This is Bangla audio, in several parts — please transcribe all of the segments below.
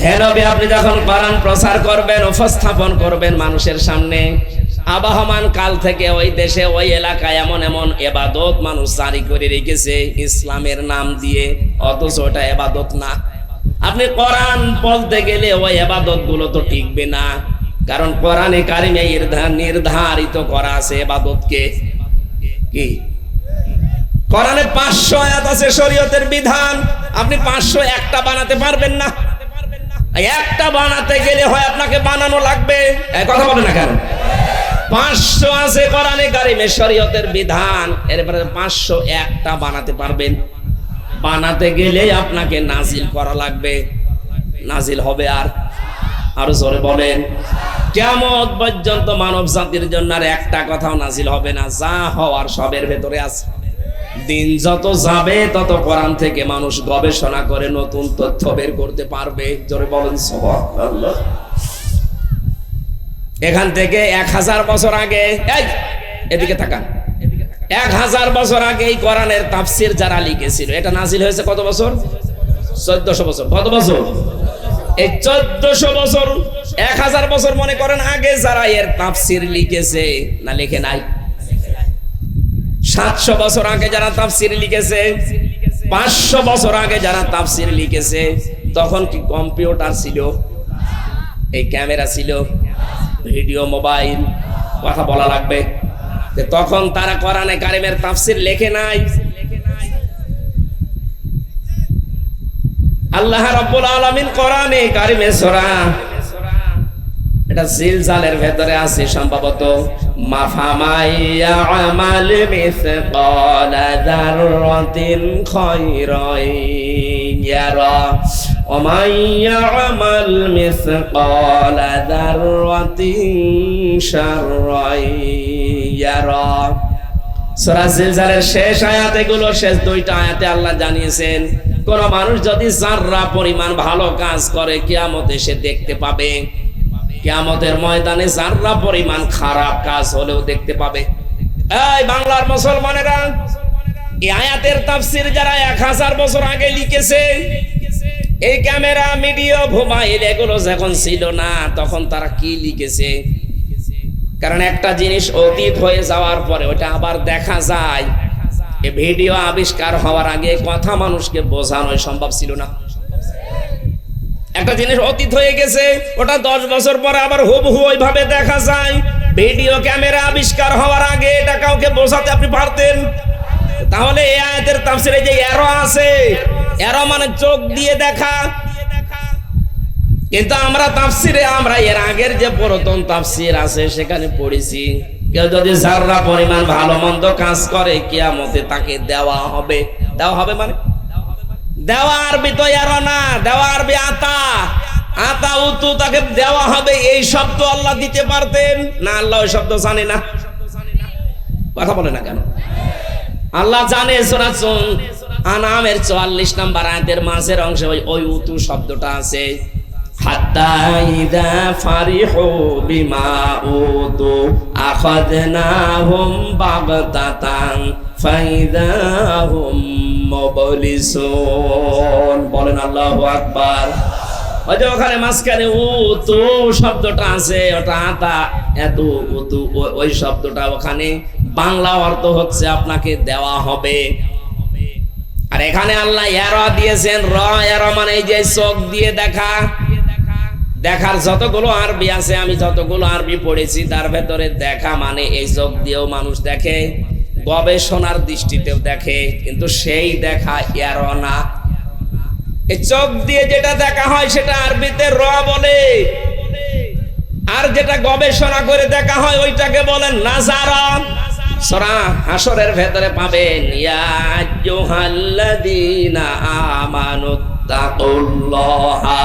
হে নবী, আপনি যখন কোরআন প্রচার করবেন, উপস্থাপন করবেন মানুষের সামনে, আবহমান কাল থেকে ওই দেশে ওই এলাকায় এমন এমন ইবাদত মানুষ জারি করে রেখেছে ইসলামের নাম দিয়ে, অথচ ওটা ইবাদত না। আপনি কোরআন বলতে গেলে ওই ইবাদত গুলো তো টিকবে না, কারণ কোরআনে কারিমে নির্ধারিত করা আছে ইবাদতকে। কি কোরআনে 500 আয়াত আছে শরীয়তের বিধান, আপনি 501টা বানাতে পারবেন না। একটা বানাতে গেলে হয় আপনাকে বানানো লাগবে, কথা বলে না কেন? 500 আছে কোরআনে কারিমে শরীয়তের বিধান, এরপরে 501টা বানাতে পারবেন? বানাতে গেলে আপনাকে নাজিল করা লাগবে, নাজিল হবে আর জোরে বলেন, কিয়ামত পর্যন্ত মানব জাতির জন্য আর একটা কথাও নাজিল হবে না, যা হওয়ার সবের ভেতরে আছে। দিন যত যাবে তত কোরআন থেকে মানুষ গবেষণা করে নতুন তথ্য বের করতে পারবে। জোরে বলেন সুবহানাল্লাহ। এখান থেকে 1000 বছর আগে, এদিকে তাকান, 1000 বছর আগে এই কোরআনের তাফসীর যারা লিখেছিল, এটা নাজিল হয়েছে কত বছর? 1400 বছর। কত বছর? এই 1400 বছর, 1000 বছর মনে করেন আগে যারা এর তাফসীর লিখেছে, না লিখে নাই? 700 বছর আগে যারা তাফসীর লিখেছে, 500 বছর আগে যারা তাফসীর লিখেছে, তখন কি কম্পিউটার ছিল? এই ক্যামেরা ছিল, ভিডিও, মোবাইল, কথা বলা লাগবে। তখন তারা কোরআনে কারিমের তাফসীর লেখে নাই। আল্লাহ রাব্বুল আলামিন কোরআনে কারিমে সূরা, এটা জিলজালের ভেতরে আছে সম্ভবত, মাফামাইয়া আমাল মিসকালা যাররাতিন খায়রান ইয়ারা ওয়া মাইয়া আমাল মিসকালা যাররাতিন শাররান ইয়ারা। সূরা জিলজালের শেষ আয়াত এগুলো, শেষ 2টা আয়াতে আল্লাহ জানিয়েছেন কোন মানুষ যদি যাররা পরিমাণ ভালো কাজ করে কিয়ামতে সে দেখতে পাবে, কিয়ামতের ময়দানে যাররা পরিমাণ খারাপ কাজ হলেও দেখতে পাবে। এই বাংলার মুসলমানেরা, এই আয়াতের তাফসীর যারা 1000 বছর আগে লিখেছে, এই ক্যামেরা, ভিডিও, মোবাইল এগুলো যখন ছিল না, তখন তারা কি লিখেছে? কারণ একটা জিনিস অতীত হয়ে যাওয়ার পরে ওটা আবার দেখা যায়। এই ভিডিও আবিষ্কার হওয়ার আগে কথা মানুষকে বোঝানো সম্ভব ছিল না। একটা জিনিস অতীত হয়ে গেছে, ওটা 10 বছর পরে আবার হুবহু ওইভাবে দেখা যায়। ভিডিও ক্যামেরা আবিষ্কার হওয়ার আগে এটা কাউকে বোঝাতে আপনি পারতেন? তাহলে এই আয়াতের তাফসীরে যে এরো আছে, এরো মানে চোখ দিয়ে দেখা। কিন্তু আমরা তাফসীরে, আমরা এর আগের যে পুরাতন তাফসীর আছে সেখানে পড়েছি, কেউ যদি যাররা পরিমাণ ভালো মন্দ কাজ করে কিয়ামতে তাকে দেওয়া হবে। দেওয়া হবে মানে দেওয়া আরবি তো এরো না, দেওয়া আরবি আতা, আতা উতু, তাকে দেওয়া হবে। এই শব্দ আল্লাহ দিতে পারতেন না? আল্লাহ ওই শব্দ জানে না, কথা বলে না কেন? আল্লাহ জানে। সূরা আনামের 44 নম্বর আয়াতের মাঝের অংশে ওই উতু শব্দটা আছে। হাত্তা ইযা ফারিহু বিমা উতু আখাযনাহুম বাগতাতান ফাইযা হুম মুবলিসুন। বলেন আল্লাহু আকবার। ওই যে ওখানে মাঝখানে উতু শব্দটা আছে, ওটা আতা, এত উতু, ওই শব্দটা ওখানে বাংলা অর্থ হচ্ছে আপনাকে দেওয়া হবে। আর এখানে আল্লাহ ইয়ারা দিয়েছেন, র ইয়ারা মানে এই যে চোখ দিয়ে দেখা। দেখার যতগুলো আরবি আছে, আমি যতগুলো আরবি পড়েছি তার ভেতরে দেখা মানে এই চোখ দিয়েও মানুষ দেখে, গবেষণার দৃষ্টিতেও দেখে, কিন্তু সেই দেখা ইয়ারা না। এই চোখ দিয়ে যেটা দেখা হয় সেটা আরবিতে র বলে, আর যেটা গবেষণা করে দেখা হয় ওইটাকে বলেন নাজারা। সূরা হাশরের ভেতরে পাবেন, ইয়া আইয়ুহাল্লাযীনা আমানুত্তাকুল্লাহা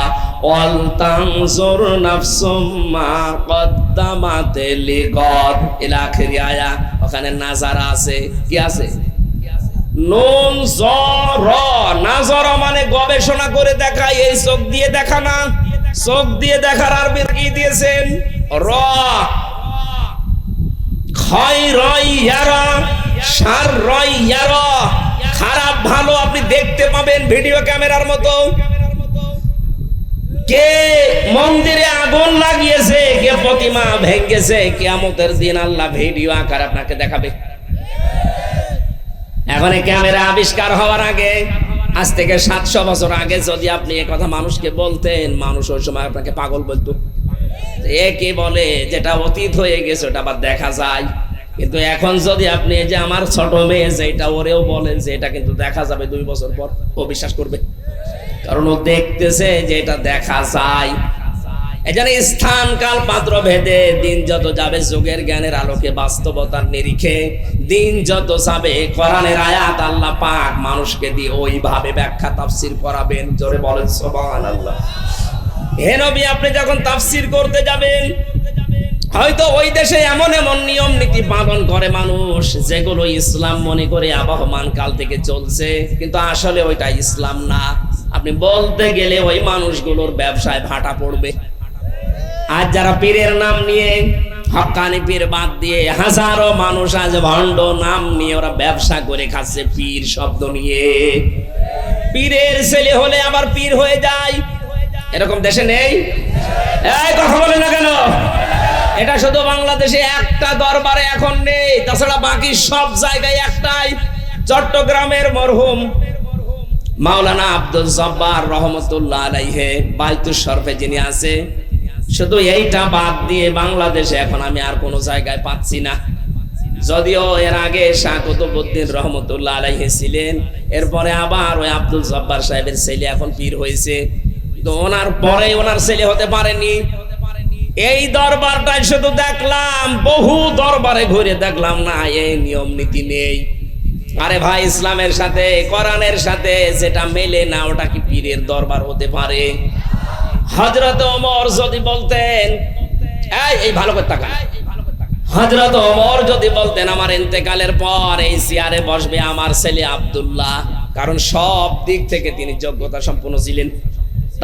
ওয়াল তানজুর নাফসুম মা কদ্দামাত লিগাদ, ইলা আখির আয়া। ওখানে নাজারা আছে, কি আছে? নুন জরা, নাজারা মানে গবেষণা করে দেখা। এই চোখ দিয়ে দেখা না, চোখ দিয়ে দেখার আরবি কি দিয়েছেন? র। খারাপ ভালো আপনি দেখতে পাবেন ভিডিও ক্যামেরার মতো। কে মন্দিরে আগুন লাগিয়েছে, কে প্রতিমা ভেঙেছে, কিয়ামতের দিন আল্লাহ ভিডিও আকার আপনাকে দেখাবে। এখন এই ক্যামেরা আবিষ্কার হওয়ার আগে, আজ থেকে 700 বছর আগে যদি আপনি এই কথা মানুষকে বলতেন, মানুষ ওই সময় আপনাকে পাগল বলতো। এ কি বলে, যেটা অতীত হয়ে গেছে ওটা আবার দেখা যায়। কিন্তু এখন যদি আপনি যে আমার ছোট মেয়ে যেটা ওরেও বলেন যে এটা কিন্তু দেখা যাবে 2 বছর পর, ও বিশ্বাস করবে, কারণ ও দেখতেছে যে এটা দেখা যায়। এজন্য স্থান কাল পাত্র ভেদে দিন যত যাবে যুগের জ্ঞানের আলোকে বাস্তবতার নিরিখে দিন যত যাবে কোরআনের আয়াত আল্লাহ পাক মানুষকে দিয়ে ওইভাবে ব্যাখ্যা তাফসীর করাবেন। জোরে বলেন সুবহানাল্লাহ। হে নবী, আপনি যখন তাফসীর করতে যাবেন, হয়তো ওই দেশে এমন এমন নিয়ম নীতি পালন করে মানুষ যেগুলো ইসলাম মনে করে আবহমান কাল থেকে চলছে, কিন্তু আসলে ওইটা ইসলাম না। আপনি বলতে গেলে ওই মানুষগুলোর ব্যবসায় ভাটা পড়বে। আজ যারা পীরের নাম নিয়ে, হক্কানি পীর বাদ দিয়ে হাজারো মানুষ আজ ভণ্ড নাম নিয়ে ওরা ব্যবসা করে খাচ্ছে পীর শব্দ নিয়ে। পীরের ছেলে হলে আবার পীর হয়ে যায়, এরকম দেশে নেই? এই কথা বলে না কেন? এটা শুধু বাংলাদেশে একটা দরবারে এখন নেই, তাছাড়া বাকি সব জায়গায় একটাই। চট্টগ্রামের মরহুম মাওলানা আব্দুল জব্বার রহমতুল্লাহ আলাইহি বাইতুল শরফে যিনি আছে, শুধু এইটা বাদ দিয়ে বাংলাদেশে এখন আমি আর কোনো জায়গায় পাচ্ছি না। যদিও এর আগে শাহ কুতুবউদ্দিন রহমতুল্লাহ আলাইহি ছিলেন, এরপরে আবার ওই আব্দুল জব্বার সাহেবের ছেলে এখন পীর হয়েছে, তো ওনার পরে ওনার ছেলে হতে পারেনি। এই দরবারটাই শুধু দেখলাম, বহু দরবারে ঘুরে দেখলাম না এই নিয়ম নীতি নেই। আরে ভাই, ইসলামের সাথে কোরআনের সাথে যেটা মেলে না ওটা কি পীরের দরবার হতে পারে? হযরত ওমর যদি বলতেন, এই ভালো করে তাকান, হযরত ওমর যদি বলতেন আমার ইন্তেকালের পর এই চেয়ারে বসবে আমার ছেলে আব্দুল্লাহ, কারণ সব দিক থেকে তিনি যোগ্যতা সম্পন্ন ছিলেন,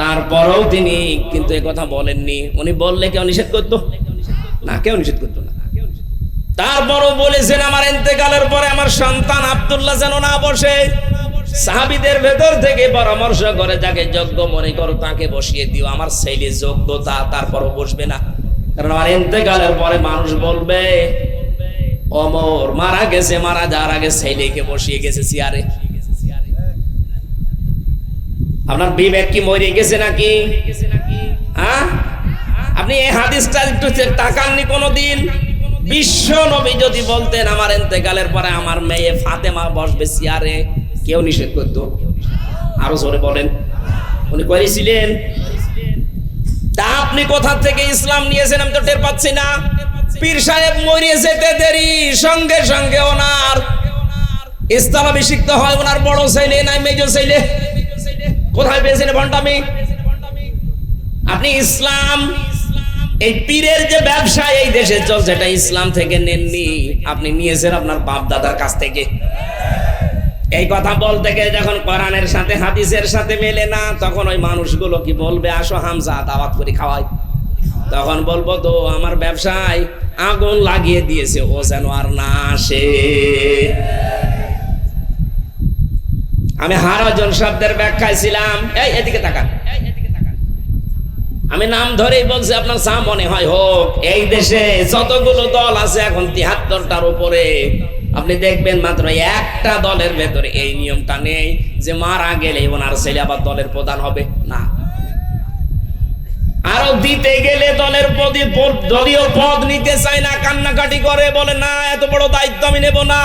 তারপরেও তিনি কিন্তু এই কথা বলেননি। উনি বললে কেউ নিষেধ করতো না? কেউ নিষেধ করতো না। তারপরও বলেছেন আমার ইন্তেকালের পরে আমার সন্তান আব্দুল্লাহ যেন না বসে। সাহাবীদের ভেতর থেকে পরামর্শ করে যাকে যোগ্য মনে করো তাকে বসিয়ে দিও, আমার ছেলে যোগ্যতা, তারপরও বসবে না, কারণ আমার ইন্তেকালের পরে মানুষ বলবে ওমর মারা গেছে, মারা যাওয়ার আগে ছেলেকে বসিয়ে গেছে চেয়ারে। আপনার বিবেক কি মরে গেছে নাকি? হ্যাঁ, আপনি এই হাদিসটা একটু তাকাননি কোনোদিন? বিশ্ব নবী যদি বলতেন আমার ইন্তেকালের পরে আমার মেয়ে ফাতেমা বসবে চেয়ারে, কেউ নিষেধ করতো? আরো জোরে বলেন, উনি করেছিলেন? তা আপনি কোথা থেকে ইসলাম নিয়েছেন আমি তো টের পাচ্ছি না। পীর সাহেব মরে যেতে দেরি, সঙ্গে সঙ্গে ওনার ইসলামাভিষিক্ত হয় ওনার বড় ছেলে না মেজো ছেলে। কোথায় পেয়েছেন ভণ্ডামি? আপনি ইসলাম, এই পীরের যে ব্যবসা এই দেশে চলছে এটা ইসলাম থেকে নেননি, আপনি নিয়েছেন আপনার বাপ দাদার কাছ থেকে। এই কথা বলতে গিয়ে যখন কোরআনের সাথে হাদিসের সাথে মেলে না, তখন ওই মানুষগুলো কি বলবে আসো হামজা দাওয়াত করে খাওয়াই, তখন বলবো তো আমার ব্যবসায় আগুন লাগিয়ে দিয়েছে, ও যেন আর না আসে। আমি হারাজন শব্দের ব্যাখ্যায় ছিলাম, এই এদিকে তাকান, আমি নাম ধরেই বলছি, আপনার যা মনে হয় হোক। এই দেশে যতগুলো দল আছে এখন ৭৩টার উপরে, আপনি দেখবেন মাত্র একটা দলের ভেতরে এই নিয়মটা নেই যে মারা গেলে ওনার ছেলে আবার দলের প্রধান হবে না। আরো দিতে গেলে দলের দলীয় পদ নিতে চায় না, কান্নাকাটি করে, বলে না এত বড় দায়িত্ব আমি নেব না।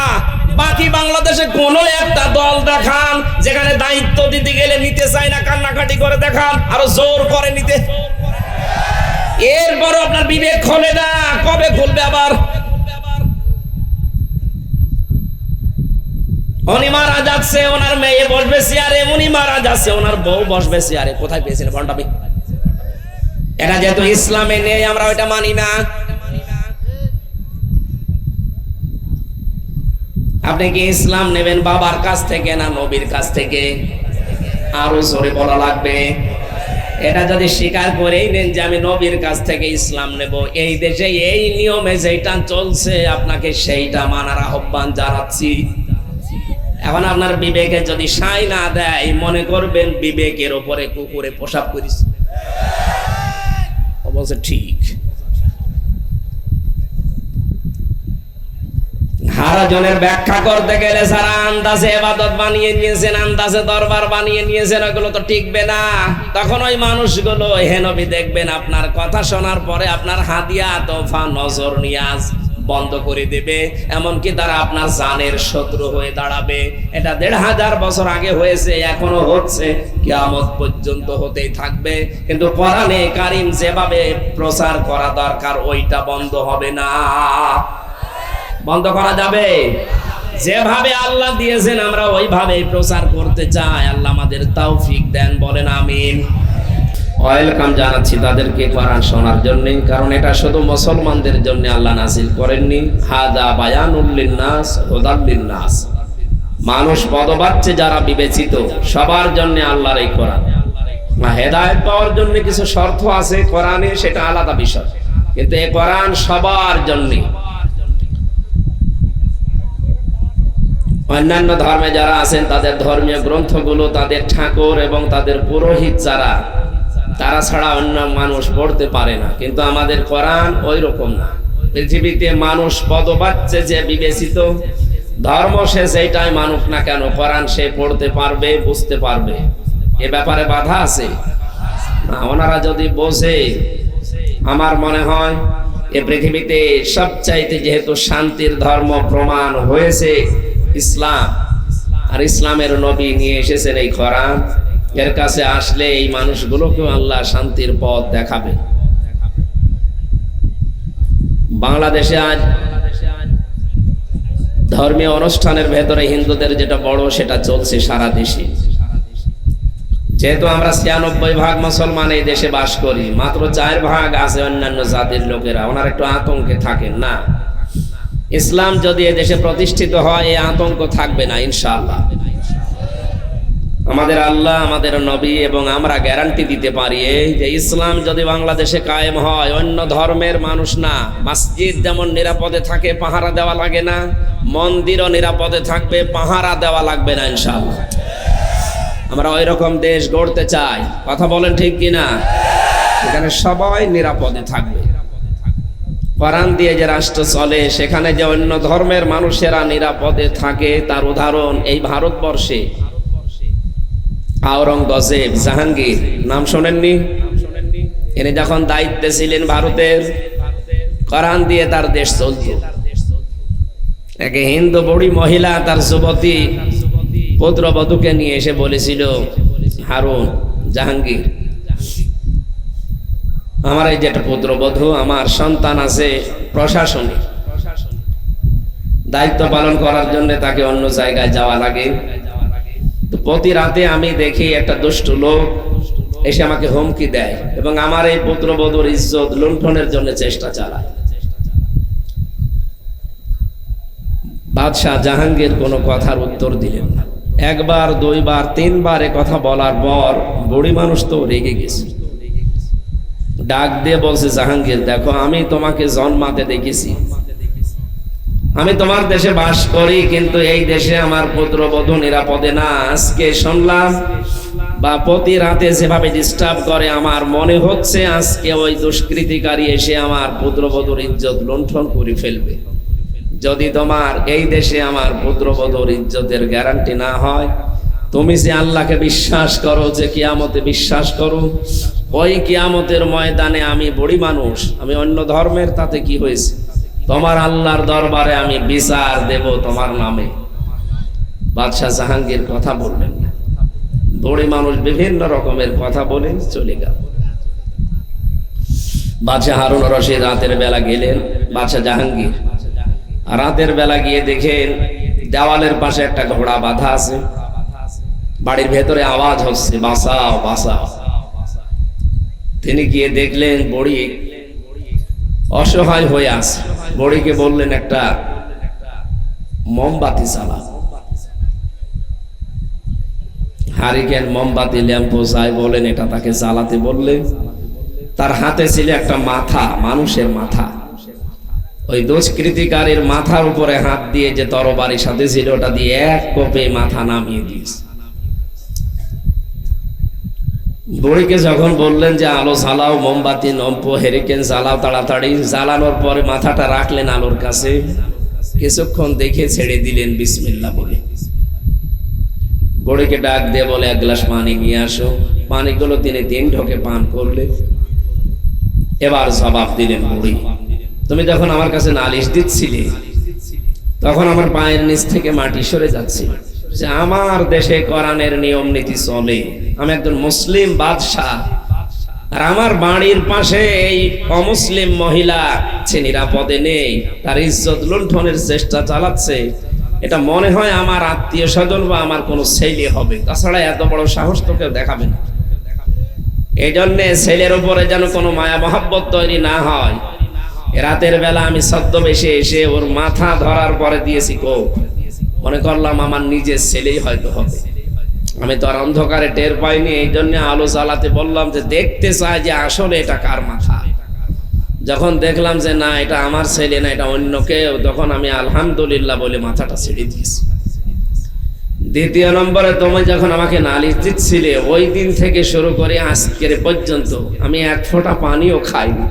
বাকি বাংলাদেশে কোন একটা দল দেখান যেখানে দায়িত্ব দিতে গেলে নিতে চায় না, কান্নাকাটি করে দেখান, আরো জোর করে নিতে। এরপর আপনার বিবেক খোলে না, কবে খুলবে আবার? উনি মারা যাচ্ছে, ওনার মেয়ে বসবে চেয়ারে, উনি মারা যাচ্ছে, ওনার বউ বসবে চেয়ারে। কোথায় পেয়েছেন ভণ্ডামি? এটা যেহেতু ইসলামে নেই আমরা ওইটা মানি না। আপনি কি ইসলাম নেবেন বাবার কাছ থেকে না নবীর কাছ থেকে? আরো জোরে বলা লাগবে। এটা যদি স্বীকার করেই নেন যে আমি নবীর কাছ থেকে ইসলাম নেব, এই দেশে এই নিয়মে যেটা চলছে আপনাকে সেইটা মানার আহ্বান জানাচ্ছি। এখন আপনার বিবেকে যদি সাই না দেয়, মনে করবেন বিবেকের উপরে কুকুরে প্রসাব করিস। বলছে ঠিক। হারাজনের ব্যাখ্যা করতে গেলে যারা আন্দাজে ইবাদত বানিয়ে নিয়েছেন, আন্দাজে দরবার বানিয়ে নিয়েছেন, ওগুলো তো টিকবে না। তখন ওই মানুষগুলো হে নবী দেখবেন আপনার কথা শোনার পরে আপনার হাদিয়া তোফা নজর নিয়াজ বন্ধ করে দেবে, এমনকি তারা আপনার জানের শত্রু হয়ে দাঁড়াবে। এটা ১৫০০ বছর আগে হয়েছে, এখনো হচ্ছে, কিয়ামত পর্যন্ত হতেই থাকবে। কিন্তু কোরআনে কারীম যেভাবে প্রচার করা দরকার ওইটা বন্ধ হবে না। বন্ধ করা যাবে? যেভাবে আল্লাহ দিয়েছেন আমরা ওইভাবে প্রচার করতে চাই। আল্লাহ আমাদের তৌফিক দেন, বলেন আমিন। ওয়েলকাম জানাচ্ছি তাদেরকে কোরআন শোনার জন্য, কারণ এটা শুধু মুসলমানদের জন্য আল্লাহ নাযিল করেননি। হাদা বায়ানুল লিন্নাস হুদাল লিন্নাস, মানুষ পদবাচ্চে যারা বিবেচিত সবার জন্য আল্লাহর এই কোরআন। হেদায়েত পাওয়ার জন্য কিছু শর্ত আছে কোরআনে, সেটা আলাদা বিষয়, কিন্তু এই কোরআন সবার জন্য। অন্যান্য ধর্মে যারা আছেন তাদের ধর্মীয় গ্রন্থগুলো তাদের ঠাকুর এবং তাদের পুরোহিত যারা, তারা ছাড়া অন্য মানুষ পড়তে পারে না, কিন্তু আমাদের কোরআন ওই রকম না। পৃথিবীতে মানুষ পদবাচ্চে যে বিবেচিত, ধর্ম সে যেটাই মানুক না কেন, কোরআন সে পড়তে পারবে, বুঝতে পারবে। এ ব্যাপারে বাধা আছে না? ওনারা যদি বোঝে, আমার মনে হয় এ পৃথিবীতে সবচাইতে যেহেতু শান্তির ধর্ম প্রমাণ হয়েছে ইসলাম, আর ইসলামের নবী নিয়ে এসেছেন এই কোরআন, এর কাছে আসলে এই মানুষগুলোকেও আল্লাহ শান্তির পথ দেখাবে। বাংলাদেশে আজ ধর্মীয় অনুষ্ঠানের ভেতরে হিন্দুদের যেটা বড় সেটা চলছে সারা দেশে। যেহেতু আমরা ৯৬% মুসলমান এই দেশে বাস করি, মাত্র ৪% আছে অন্যান্য জাতির লোকেরা, ওনারা একটু আতঙ্কে থাকেন না। ইসলাম যদি এ দেশে প্রতিষ্ঠিত হয় এই আতঙ্ক থাকবে না ইনশাআল্লাহ। আমাদের আল্লাহ, আমাদের নবী এবং আমরা গ্যারান্টি দিতে পারি যে ইসলাম যদি বাংলাদেশে কায়েম হয়, অন্য ধর্মের মানুষ না, মসজিদ যেমন নিরাপদে থাকে, পাহারা দেওয়া লাগে না, মন্দিরও নিরাপদে থাকবে, পাহারা দেওয়া লাগবে না ইনশাআল্লাহ। আমরা ওই রকম দেশ গড়তে চাই, কথা বলেন ঠিক কিনা? এখানে সবাই নিরাপদে থাকবে। কোরআন দিয়ে যে রাষ্ট্র চলে, সেখানে যে অন্য ধর্মের মানুষেরা নিরাপদে থাকে, তার উদাহরণ এই ভারতবর্ষে আওরঙ্গজেব, জাহাঙ্গীর নাম শোনেননি? ইনি যখন দায়িত্বে ছিলেন ভারতের, কোরআন দিয়ে তার দেশ চলত। এক হিন্দু বুড়ি মহিলা তার যুবতী পুত্রবধূকে নিয়ে এসে বলেছিল, হারুন, জাহাঙ্গীর, আমার এই যেটা পুত্রবধূ, আমার সন্তান আছে প্রশাসনে, দায়িত্ব পালন করার জন্য তাকে অন্য জায়গায় যাওয়া লাগে। তো প্রতি রাতে আমি দেখি একটা দুষ্ট লোক এসে আমাকে হুমকি দেয় এবং আমার এই পুত্রবধূর ইজ্জত লুণ্ঠনের জন্য চেষ্টা চালায়। বাদশাহ জাহাঙ্গীর কোনো কথার উত্তর দিলেন না। একবার, দুইবার, তিনবার এ কথা বলার পর বুড়ি মানুষ তো রেগে গেছে, ডাক দিয়ে বলছে, জাহাঙ্গীর দেখো, আমি তোমাকে জন্মাতে দেখেছি, আমি তোমার দেশে বাস করি, কিন্তু এই দেশে আমার পুত্রবধূ নিরাপদে না। আজকে শুনলাম বা প্রতি রাতে যেভাবে ডিস্টার্ব করে, আমার মনে হচ্ছে আজকে ওই দুষ্কৃতিকারী এসে আমার পুত্রবধূর ইজ্জত লুণ্ঠন করে ফেলবে। যদি তোমার এই দেশে আমার পুত্রবধূর ইজ্জতের গ্যারান্টি না হয়, তুমি যে আল্লাহকে বিশ্বাস করো, যে কিয়ামতে বিশ্বাস করো, ওই কিয়ামতের ময়দানে আমি বুড়ি মানুষ, আমি অন্য ধর্মের, তাতে কি হয়েছে? তোমার আল্লাহর দরবারে আমি বিচার দেব তোমার নামে। বাদশাহ জাহাঙ্গীর কথা বললেন না, বুড়ি মানুষ বিভিন্ন রকমের কথা বলে চলে গেল। বাদশাহ হারুন রশিদ রাতের বেলা গেলেন, বাদশাহ জাহাঙ্গীর রাতের বেলা গিয়ে দেখেন দেওয়ালের পাশে একটা ঘোড়া বাঁধা আছে, বাড়ির ভেতরে আওয়াজ হচ্ছে, বাঁচাও বাঁচাও। তিনি গিয়ে দেখলেন বুড়ি অসহায় হয়ে আছে। বুড়িকে বললেন, একটা মোমবাতি জ্বালাও। হারিকেন, মোমবাতি, ল্যাম্পো যাই বলেন, এটা তাকে জ্বালাতে বললে। তার হাতে ছিল একটা মাথা, মানুষের মাথা। ওই দুষ্কৃতিকারীর মাথার উপরে হাত দিয়ে যে তরবারির সাথে ছিল, ওটা দিয়ে এক কোপে মাথা নামিয়ে দিয়েছে। বুড়িকে যখন বললেন যে আলো জ্বালাও, মোমবাতি নম্পো হেরিকেন জ্বালাও তাড়াতাড়ি, জ্বালানোর পরে মাথাটা রাখলেন আলোর কাছে, কিছুক্ষণ দেখে ছেড়ে দিলেন বিসমিল্লাহ বলে। বুড়িকে ডাক দিয়ে বলে এক গ্লাস পানি নিয়ে আসো। পানিগুলো তিনি 3 ঢোকে পান করলে। এবার জবাব দিলেন বুড়ি, তুমি যখন আমার কাছে নালিশ দিচ্ছিলে তখন আমার পায়ের নিচ থেকে মাটি সরে যাচ্ছিল, যে আমার দেশে কোরআনের নিয়ম নীতি চলে, আমি একজন মুসলিম বাদশাহ, আর আমার বাড়ির পাশে এই অমুসলিম মহিলা সে নিরাপদে নেই, তার ইজ্জত লুণ্ঠনের চেষ্টা চালাচ্ছে, এটা মনে হয় আমার আত্মীয় স্বজন বা আমার কোনো ছেলে হবে, তাছাড়া এত বড় সাহস তো কেউ দেখাবে না। এই জন্যে ছেলের উপরে যেন কোনো মায়া মহাব্বত তৈরি না হয়, রাতের বেলা আমি ছদ্মবেশে এসে ওর মাথা ধরার পরে দিয়েছি কোপ, মনে করলাম আমার নিজের ছেলেই হয়তো হবে। আমি তো আর অন্ধকারে টের পাইনি, এই জন্য আলো জ্বালাতে বললাম যে দেখতে চাই যে আসলে এটা কার মাথা। যখন দেখলাম যে না এটা আমার ছেলে না, এটা অন্য কেউ, তখন আমি আলহামদুলিল্লাহ বলে মাথাটা ছেড়ে দিয়েছি। দ্বিতীয় নম্বরে, তুমি যখন আমাকে নালিশ দিচ্ছিলে ওই দিন থেকে শুরু করে আজকের পর্যন্ত আমি 1 ফোঁটা পানিও খাইনি।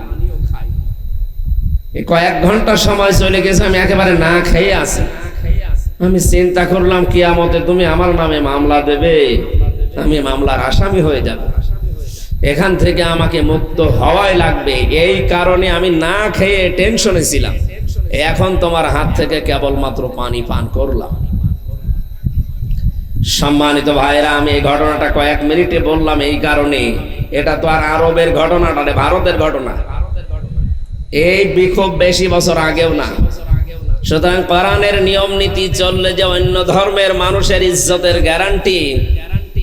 কয়েক ঘন্টা সময় চলে গেছে, আমি একেবারে না খেয়ে আছি। আমি চিন্তা করলাম কিয়ামতে তুমি আমার নামে মামলা দেবে, আমি মামলার আসামি হয়ে যাব, এখান থেকে আমাকে মুক্ত হওয়াই লাগবে। এই কারণে আমি না খেয়ে টেনশনে ছিলাম। এখন তোমার হাত থেকে কেবলমাত্র পানি পান করলাম। সম্মানিত ভাইরা, আমি এই ঘটনাটা কয়েক মিনিটে বললাম এই কারণে, এটা তো আর আরবের ঘটনা না, ভারতের ঘটনা। এই বিক্ষোভ বেশি বছর আগেও না। সুতরাং কোরআনের নিয়ম নীতি চললে যে অন্য ধর্মের মানুষের ইজ্জতের গ্যারান্টি,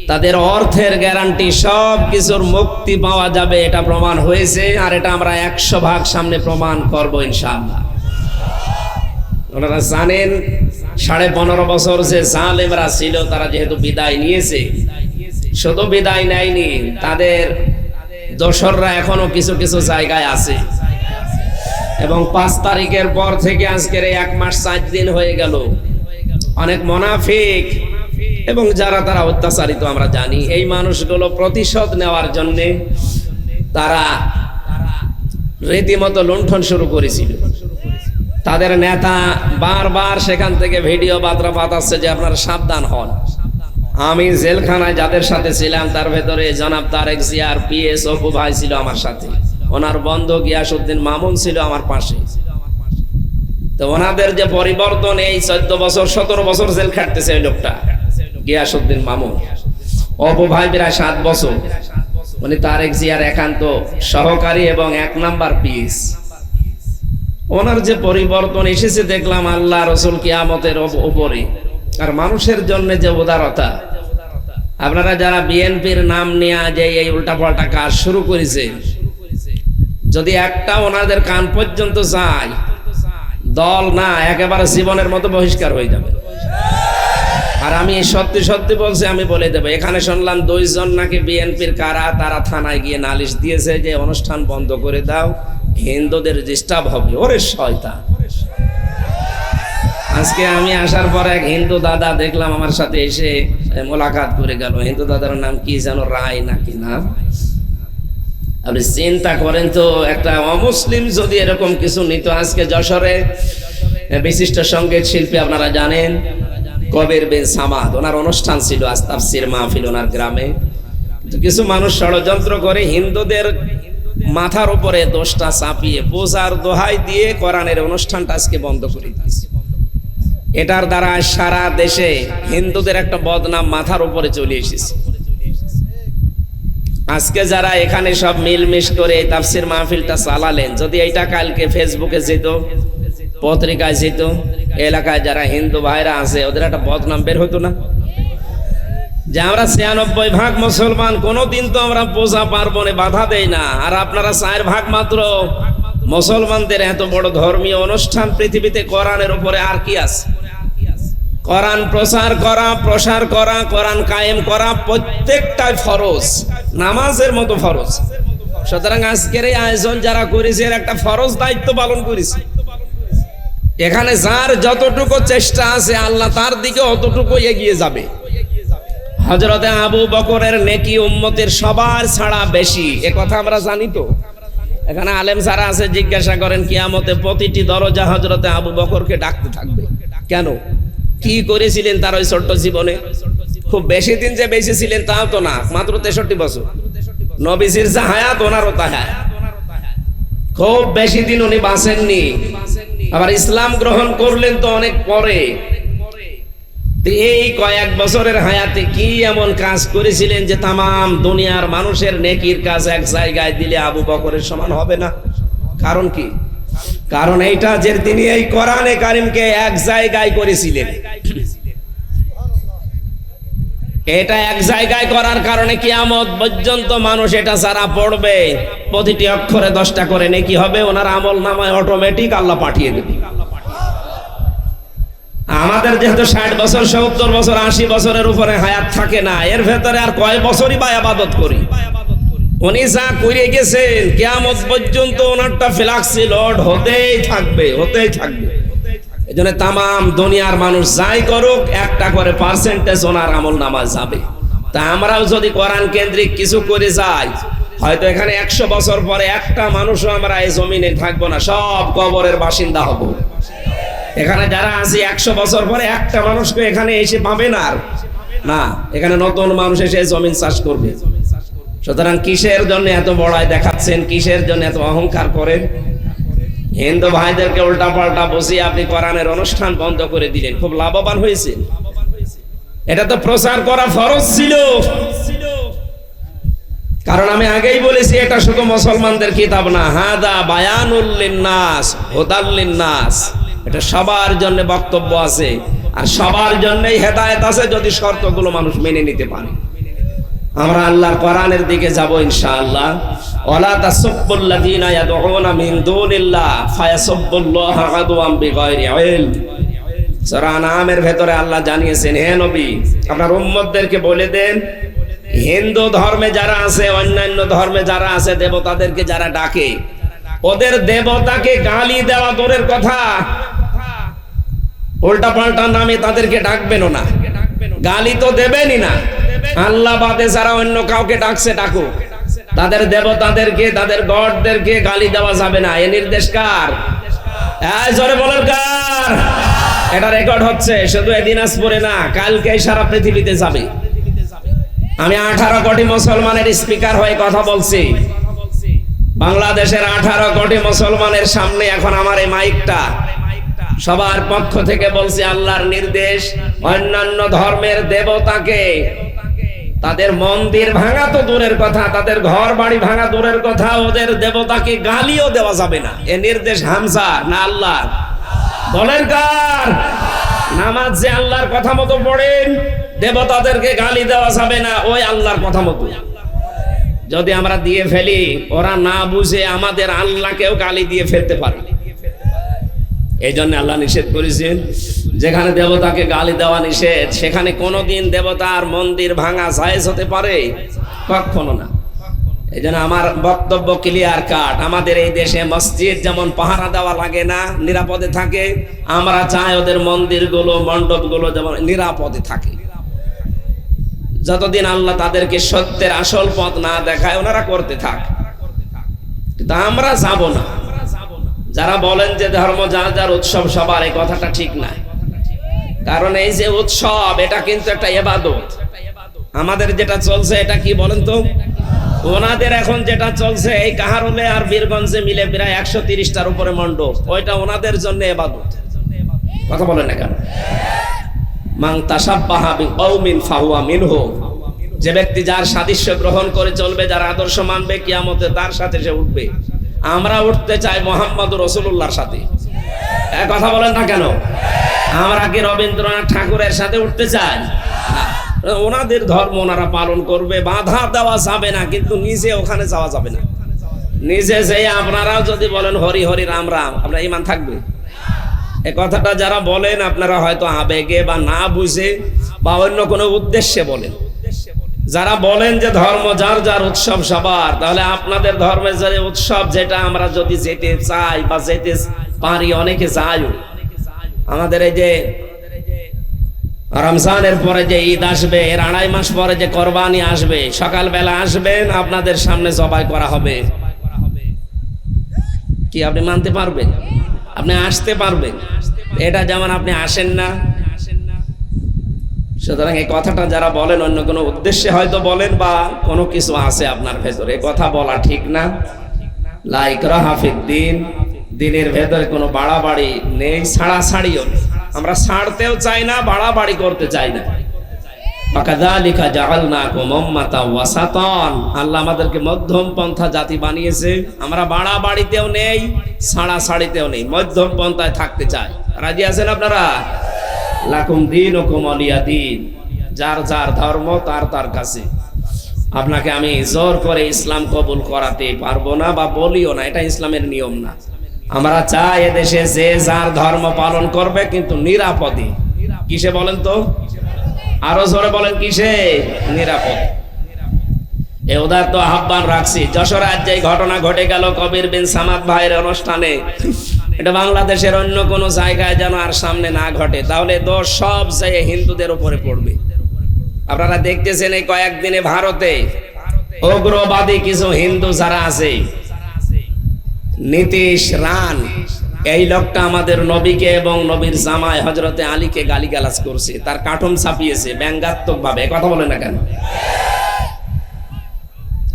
তাদের অর্থের গ্যারান্টি, সব কিছুর মুক্তি পাওয়া যাবে, এটা প্রমাণ হয়েছে। আর এটা আমরা 100 ভাগ সামনে প্রমাণ করবো ইনশাআল্লাহ। ওনারা জানেন 15.5 বছর যে জালেমরা ছিল তারা যেহেতু বিদায় নিয়েছে, শুধু বিদায় নেয়নি, তাদের দোসররা এখনো কিছু কিছু জায়গায় আছে। এবং 5 তারিখের পর থেকে আজকের 1 মাস 4 দিন হয়ে গেল, অনেক মুনাফিক এবং যারা তারা অত্যাচারিত আমরা জানি, এই মানুষগুলো প্রতিশোধ নেওয়ার জন্য তারা রীতিমতো লুণ্ঠন শুরু করেছিল। তাদের নেতা বারবার সেখান থেকে ভিডিও বার্তা পাঠাচ্ছে যে আপনারা সাবধান হন। আমি জেলখানায় যাদের সাথে ছিলাম তার ভেতরে জনাব তারেক জিয়ার পিএস অপু ভাই ছিল আমার সাথে, ওনার বন্ধু গিয়াসউদ্দিন মামুন ছিল আমার পাশে। তো ওনাদের যে পরিবর্তন, এই 14 বছর 17 বছর জেল খাটতেছে ওই লোকটা গিয়াসউদ্দিন মামুন। অপু ভাই প্রায় 7 বছর, উনি তারেক জিয়ার একান্ত সহকারী এবং 1 নাম্বার পিএস। ওনার যে পরিবর্তন এসেছে দেখলাম আল্লাহ রসুল কিয়ামতের উপরে, আর মানুষের জন্য যে উদারতা। আপনারা যারা বিএনপির নাম নিয়ে যে এই উল্টাপাল্টা কাজ শুরু করেছে, যদি একটা ওনাদের কান পর্যন্ত যায়, দল না একেবারে জীবনের মতো বহিষ্কার হয়ে যাবে। আর আমি সত্যি সত্যি বলছি, আমি বলে দেবো, এখানে শুনলাম 2 জন নাকি বিএনপির কারা, তারা থানায় গিয়ে নালিশ দিয়েছে যে অনুষ্ঠান বন্ধ করে দাও, হিন্দুদের ডিস্টার্ব হবে। ওরে শয়তান! আজকে আমি আসার পর এক হিন্দু দাদা দেখলাম আমার সাথে এসে মোলাকাত করে গেল। হিন্দু দাদার নাম কি যেন, রায় নাকি নাম। আপনি চিন্তা করেন তো, একটা অমুসলিম যদি এরকম কিছু নিত। আজকে যশোরে বিশিষ্ট সঙ্গীত শিল্পী আপনারা জানেন কবির বিন সামাদ, ওনার অনুষ্ঠান ছিল, আজ তাফসীর মাহফিল ওনার গ্রামে। কিছু মানুষ ষড়যন্ত্র করে হিন্দুদের মাথার উপরে দোষটা চাপিয়ে পূজার দোহাই দিয়ে কোরআনের অনুষ্ঠানটা আজকে বন্ধ করে দিয়েছে। এটার দ্বারা সারা দেশে হিন্দুদের একটা বদনাম মাথার উপরে চলে এসেছে। আজকে যারা এখানে সব মিলমিশ করে তাফসীর মাহফিলটা চালালেন, যদি এইটা কালকে ফেসবুকে যেত, পত্রিকায় যেত, এলাকায় যারা হিন্দু ভাইরা আছে ওদের একটা বদনাম বের হতো না? যে আমরা 96 ভাগ মুসলমান, কোনোদিন তো আমরা পূজা পার্বণে বাধা দেই না, আর আপনারা 4 ভাগ মাত্র মুসলমানদের এত বড় ধর্মীয় অনুষ্ঠান পৃথিবীতে। কোরআনের উপরে আর কি আছে? কোরআন প্রচার করা, প্রসার করা, কোরআন কায়েম করা প্রত্যেকটাই ফরজ, নামাজের মতো ফরজ। সুতরাং আজকের এই আয়োজন যারা করেছে এর একটা ফরজ দায়িত্ব পালন করেছে। এখানে যার যতটুকু চেষ্টা আছে আল্লাহ তার দিকে অতটুকু এগিয়ে যাবে। হযরতে আবু বকরের নেকি উম্মতের সবার ছাড়া বেশি, এ কথা আমরা জানি। তো এখানে আলেম যারা আছে জিজ্ঞাসা করেন কিয়ামতে প্রতিটি দরজা হযরতে আবু বকরকে ডাকতে থাকবে। কেন? কি করেছিলেন তার ওই ছোট্ট জীবনে? খুব বেশি দিন যে বেঁচে ছিলেন তাও তো না, মাত্র 63 বছর। নবীজির যা হায়াত ওনারও তা হায়াত, খুব বেশি দিন উনি বাঁচেননি। আবার ইসলাম গ্রহণ করলেন তো অনেক পরে। এই কয়েক বছরের হায়াতে কি এমন কাজ করেছিলেন যে তামাম দুনিয়ার মানুষের নেকির কাজ এক জায়গায় দিলে আবু বকরের সমান হবে না? কারণ কি? কারণ এইটা যে তিনি এই কোরআনে কারিমকে এক জায়গায় করেছিলেন, এটা এক জায়গায় করার কারণে কিয়ামত পর্যন্ত মানুষ এটা যারা পড়বে প্রতিটি অক্ষরে 10টা করে নেকি হবে, ওনার আমল নামায় অটোমেটিক আল্লাহ পাঠিয়ে দেবে। আমাদের যেহেতু 60 বছর 70 বছর 80 বছরের উপরে হায়াত থাকে না, এর ভেতরে আর কয় বছরই বা ইবাদত করি। উনি যা করে গেছেন কিয়ামত পর্যন্ত ওনারটা ফ্লেক্সিলোড হতেই থাকবে, হতেই থাকবে। এজন্য তামাম দুনিয়ার মানুষ যাই করুক একটা করে পার্সেন্টেজ ওনার আমল নামায় যাবে। তা আমরাও যদি কোরআন কেন্দ্রিক কিছু করে যাই, হয়তো এখানে 100 বছর পরে একটা মানুষও আমরা এই জমিনে থাকবো না, সব কবরের বাসিন্দা হব। এখানে যারা আছে 100 বছর পরে একটা মানুষকে এখানে এসে পাবে না, না, এখানে নতুন মানুষ এসে জমিন চাষ করবে। সুতরাং কিসের জন্য এত বড়াই দেখাচ্ছেন? কিসের জন্য এত অহংকার করেন? হিন্দু ভাইদেরকে উল্টা পাল্টা বসিয়ে আপনি কোরআনের অনুষ্ঠান বন্ধ করে দিলেন, খুব লাভবান হয়েছে। এটা তো প্রচার করা ফরজ ছিল, কারণ আমি আগেই বলেছি এটা শুধু মুসলমানদের কিতাব না, হাদা বায়ানুল লিন্নাস হুদাল লিন্নাস, এটা সবার জন্য বক্তব্য আছে আর সবার জন্যই হেদায়েত আছে যদি শর্তগুলো মানুষ মেনে নিতে পারে। আমরা আল্লাহর কোরআনের দিকে যাব ইনশাআল্লাহ। ওয়ালা তাসুব্বুল্লাযীনা ইয়াদউনা মিন দুনিল্লাহ ফায়াসুব্বুল্লাহা আদওয়াম বিগাইরি ইলম। সূরা আনআমের ভেতরে আল্লাহ জানিয়েছেন, হে নবী আপনার উম্মতদেরকে বলে দেন, হিন্দু ধর্মে যারা আছে, অন্যান্য ধর্মে যারা আছে, দেবতাদেরকে যারা ডাকে, ওদের দেবতাকে গালি দেওয়া দূরের কথা, উল্টা পাল্টা নামে তাদেরকে ডাকবেনও না, গালি তো দেবেনই না। আল্লাহ বাদে যারা অন্য কাউকে ডাকছে ডাকুক, তাদের দেবতাদেরকে তাদের গডদেরকে গালি দেওয়া যাবে না। এ নির্দেশ কার? জোরে বলেন কার? এটা রেকর্ড হচ্ছে, শুধু দিনাজপুরে না, কালকে সারা পৃথিবীতে যাবে। আমি 18 কোটি মুসলমানের স্পিকার হয়ে কথা বলছি। বাংলাদেশের 18 কোটি মুসলমানের সামনে এখন আমার এই মাইকটা, সবার পক্ষ থেকে বলছি আল্লাহর নির্দেশ, অন্যান্য ধর্মের দেবতাকে তাদের মন্দির ভাঙা তো দূরের কথা, তাদের ঘর বাড়ি ভাঙা দূরের কথা, ওদের দেবতাকে গালিও দেওয়া যাবে না। এ নির্দেশ হামজা না আল্লাহ? বলেন কার? নামাজ যে আল্লাহর কথা মতো পড়েন, দেবতাদেরকে গালি দেওয়া যাবে না, ওই আল্লাহর কথা মতো। যদি আমরা দিয়ে ফেলি, ওরা না বুঝে আমাদের আল্লাহকেও গালি দিয়ে ফেলতে পারে। এই জন্য আল্লাহ নিষেধ করেছেন, যেখানে দেবতাকে গালি দেওয়া নিষেধ সেখানে কোনোদিন দেবতার মন্দির ভাঙা জায়েজ হতে পারে? কখনো না। এই জন্য আমার বক্তব্য ক্লিয়ার কাট। আমাদের এই দেশে মসজিদ যেমন পাহারা দেওয়া লাগে না, নিরাপদে থাকে, আমরা চাই ওদের মন্দিরগুলো মণ্ডপগুলো যেমন নিরাপদে থাকে। যতদিন আল্লাহ তাদেরকে সত্যের আসল পথ না দেখায় ওনারা করতে থাক, কিন্তু আমরা যাব না। যারা বলেন যে ধর্ম যার যার উৎসব সবার, এই কথাটা ঠিক না। কারণ এই যে উৎসব, এটা কিন্তু একটা ইবাদত। আমাদের যেটা চলছে এটা কি বলেন তো? ওনাদের এখন যেটা চলছে এই কাহারোলে আর বীরগঞ্জে মিলে প্রায় 130টার উপরে মণ্ডপ, ওইটা ওনাদের জন্য ইবাদত। কথা বলেন না কেন? মান তাশাব্বাহা বিকওমিন ফাহুয়া মিনহুম। যে ব্যক্তি যার সাদৃশ্য গ্রহণ করে চলবে, যার আদর্শ মানবে, কিয়ামতে তার সাথে সে উঠবে। আমরা উঠতে চাই মুহাম্মদুর রাসূলুল্লাহর সাথে। কথা বলেন না কেন? আমরা কি রবীন্দ্রনাথ ঠাকুরের সাথে উঠতে চাই? ওনাদের ধর্ম ওনারা পালন করবে, বাধা দেওয়া যাবে না, কিন্তু নিজে ওখানে যাওয়া যাবে না। নিজে যে আপনারাও যদি বলেন হরি হরি রাম রাম, আপনার ঈমান থাকবে? এই কথাটা যারা বলেন আপনারা হয়তো আবেগে বা না বুঝে বা অন্য কোনো উদ্দেশ্যে বলেন। যারা বলেন যে ধর্ম যার যার উৎসব সবার, তাহলে আপনাদের ধর্মের যে উৎসব যেটা আমরা যদি যেতে চাই বা যেতে পারি, অনেকে যাই। আমাদের এই যে রমজানের পরে যে ঈদ আসবে, এর 2.5 মাস পরে যে কোরবানি আসবে, সকালবেলা আসবেন, আপনাদের সামনে জবাই করা হবে। কি আপনি মানতে পারবেন? আপনি আসতে পারবেন? এটা যেমন আপনি আসেন না। সুতরাং এই কথাটা যারা বলেন অন্য কোনো উদ্দেশ্যে হয়তো বলেন, বা কোনো কিছু আছে আপনার ভেতরে, কথা বলা ঠিক না। লা ইকরাহা ফিদ্দিন, দিনের ভেতরে কোনো বাড়াবাড়ি নেই, ছাড়াছাড়িও নেই। আমরা ছাড়তেও চাই না, বাড়াবাড়ি করতে চাই না। ফাকাযালিকা জাআলনাকুম উম্মাতাও ওয়াসাতান, আল্লাহ আমাদেরকে মধ্যম পন্থা জাতি বানিয়েছে। আমরা বাড়াবাড়িতেও নেই, ছাড়াছাড়িতেও নেই, মধ্যম পন্থায় থাকতে চাই। রাজি আছেন আপনারা? লাকুম দীনুকুম ওয়ালিয়া দীন, যার যার ধর্ম তার তার কাছে। আপনাকে আমি জোর করে ইসলাম কবুল করাতে পারবো না, বা বলিও না, এটা ইসলামের নিয়ম না। আমরা চাই এদেশে যে যার ধর্ম পালন করবে, কিন্তু নিরাপদে। কিসে বলেন তো? আরো জোরে বলেন, কিসে? নিরাপদ। এ উদার তো আহ্বান রাখছি। যশোরে আজ যে ঘটনা ঘটে গেল কবির বিন সামাদ ভাইয়ের অনুষ্ঠানে, এটা বাংলাদেশের অন্য কোন জায়গায় যেন আর সামনে না ঘটে, তাহলে দোষ সব যে হিন্দুদের উপরে পড়বে। আপনারা দেখতেছেন এই কয়েকদিনে ভারতে উগ্রবাদী কিছু হিন্দু যারা আছে, নীতিশ রান, এই লোকটা আমাদের নবীকে এবং নবীর জামাই হযরতে আলীকে গালিগালাজ করছে, তার কার্টুন ছাপিয়েছে ব্যঙ্গাত্মক ভাবে। কথা বলে না কেন?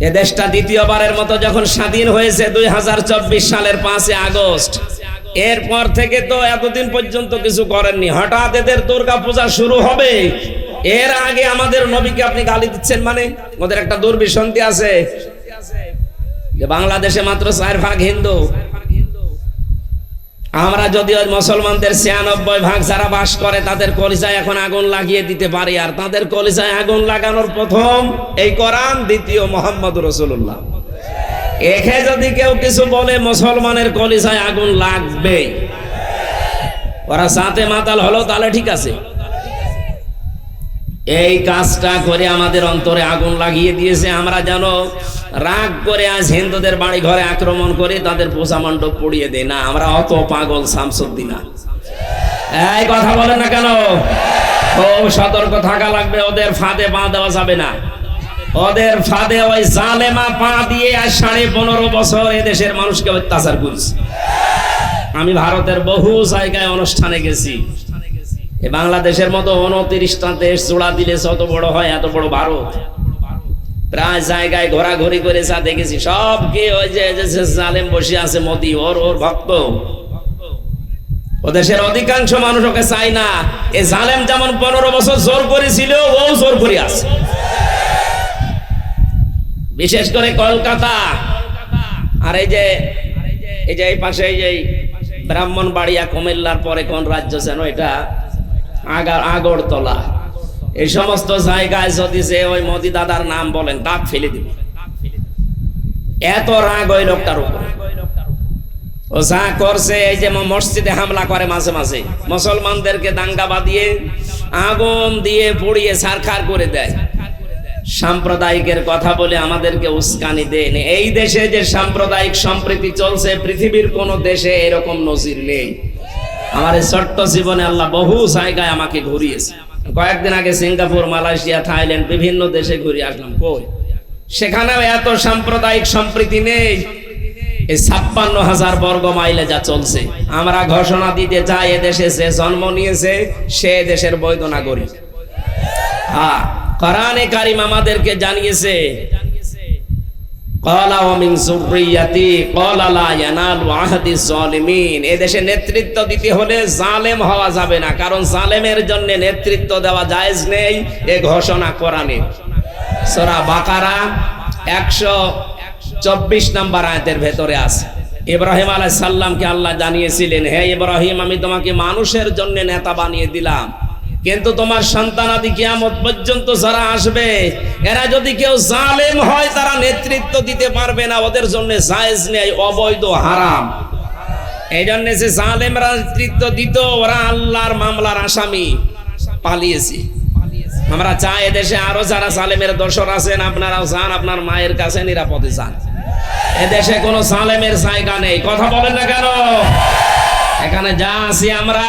এ দেশটা দ্বিতীয়বারের মতো যখন স্বাধীন হয়েছে 2024 সালের 5 আগস্ট, এরপর থেকে তো এতদিন পর্যন্ত কিছু করেননি। হঠাৎ এদের দুর্গা পূজা শুরু হবে, এর আগে আমাদের নবীকে আপনি গালি দিচ্ছেন। মানে ওদের একটা দুর্বিসন্ধি আছে যে বাংলাদেশে মাত্র 4% হিন্দু। আমরা যদিও মুসলমানদের 96% যারা বাস করে তাদের কলিজায় এখন আগুন লাগিয়ে দিতে পারি, আর তাদের কলিজায় আগুন লাগানোর প্রথম এই কোরআন, দ্বিতীয় মুহাম্মদুর রাসূলুল্লাহ। একে যদি কেউ কিছু বলে, মুসলমানের কলিজায় আগুন লাগবে। ওরা সাথে মাতাল হলো, তাহলে ঠিক আছে। এই কাজটা করে আমাদের অন্তরে আগুন লাগিয়ে দিয়েছে। আমরা যেন রাগ করে আজ হিন্দুদের বাড়ি ঘরে আক্রমণ করে তাদের পূজা মণ্ডপ পুড়িয়ে দেয় না। আমরা অত পাগল শামসুদ্দিন না। এই কথা বলেন না কেন? খুব সতর্ক থাকা লাগবে, ওদের ফাঁদে পা দেওয়া যাবে না। ওদের ফাঁদে ওই জালেমা পা দিয়ে আজ 15.5 বছর এদেশের মানুষকে অত্যাচার করেছে। আমি ভারতের বহু জায়গায় অনুষ্ঠানে গেছি। বাংলাদেশের মতো 29টা দেশ জোড়া দিলে যত বড় হয়, এত বড় ভারত। প্রায় জায়গায় ঘোরাঘুরি করে যা দেখেছি, সব কি ওই যে জালেম বসে আছে মোদি, ওর ভক্ত। ও দেশের অধিকাংশ মানুষ ওকে চায় না। এই জালেম যেমন 15 বছর জোর করেছিল, ও জোর করে আছে। বিশেষ করে কলকাতা, আর এই যে এই পাশে এই যে ব্রাহ্মণবাড়িয়া, কুমিল্লার পরে কোন রাজ্য যেন এটা, আগরতলা, এই সমস্ত জায়গায় যদি যে ওই মোদি দাদার নাম বলেন, দাঁত ফেলে দিবে। এত রাগ ওই লোকটার উপরে। ও যা করছে, এই যে মসজিদে হামলা করে মাঝে মাঝে, মুসলমানদেরকে দাঙ্গা বাঁধিয়ে আগুন দিয়ে পুড়িয়ে ছারখার করে দেয়। সাম্প্রদায়িকের কথা বলে আমাদেরকে উস্কানি দেন। এই দেশে যে সাম্প্রদায়িক সম্প্রীতি চলছে, পৃথিবীর কোন দেশে এরকম নজির নেই। আমার এই ছোট্ট জীবনে আল্লাহ বহু জায়গায় আমাকে ঘুরিয়েছে। কয়েকদিন আগে সিঙ্গাপুর, মালয়েশিয়া, থাইল্যান্ড, বিভিন্ন দেশে ঘুরে আসলাম। কই সেখানেও এত সাম্প্রদায়িক সম্প্রীতি নেই। এই 56,000 বর্গ মাইলে যা চলছে, আমরা ঘোষণা দিতে চাই এদেশে যে জন্ম নিয়েছে সে দেশের বৈধ নাগরিক। হ্যাঁ, কোরআনে কারীম আমাদেরকে জানিয়েছে, ক্বালা ওয়া মিন যুররিয়াতি ক্বালা লা ইয়ানালু আহদিজ জালিমিন। এদেশে নেতৃত্ব দিতে হলে জালেম হওয়া যাবে না, কারণ জালেমের জন্য নেতৃত্ব দেওয়া জায়েজ নেই। এই ঘোষণা কোরআনে সূরা বাকারা 124 নম্বর আয়াতের ভেতরে আছে। ইব্রাহিম আলাইহিস সালামকে আল্লাহ জানিয়েছিলেন, হে ইব্রাহিম, আমি তোমাকে মানুষের জন্য নেতা বানিয়ে দিলাম, কিন্তু তোমার সন্তানাদি কিয়ামত পর্যন্ত যারা আসবে, এরা যদি কেউ জালেম হয়, তারা নেতৃত্ব দিতে পারবে না। ওদের জন্য জায়েজ নেই, অবৈধ, হারাম। এই জন্য যে জালেমরা নেতৃত্ব দিত, ওরা আল্লাহর মামলার আসামি, পালিয়েছে। আমরা চাই এদেশে আরো যারা জালেমের দোসর আছেন, আপনারাও যান, আপনার মায়ের কাছে নিরাপদে যান। এদেশে কোনো জালেমের জায়গা নেই। কথা বলেন না কেন? এখানে যা আছি আমরা,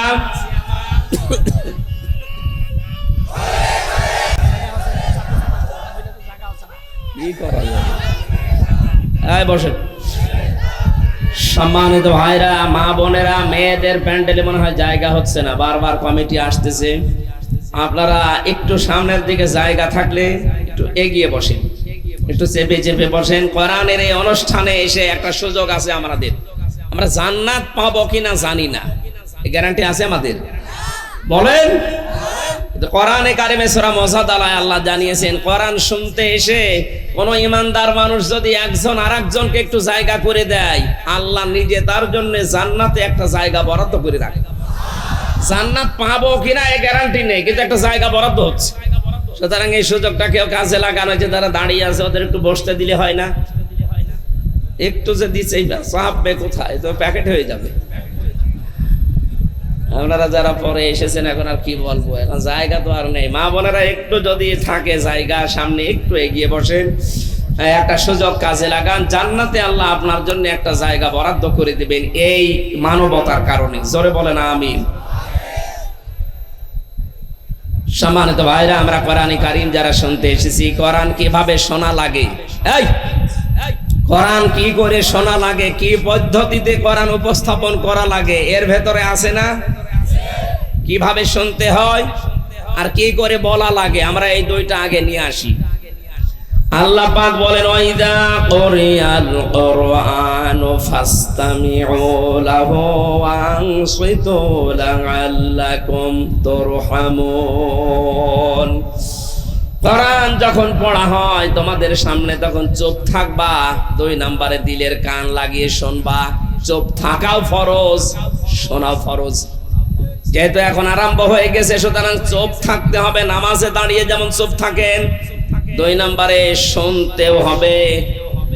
কি করা যাবে? এই বসেন। সম্মানিত ভাইরা, মা বোনেরা, মেয়েদের প্যান্ডেলে মনে হয় জায়গা হচ্ছে না, বারবার কমিটি আসতেছে। আপনারা একটু সামনের দিকে জায়গা থাকলে একটু এগিয়ে বসেন, একটু চেপে চেপে বসেন। কোরআনের এই অনুষ্ঠানে এসে একটা সুযোগ আছে আমাদের। আমরা জান্নাত পাবো কিনা জানি না, গ্যারান্টি আছে আমাদের? বলেন। কোরআনে কারিমে সূরা মুজাদালায় আল্লাহ জানিয়েছেন, কোরআন শুনতে এসে কোন ইমানদার মানুষ যদি একজন আরেকজনকে একটু জায়গা করে দেয়, আল্লাহ নিজে তার জন্য জান্নাতে একটা জায়গা বরাদ্দ করে রাখে। জান্নাত পাবো কিনা এই গ্যারান্টি নেই, কিন্তু একটা জায়গা বরাদ্দ হচ্ছে। সুতরাং এই সুযোগটা কেউ কাজে লাগানো, যে তারা দাঁড়িয়ে আছে ওদের একটু বসতে দিলে হয় না? একটু যে দিচ্ছেই চাপবে কোথায়, তো প্যাকেট হয়ে যাবে। আপনারা যারা পরে এসেছেন এখন আর কি বলবো, এখন জায়গা তো আর নেই। মা বোনেরা একটু যদি থাকে জায়গা, সামনে একটু এগিয়ে বসেন, একটা সুযোগ কাজে লাগান। জান্নাতে আল্লাহ আপনার জন্য একটা জায়গা বরাদ্দ করে দিবেন এই মানবতার কারণে। জোরে বলেন আমিন। সম্মানিত ভাইরা, আমরা কোরআনে কারীম যারা শুনতে এসেছি, কোরআন কিভাবে শোনা লাগে, এই কোরআন কি করে শোনা লাগে, কি পদ্ধতিতে কোরআন উপস্থাপন করা লাগে, এর ভেতরে আছে না? কিভাবে শুনতে হয় আর কি করে বলা লাগে, আমরা এই দুইটা আগে নিয়ে আসি। আল্লাহ পাক বলেন, ওয়াইদা কুরিয়াল কুরআনু ফাসতামিউ লাহু ওয়া আনসিতু লাআল্লাকুম তুরহামুন। কোরআন যখন পড়া হয় তোমাদের সামনে, তখন চুপ থাকবা। 2 নম্বরে দিলের কান লাগিয়ে শুনবা। চুপ থাকাও ফরজ, শোনাও ফরজ। যেহেতু এখন আরম্ভ হয়ে গেছে, সুতরাং চুপ থাকতে হবে। নামাজে দাঁড়িয়ে যেমন চুপ থাকেন, 2 নম্বরে শুনতেও হবে।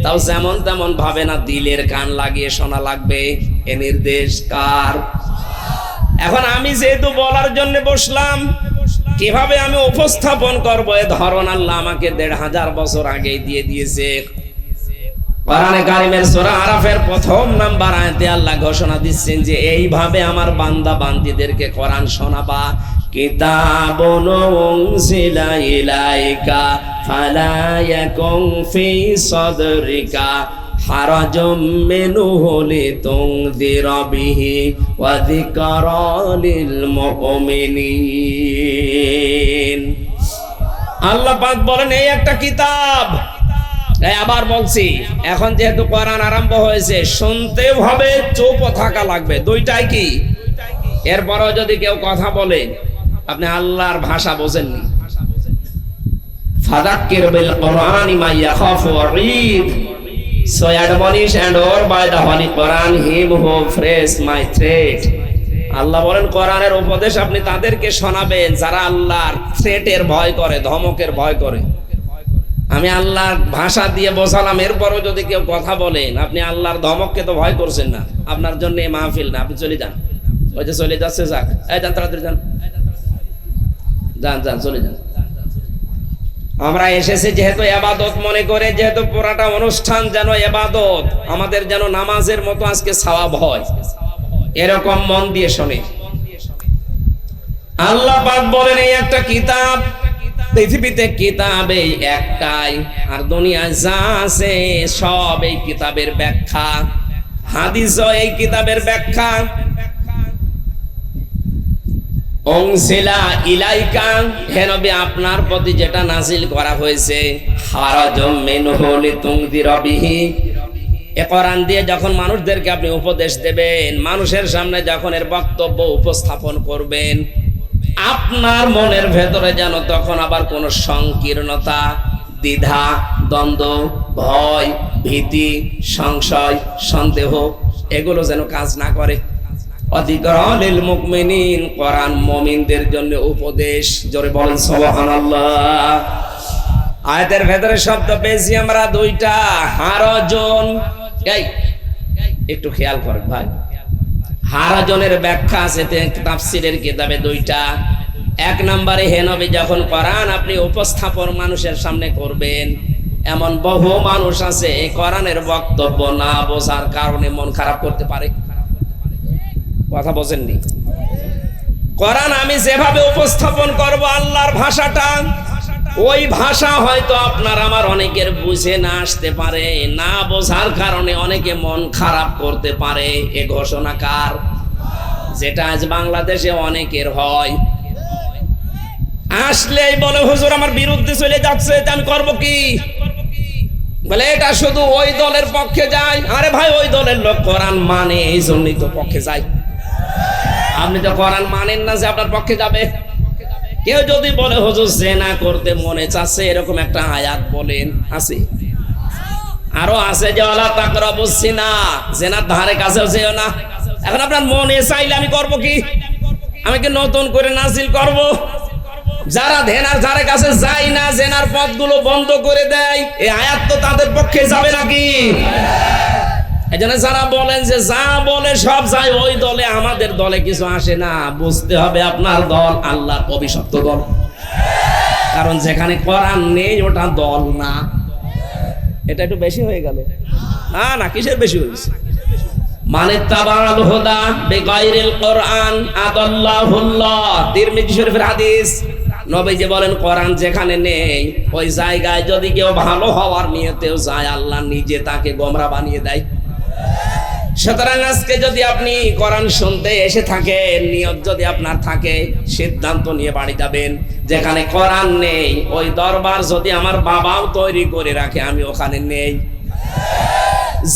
তাও যেমন তেমন ভাবে না, দিলের কান লাগিয়ে শোনা লাগবে। এ নির্দেশ কার? এখন আমি যেহেতু বলার জন্য বসলাম, কিভাবে আমি উপস্থাপন করব, এ ধরন আল্লাহ আমাকে 1500 বছর আগেই দিয়ে দিয়েছে। কোরআনে কারীমের সূরা আরাফের 1 নাম্বার আয়াতে আল্লাহ ঘোষণা দিচ্ছেন যে এইভাবে আমার বান্দা বান্দীদেরকে কোরআন শোনাবা। কিতাবুন উনজিলা ইলাইকা ফালা ইয়াকুন ফি সাদরিকা হারাজুম মিনহু লিতুনযিরা বিহি ওয়া যিকরা লিল মুমিনিন। আল্লাহ পাক বলেন, এই একটা কিতাব। আবার বলছি, এখন যেহেতু কোরআন আরম্ভ হয়েছে, শুনতেও হবে, চুপ থাকা লাগবে। দুইটাই কি? এরপরও যদি কেউ কথা বলে, আপনি আল্লাহর ভাষা বোঝেননি, ফাযাক্কির বিল কুরআনি মা ইয়াখাফু ওয়াঈদ। So admonish and or by the Holy Quran him who frees my threat. আল্লাহ বলেন, কোরআনের উপদেশ আপনি তাদেরকে শোনাবেন যারা আল্লাহর থ্রেটের ভয় করে, ধমকের ভয় করে। আমি আল্লাহর ভাষা দিয়ে বোঝালাম, এরপরও যদি কেউ কথা বলেন, আপনি আল্লাহর ধমককে তো ভয় করছেন না, আপনার জন্য এই মাহফিল না, আপনি চলে যান। ওই যে চলে যাচ্ছে, যাক, এই যান, তাড়াতাড়ি যান, যান যান, চলে যান। আমরা এসেছি যেহেতু ইবাদত মনে করে, যেহেতু পুরাটা অনুষ্ঠান যেন ইবাদত, আমাদের যেন নামাজের মতো আজকে সওয়াব হয়, এরকম মন দিয়ে শুনে। আল্লাহ পাক বলেন, এই একটা কিতাব। পৃথিবীতে কিতাব এই একটাই, আর দুনিয়ায় যা আছে সব এই কিতাবের ব্যাখ্যা। হাদিসও এই কিতাবের ব্যাখ্যা। উনজিলা ইলাইকা, হে নবী, আপনার প্রতি যেটা নাজিল করা হয়েছে, হারাজুম মিনহু লিতুনযিরা বিহি। এ কোরআন দিয়ে যখন মানুষদেরকে আপনি উপদেশ দেবেন, মানুষের সামনে যখন এর বক্তব্য উপস্থাপন করবেন, আপনার মনের ভেতরে যেন তখন আবার কোনো সংকীর্ণতা, দ্বিধা, দ্বন্দ্ব, ভয়, ভীতি, সংশয়, সন্দেহ এগুলো যেন কাজ না করে। ওয়াযিকরা লিল মুমিনিন, কোরআন মুমিনদের জন্য উপদেশ। জোরে বলেন সুবহানাল্লাহ। আয়াতের ভেতরে শব্দ পেয়েছি আমরা 2টা, হারাজন। এই একটু খেয়াল করেন ভাই, হারাজনের ব্যাখ্যা আছে তাফসীরের কিতাবে 2টা। 1 নম্বরে, হে নবী, যখন কোরআন আপনি উপস্থাপন মানুষের সামনে করবেন, এমন বহু মানুষ আছে এই কোরআনের বক্তব্য না বোঝার কারণে মন খারাপ করতে পারে। কথা বোঝেননি? কোরআন আমি যেভাবে উপস্থাপন করব, আল্লাহর ভাষাটা, ওই ভাষা হয়তো আপনার আমার অনেকের বুঝে না আসতে পারে, না বোঝার কারণে অনেকে মন খারাপ করতে পারে। এ ঘোষণা কার? যেটা আজ বাংলাদেশে অনেকের হয়। আসলেই বলে হুজুর আমার বিরুদ্ধে চলে যাচ্ছে, আমি করব কি? বলে এটা শুধু ওই দলের পক্ষে যায়। আরে ভাই, ওই দলের লোক কোরআন মানে, এই জন্যই তো পক্ষে যায়। আপনি তো কোরআন মানেন না যে আপনার পক্ষে যাবে। কেউ যদি বলে হুজুর জেনা করতে মনে চাচ্ছে, এরকম একটা আয়াত বলেন, আছে? আরো আছে যে ওয়ালা তাকরাবুস জিনা, জেনার ধারে কাছেও যেও না। এখন আপনার মনে চাইলে আমি করব কি? আমি কি নতুন করে নাজিল করব? যারা জেনার ধারে কাছে যায় না, জেনার পথগুলো বন্ধ করে দেয়, এই আয়াত তো তাদের পক্ষে যাবে নাকি? এজন্য যারা বলেন যে যা বলে সব যায় ওই দলে, আমাদের দলে কিছু আসে না, বুঝতে হবে আপনার দল আল্লাহর অভিশপ্ত দল। কারণ যেখানে কোরআন নেই ওটা দল না। এটা একটু বেশি হয়ে গেল। না কিসের বেশি হয়েছে? মানে তাবাল হুদা বিগাইরিল কোরআন আদাল্লাহুল্লাহ, তিরমিজি শরীফের হাদিস। নবীজি বলেন কোরআন যেখানে নেই ওই জায়গায় যদি কেউ ভালো হওয়ার নিয়তেও যায়, আল্লাহ নিজে তাকে গোমরা বানিয়ে দেয়। সুতরাং আজকে যদি আপনি কোরআন শুনতে এসে থাকেন, নিয়ত যদি আপনার থাকে, সিদ্ধান্ত নিয়ে বাড়ি যাবেন। যেখানে কোরআন নেই ওই দরবার যদি আমার বাবাও তৈরি করে রাখে, আমি ওখানে নেই।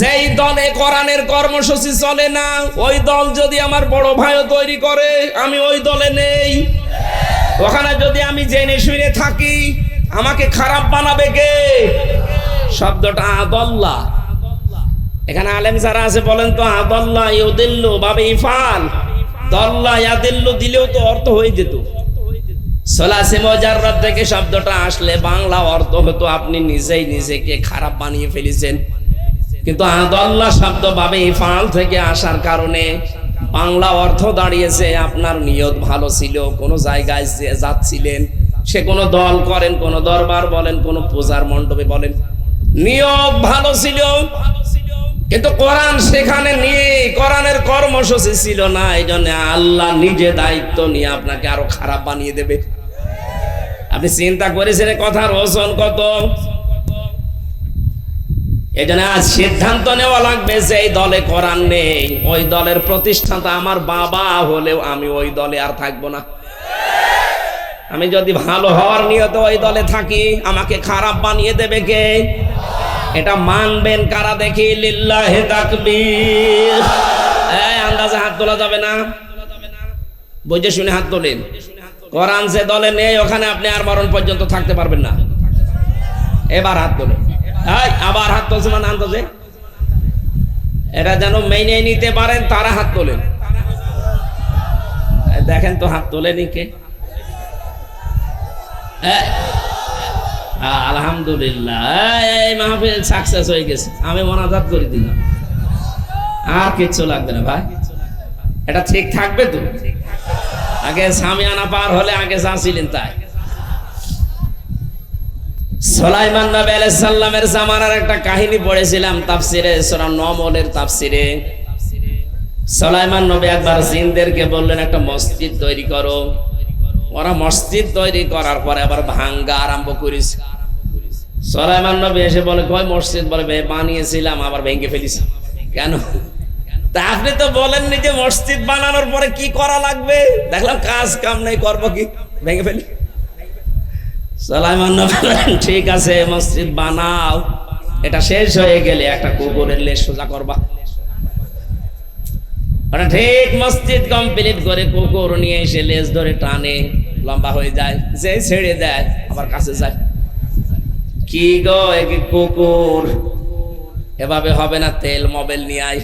যেই দলে কোরআনের কর্মসূচি চলে না, ওই দল যদি আমার বড় ভাইও তৈরি করে, আমি ওই দলে নেই। ওখানে যদি আমি জেনে শুনে থাকি, আমাকে খারাপ বানাবে কে? শব্দটা আদাল্লাহ। এখানে আলেম যারা আছে বলেন তো, আদাল্লাহ ইউদিল্লু বাবে ইফাল, দাল্লা ইয়াদিল্লু দিলেও তো অর্থ হয়ে যেত। সলাসে মুজাররাদ থেকে শব্দটা আসলে বাংলা অর্থ হতো আপনি নিজেই নিজেকে খারাপ বানিয়ে ফেলেছেন। কিন্তু আদাল্লাহ শব্দ বাবে ইফাল থেকে আসার কারণে বাংলা অর্থ দাঁড়িয়েছে আপনার নিয়ত ভালো ছিল, কোন জায়গায় যাচ্ছিলেন, সে কোনো দল করেন, কোন দরবার বলেন, কোন পূজার মণ্ডপে বলেন, নিয়ত ভালো ছিল, কিন্তু কোরআন সেখানে নিয়ে কোরআনের কর্মসূচি ছিল না। এই জন্য আল্লাহ নিজে দায়িত্ব নিয়ে আপনাকে আরো খারাপ বানিয়ে দেবে। আপনি চিন্তা করেছেন কথার ওজন কত? এই জন্য আজ সিদ্ধান্ত নেওয়া লাগবে যে এই দলে কোরআন নেই, ওই দলের প্রতিষ্ঠাতা আমার বাবা হলেও আমি ওই দলে আর থাকবো না। আমি যদি ভালো হওয়ার নিয়তে ওই দলে থাকি, আমাকে খারাপ বানিয়ে দেবে কে? এটা মানবেন কারা দেখি? লিল্লাহি তাকবীর। এই আন্দাজে হাত তোলা যাবে না, বুঝে শুনে হাত তোলেন। কোরআন যে দলে নেই ওখানে আপনি আর মরণ পর্যন্ত থাকতে পারবেন না। এবার হাত তোলেন। আবার হাত তুলছে মানে আন্দাজে এটা যেন মেনে নিতে পারেন তারা হাত তোলেন। দেখেন তো হাত তোলেনি কে? আলহামদুলিল্লাহ, এই মাহফিল সাকসেস হয়ে গেছে। আমি মোনাজাত করে দিলাম, আর কিচ্ছু লাগবে না ভাই। এটা ঠিক থাকবে তো? আগে সামিয়ানা পার হলে আগে যা ছিলেন তাই। সুলাইমান নবী আলাইহিস সালামের জামানার একটা কাহিনী পড়েছিলাম তাফসিরে সূরা নমলের তাফসিরে। সুলাইমান নবী একবার জিনদেরকে বললেন একটা মসজিদ তৈরি করো। ওরা মসজিদ তৈরি করার পরে আবার ভাঙ্গা আরম্ভ করেছে। সুলাইমান নবী এসে বলে কয় মসজিদ? বলে বানিয়েছিলাম আবার ভেঙে ফেলেছি। কেন? তা আপনি তো বলেননি যে মসজিদ বানানোর পরে কি করা লাগবে? দেখলাম কাজ কাম নেই, করবো কি? ভেঙে ফেলি। সুলাইমান নবী বলেন ঠিক আছে মসজিদ বানাও, এটা শেষ হয়ে গেলে একটা কুকুরের লেজ সোজা করবা। ওরা ঠিক মসজিদ কমপ্লিট করে কুকুর নিয়ে এসে লেজ ধরে টানে, লম্বা হয়ে যায়, যে ছেড়ে দেয় আবার কাছে যায়। কি গো এক কুকুর, এভাবে হবে না, তেল মোবাইল নিয়ে আয়।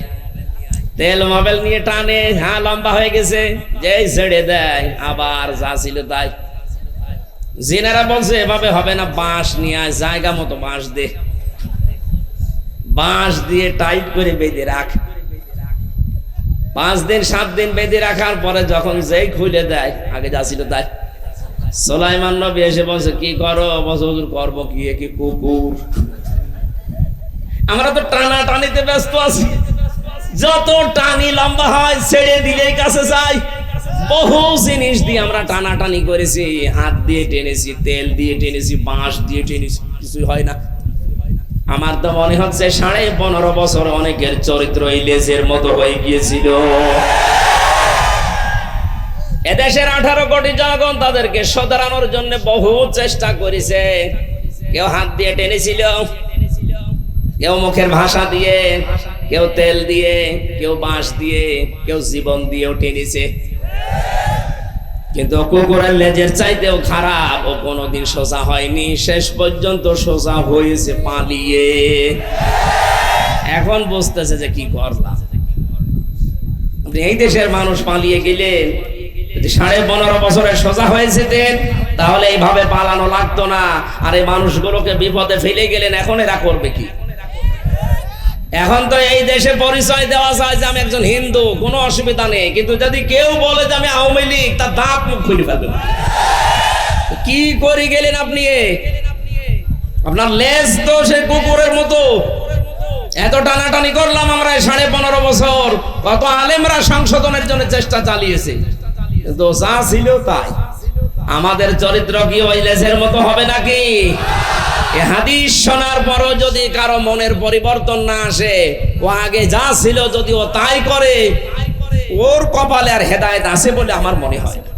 তেল মোবাইল নিয়ে টানে, হ্যাঁ লম্বা হয়ে গেছে, যে ছেড়ে দেয় আবার যা ছিল তাই। জিনেরা বলছে এভাবে হবে না, বাঁশ নিয়ে আয়, জায়গা মতো বাঁশ দে, বাঁশ দিয়ে টাইট করে বেঁধে রাখ। 5 দিন 7 দিন বেঁধে রাখার পরে যখন যেই খুলে দেয় আগে যা ছিল তাই। সুলাইমান নবী এসে বলছে কি করো? বলছে হুজুর করবো কি, কি কুকুর। আমরা তো টানা টানিতে ব্যস্ত আছি, যত টানি লম্বা হয় ছেড়ে দিলেই কাছে যায়। বহু জিনিস দিয়ে আমরা টানাটানি করেছি, হাত দিয়ে টেনেছি, তেল দিয়ে টেনেছি, বাঁশ দিয়ে টেনেছি, কিছুই হয় না। আমার তো মনে হচ্ছে 15.5 বছর অনেকের চরিত্র এই লেজের মতো হয়ে গিয়েছিল। এদেশের 18 কোটি জনগণ তাদেরকে শোধরানোর জন্য বহু চেষ্টা করেছে। কেউ হাত দিয়ে টেনেছিল, কেউ মুখের ভাষা দিয়ে, কেউ তেল দিয়ে, কেউ বাঁশ দিয়ে, কেউ জীবন দিয়েও টেনেছে। কিন্তু কুকুরের লেজের চাইতেও খারাপ, ও কোনোদিন সোজা হয়নি, শেষ পর্যন্ত সোজা হয়েছে পালিয়ে। এখন বুঝতেছে যে কি করলাম। এই দেশের মানুষ পালিয়ে গেলেন, যদি 15.5 বছরে সোজা হয়েছে দেন, তাহলে এইভাবে পালানো লাগতো না। আর এই মানুষগুলোকে বিপদে ফেলে গেলেন, এখন এরা করবে কি? এখন তো এই দেশে পরিচয় দেওয়া যায় যে আমি একজন হিন্দু, কোনো অসুবিধা নেই। কিন্তু যদি কেউ বলে যে আমি আওয়ামী লীগ, তার দাঁত মুখ খুলে ফেলবে। কি করে গেলেন আপনি? আপনার লেজ তো সে কুকুরের মতো। এত টানাটানি করলাম আমরা 15.5 বছর, কত আলেমরা সংশোধনের জন্য চেষ্টা চালিয়েছে, কিন্তু যা ছিল তাই। আমাদের চরিত্র কি ওই লেজের মতো হবে নাকি? হাদিস শোনার পরও যদি কারো মনের পরিবর্তন না আসে, ও আগে যা ছিল যদি ও তাই করে, ওর কপালে আর হেদায়েত আছে বলে আমার মনে হয় না।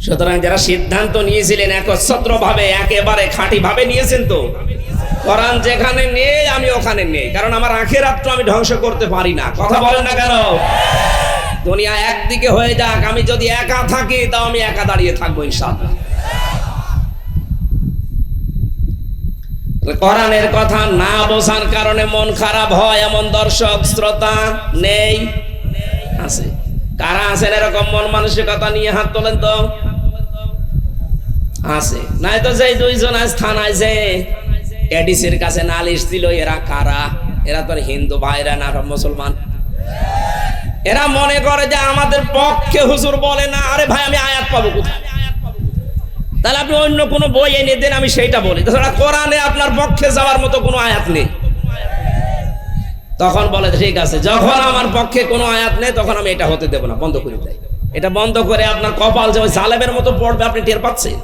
সুতরাং যারা সিদ্ধান্ত নিয়েছিলেন একচ্ছত্র ভাবে, একেবারে খাঁটি ভাবে নিয়েছেন, তো কোরআন যেখানে নেই আমি ওখানে নেই, কারণ আমার আখিরাত তো আমি ধ্বংস করতে পারি না। কথা বলেন না কেন? দুনিয়া একদিকে হয়ে যাক, আমি যদি একা থাকি তাও আমি একা দাঁড়িয়ে থাকবো ইনশাআল্লাহ। কোরআনের কথা না বোঝার কারণে মন খারাপ হয় এমন দর্শক শ্রোতা নেই? আছে। কারা আছেন এরকম মন মানসিকতা নিয়ে? হাত তোলেন তো। আছে, নাই তো যেই দুইজন আজ থানায় যে এডিসির কাছে নালিশ দিল, এরা কারা? এরা তো হিন্দু ভাইরা না, মুসলমান। এরা মনে করে যে আমাদের পক্ষে হুজুর বলে না। আরে ভাই, আমি আয়াত পাবো কোথায়? তাহলে আপনি অন্য কোনো বই এনে দেন, আমি সেইটা বলি। তাছাড়া কোরআনে আপনার পক্ষে যাওয়ার মতো কোনো আয়াত নেই। তখন বলে ঠিক আছে, যখন আমার পক্ষে কোনো আয়াত নেই তখন আমি এটা হতে দেব না, বন্ধ করে দেয়। এটা বন্ধ করে আপনার কপাল যে ওই জালেমের মতো পড়বে, আপনি টের পাচ্ছেন?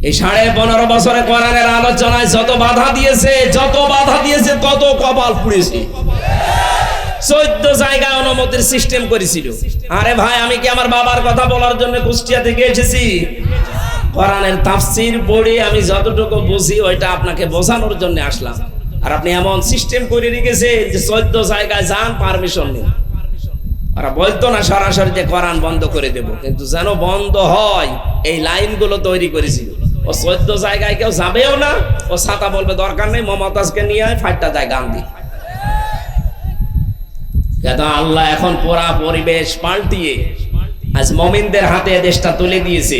এই 15.5 বছরে কোরআনের আলোচনায় যত বাধা দিয়েছে তত কপাল পুড়েছে। 14 জায়গায় অনুমতির সিস্টেম করেছিল। আরে ভাই, আমি কি আমার বাবার কথা বলার জন্য কুষ্টিয়া থেকে এসেছি? কোরআনের তাফসীর পড়ে আমি যতটুকু বুঝি ওইটা আপনাকে বোঝানোর জন্য আসলাম। আর আপনি এমন সিস্টেম করে রেখেছেন যে 14 জায়গায় যান, পারমিশন নেই। ওরা বলতো না সরাসরি যে কোরআন বন্ধ করে দেব, কিন্তু যেন বন্ধ হয় এই লাইনগুলো তৈরি করেছিল। ও 14 জায়গায় কেউ যাবেও না। ও ছাতা বলবে দরকার নেই, মমতাজকে নিয়ে আয়, 5টা যায় গান দি। আল্লাহ এখন পুরা পরিবেশ পাল্টিয়ে আজ মুমিনদের হাতে দেশটা তুলে দিয়েছে।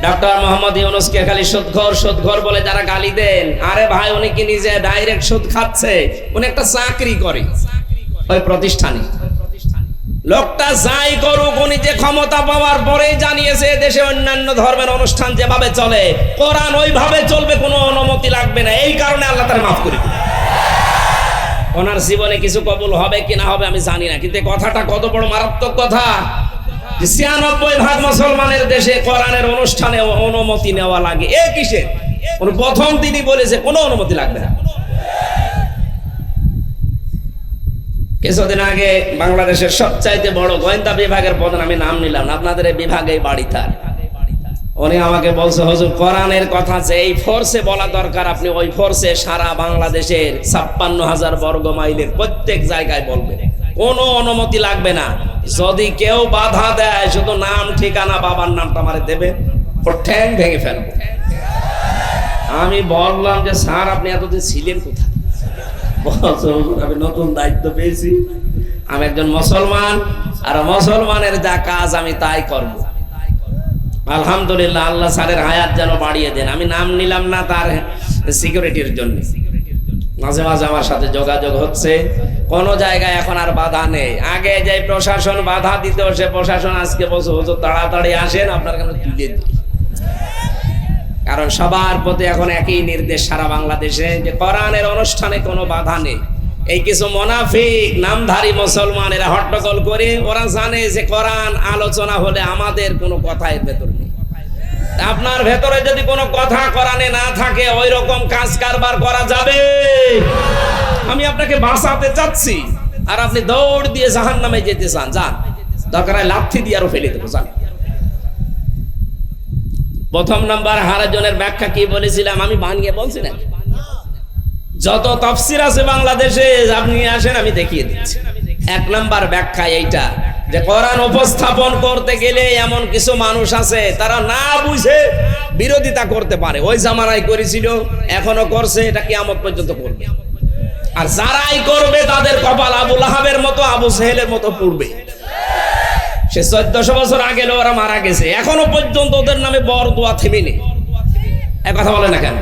ডক্টর মোহাম্মদ ইউনূসকে খালি সুদখোর বলে যারা গালি দেন, আরে ভাই, উনি কি নিজে ডাইরেক্ট সুদ খাচ্ছে? উনি একটা চাকরি করে ওই প্রতিষ্ঠানে। লোকটা যাই করুক, উনি যে ক্ষমতা পাওয়ার পরেই জানিয়েছে দেশে অন্যান্য ধর্মের অনুষ্ঠান যেভাবে চলে, কোরআন ওইভাবে চলবে, কোনো অনুমতি লাগবে না। এই কারণে আল্লাহ তাআলা মাফ করে দিলেন। ওনার জীবনে কিছু কবুল হবে কি না হবে আমি জানি না, কিন্তু কথাটা কত বড় মারাত্মক কথা। 96% মুসলমানের দেশে কোরআনের অনুষ্ঠানে অনুমতি নেওয়া লাগে। এ কিসের? উনি প্রথম দিনই বলেছে কোনো অনুমতি লাগবে না। কিছুদিন আগে বাংলাদেশের সবচাইতে বড় গোয়েন্দা বিভাগের প্রধান, আমি নাম নিলাম না, আপনাদের এই বিভাগে বাড়ি তার, উনি আমাকে বলছে হুজুর কোরআনের কথা যে এই ফোর্সে বলা দরকার, আপনি ওই ফোর্সে সারা বাংলাদেশের 56,000 বর্গ মাইলের প্রত্যেক জায়গায় বলবেন, কোনো অনুমতি লাগবে না। যদি কেউ বাধা দেয়, শুধু নাম ঠিকানা বাবার নামটা আমারে দেবে, ওর ঠ্যাং ভেঙে ফেলবো। আমি বললাম যে স্যার আপনি এতদিন ছিলেন কোথায়? বলছে হুজুর আমি নতুন দায়িত্ব পেয়েছি, আমি একজন মুসলমান, আর মুসলমানের যা কাজ আমি তাই করব। আলহামদুলিল্লাহ, আল্লাহ স্যারের হায়াত যেন বাড়িয়ে দেন। আমি নাম নিলাম না তার সিকিউরিটির জন্য। মাঝে মাঝে আমার সাথে যোগাযোগ হচ্ছে। কোন জায়গায় এখন আর বাধা নেই। আগে যে প্রশাসন বাধা দিত, সে প্রশাসন আজকে বলছে হুজুর তাড়াতাড়ি আসেন, আপনার কেন তুলে দিই। কারণ সবার প্রতি এখন একই নির্দেশ সারা বাংলাদেশে, যে কোরআনের অনুষ্ঠানে কোনো বাধা নেই। এই কিছু মুনাফিক নামধারী মুসলমান এরা হট্টগোল করে, ওরা জানে যে কোরআন আলোচনা হলে আমাদের কোনো কথা এর ভেতর নেই। আপনার ভেতরে যদি কোনো কথা কোরআনে না থাকে, ওই রকম কাজ কারবার করা যাবে? আমি আপনাকে বাঁচাতে চাচ্ছি, আর আপনি দৌড় দিয়ে জাহান্নামে যেতে চান, যান, দরকার হয় লাথি দিয়ে আরো ফেলে দেবো, যান। প্রথম নাম্বার হারাজনের ব্যাখ্যা কি বলেছিলাম, আমি বানিয়ে বলছি না। যত তাফসীর আছে বাংলাদেশে আপনি আসেন, আমি দেখিয়ে দিচ্ছি। এক নাম্বার ব্যাখ্যা এইটা যে কোরআন উপস্থাপন করতে গেলে এমন কিছু মানুষ আছে তারা না বুঝে বিরোধিতা করতে পারে। ওই জামানায় করেছিল, এখনো করছে, এটা কিয়ামত পর্যন্ত করবে। আর যারাই করবে তাদের কপাল আবু লাহাবের মতো, আবু সেহেলের মতো পড়বে। সে 1400 বছর আগে ওরা মারা গেছে, এখনো পর্যন্ত ওদের নামে বরদোয়া থেমে নেই। এক কথা বলে না কেন?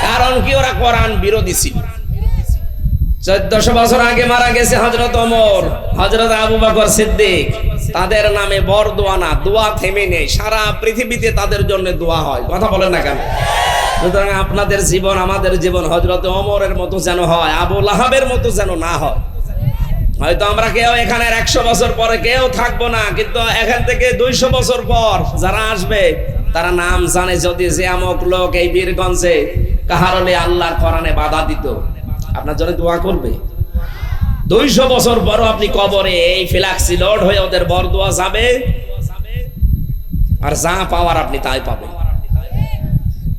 কারণ কি, ওরা কোরআন বিরোধী ছিল। 1400 বছর আগে মারা গেছে হযরত ওমর, হযরত আবু বকর সিদ্দিক, তাদের নামে বরদোয়া না, দোয়া থেমে নেই। সারা পৃথিবীতে তাদের জন্য দোয়া হয়। কথা বলেন না কেন? সুতরাং আপনাদের জীবন, আমাদের জীবন হযরত ওমরের মতো যেন হয়, আবু লাহাবের মতো যেন না হয়। হয়তো আমরা কেউ এখানে 100 বছর পরে কেউ থাকবো না, কিন্তু এখান থেকে 200 বছর পর যারা আসবে তারা নাম জানে যদি যে আমক লোক এই বীরগঞ্জে কাহারলে আল্লাহর কোরআনে বাধা দিত, আপনার জন্য দোয়া করবে। 200 বছর পরও আপনি কবরে এই ফ্ল্যাক্সি লোড হয়ে ওদের বরদোয়া যাবে, আর যা পাওয়ার আপনি তাই পাবেন।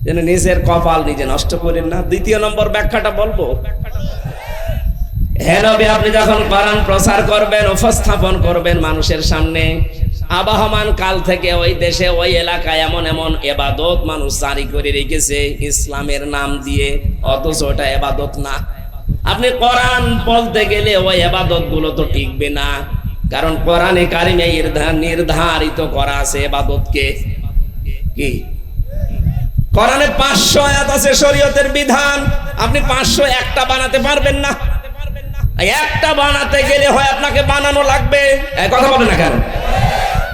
যেন নিজের কপাল নিজে নষ্ট করেন না। দ্বিতীয় নম্বর ব্যাখ্যাটা বলবো, হে নবী, আপনি যখন কোরআন প্রচার করবেন, উপস্থাপন করবেন মানুষের সামনে, আবহমান কাল থেকে ওই দেশে ওই এলাকায় এমন এমন ইবাদত মানুষ জারি করে রেখেছে ইসলামের নাম দিয়ে, অথচ ওটা ইবাদত না। আপনি কোরআন বলতে গেলে ওই ইবাদত গুলো তো টিকবে না, কারণ কোরআনে কারিমে নির্ধারিত করা আছে ইবাদতকে। কি কোরআনে 500 আয়াত আছে শরীয়তের বিধান, আপনি 501টা বানাতে পারবেন না। একটা বানাতে গেলে হয় আপনাকে বানানো লাগবে। কথা বলে না কেন?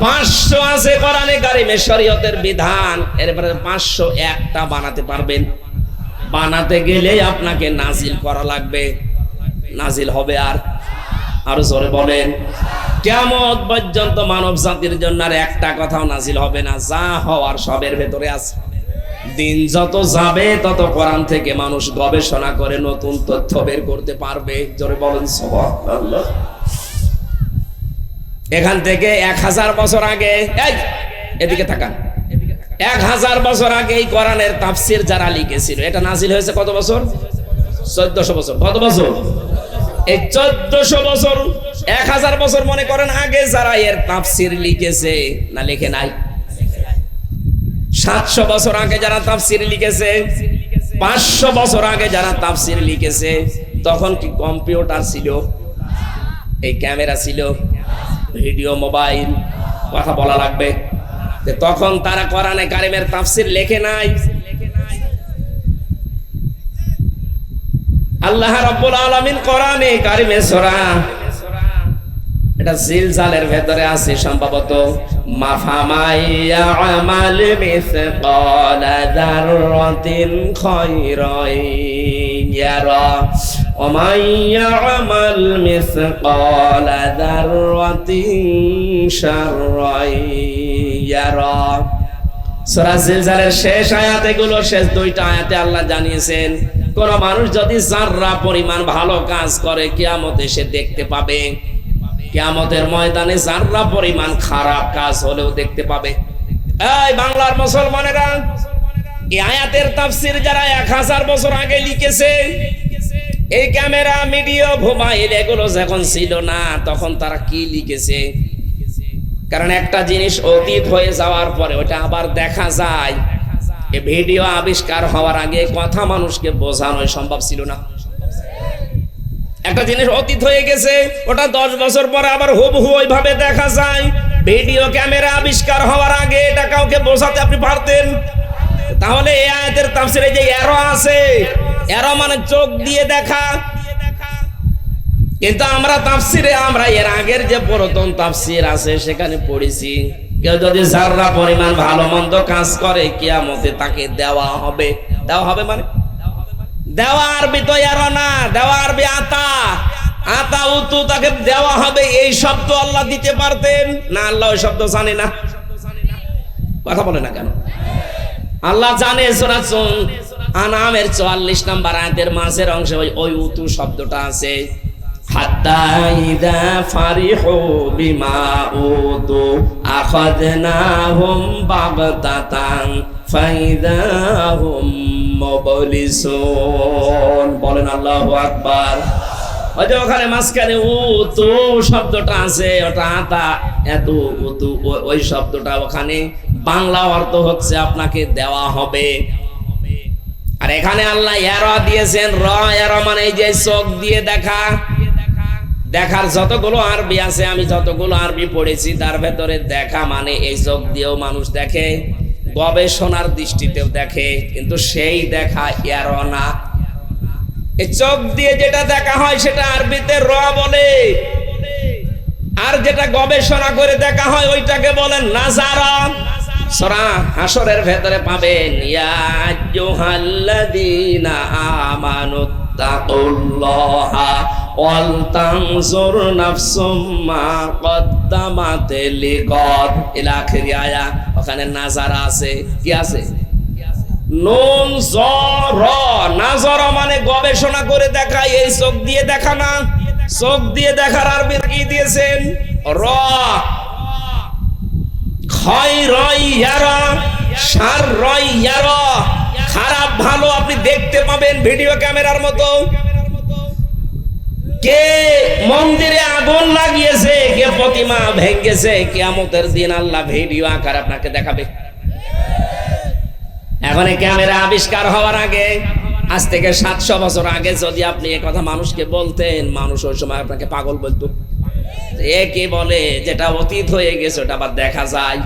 500 আছে কোরআনে কারিমে শরীয়তের বিধান, এরপরে 501টা বানাতে পারবেন? বানাতে গেলে আপনাকে নাজিল করা লাগবে। নাজিল হবে আর জোরে বলেন, কিয়ামত পর্যন্ত মানব জাতির জন্য আর একটা কথাও নাজিল হবে না। যা হওয়ার সবের ভেতরে আছে। দিন যত যাবে তত কোরআন থেকে মানুষ গবেষণা করে নতুন তথ্য বের করতে পারবে। জোরে বলেন সুবহানাল্লাহ। এখান থেকে 1000 বছর আগে, এদিকে তাকান, 1000 বছর আগে এই কোরআনের তাফসীর যারা লিখেছিল, এটা নাজিল হয়েছে কত বছর? 1400 বছর। কত বছর? এই 1400 বছর, 1000 বছর মনে করেন আগে যারা এর তাফসীর লিখেছে, না লিখে নাই? 700 বছর আগে যারা তাফসীর লিখেছে, 500 বছর আগে যারা তাফসীর লিখেছে, তখন কি কম্পিউটার ছিল? এই ক্যামেরা ছিল? Video, mobile? কথা বলা লাগবে। তখন তারা কোরআনে কারিমের তাফসীর লেখে নাই। আল্লাহ রাব্বুল আলামিন কোরআনে কারিমে সূরা, এটা জিলজালের ভেতরে আছে সম্ভবত, মাফামাইয়া আমাল মিসকালা যাররাতিন খায়রান ইয়ারা ওয়া মাইয়া আমাল মিসকালা যাররাতিন শাররান ইয়ারা। সূরা জিলজালের শেষ আয়াত এগুলো, শেষ 2টা আয়াতে আল্লাহ জানিয়েছেন কোন মানুষ যদি যাররা পরিমাণ ভালো কাজ করে কিয়ামতে সে দেখতে পাবে। কিয়ামতের ময়দানে যাররা পরিমাণ খারাপ কাজ হলেও দেখতে পাবে। এই বাংলার মুসলমানেরা, এই আয়াতের তাফসীর যারা 1000 বছর আগে লিখেছে, এই ক্যামেরা, ভিডিও, মোবাইল এগুলো যখন ছিল না, তখন তারা কি লিখেছে? কারণ একটা জিনিস অতীত হয়ে যাওয়ার পরে ওটা আবার দেখা যায়। এই ভিডিও আবিষ্কার হওয়ার আগে কথা মানুষকে বোঝানো সম্ভব ছিল না। একটা জিনিস অতীত হয়ে গেছে, ওটা 10 বছর পরে আবার হুবহু ওইভাবে দেখা যায়। ভিডিও ক্যামেরা আবিষ্কার হওয়ার আগে এটা কাউকে বোঝাতে আপনি পারতেন? তাহলে এই আয়াতের তাফসীরে যে এরো আছে, এরো মানে চোখ দিয়ে দেখা। কিন্তু আমরা তাফসীরে, আমরা এর আগের যে পুরাতন তাফসীর আছে সেখানে পড়েছি, কেউ যদি যাররা পরিমাণ ভালো মন্দ কাজ করে কিয়ামতে তাকে দেওয়া হবে। দেওয়া হবে মানে দেওয়া আরবি তো এরো না, দেওয়া আরবি আতা। উতু তাকে দেওয়া হবে, এই শব্দ আল্লাহ দিতে পারতেন না? আল্লাহ ওই শব্দ জানে না? কথা বলে না কেন? আল্লাহ জানে। সূরা আনামের 44 নম্বর আয়াতের মাঝের অংশে ওই উতু শব্দটা আছে। হাত্তা ইযা ফারিহু বিমা উতু আখাযনাহুম বাগতাতান ফাইযা হুম মুবলিসুন। বলেন আল্লাহু আকবার। ওই যে ওখানে মাঝখানে উতু শব্দটা আছে, ওটা আতা এত উতু, ওই শব্দটা ওখানে বাংলা অর্থ হচ্ছে আপনাকে দেওয়া হবে। আর এখানে আল্লাহ ইয়ারা দিয়েছেন। ইয়ারা মানে এই যে চোখ দিয়ে দেখা। দেখার যতগুলো আরবি আছে, আমি যতগুলো আরবি পড়েছি তার ভেতরে দেখা মানে এই চোখ দিয়েও মানুষ দেখে, গবেষণার দৃষ্টিতেও দেখে, কিন্তু সেই দেখা ইয়ারা না। এই চোখ দিয়ে যেটা দেখা হয় সেটা আরবিতে বলে, আর যেটা গবেষণা করে দেখা হয় ওইটাকে বলেন নাজারা। সূরা হাশরের ভেতরে পাবেন, ইয়া আইয়ুহাল্লাযীনা আমানুত্তাকুল্লাহা ওয়াল তানজুর নাফসুম মা কদ্দামাত লিগাদ ইলা আখির আয়া। ওখানে নাজারা আছে। কি আছে? নুন জর। নাজারা মানে গবেষণা করে দেখা, এই চোখ দিয়ে দেখা না। চোখ দিয়ে দেখার আরবি কি দিয়েছেন? র। খারাপ ভালো আপনি দেখতে পাবেন ভিডিও ক্যামেরার মতো। কে মন্দিরে আগুন লাগিয়েছে, কে প্রতিমা ভেঙেছে, কিয়ামতের দিন আল্লাহ ভিডিও আকার আপনাকে দেখাবে। এখন এই ক্যামেরা আবিষ্কার হওয়ার আগে, আজ থেকে 700 বছর আগে যদি আপনি এই কথা মানুষকে বলতেন, মানুষ ওই সময় আপনাকে পাগল বলতো। এ কি বলে, যেটা অতীত হয়ে গেছে ওটা আবার দেখা যায়।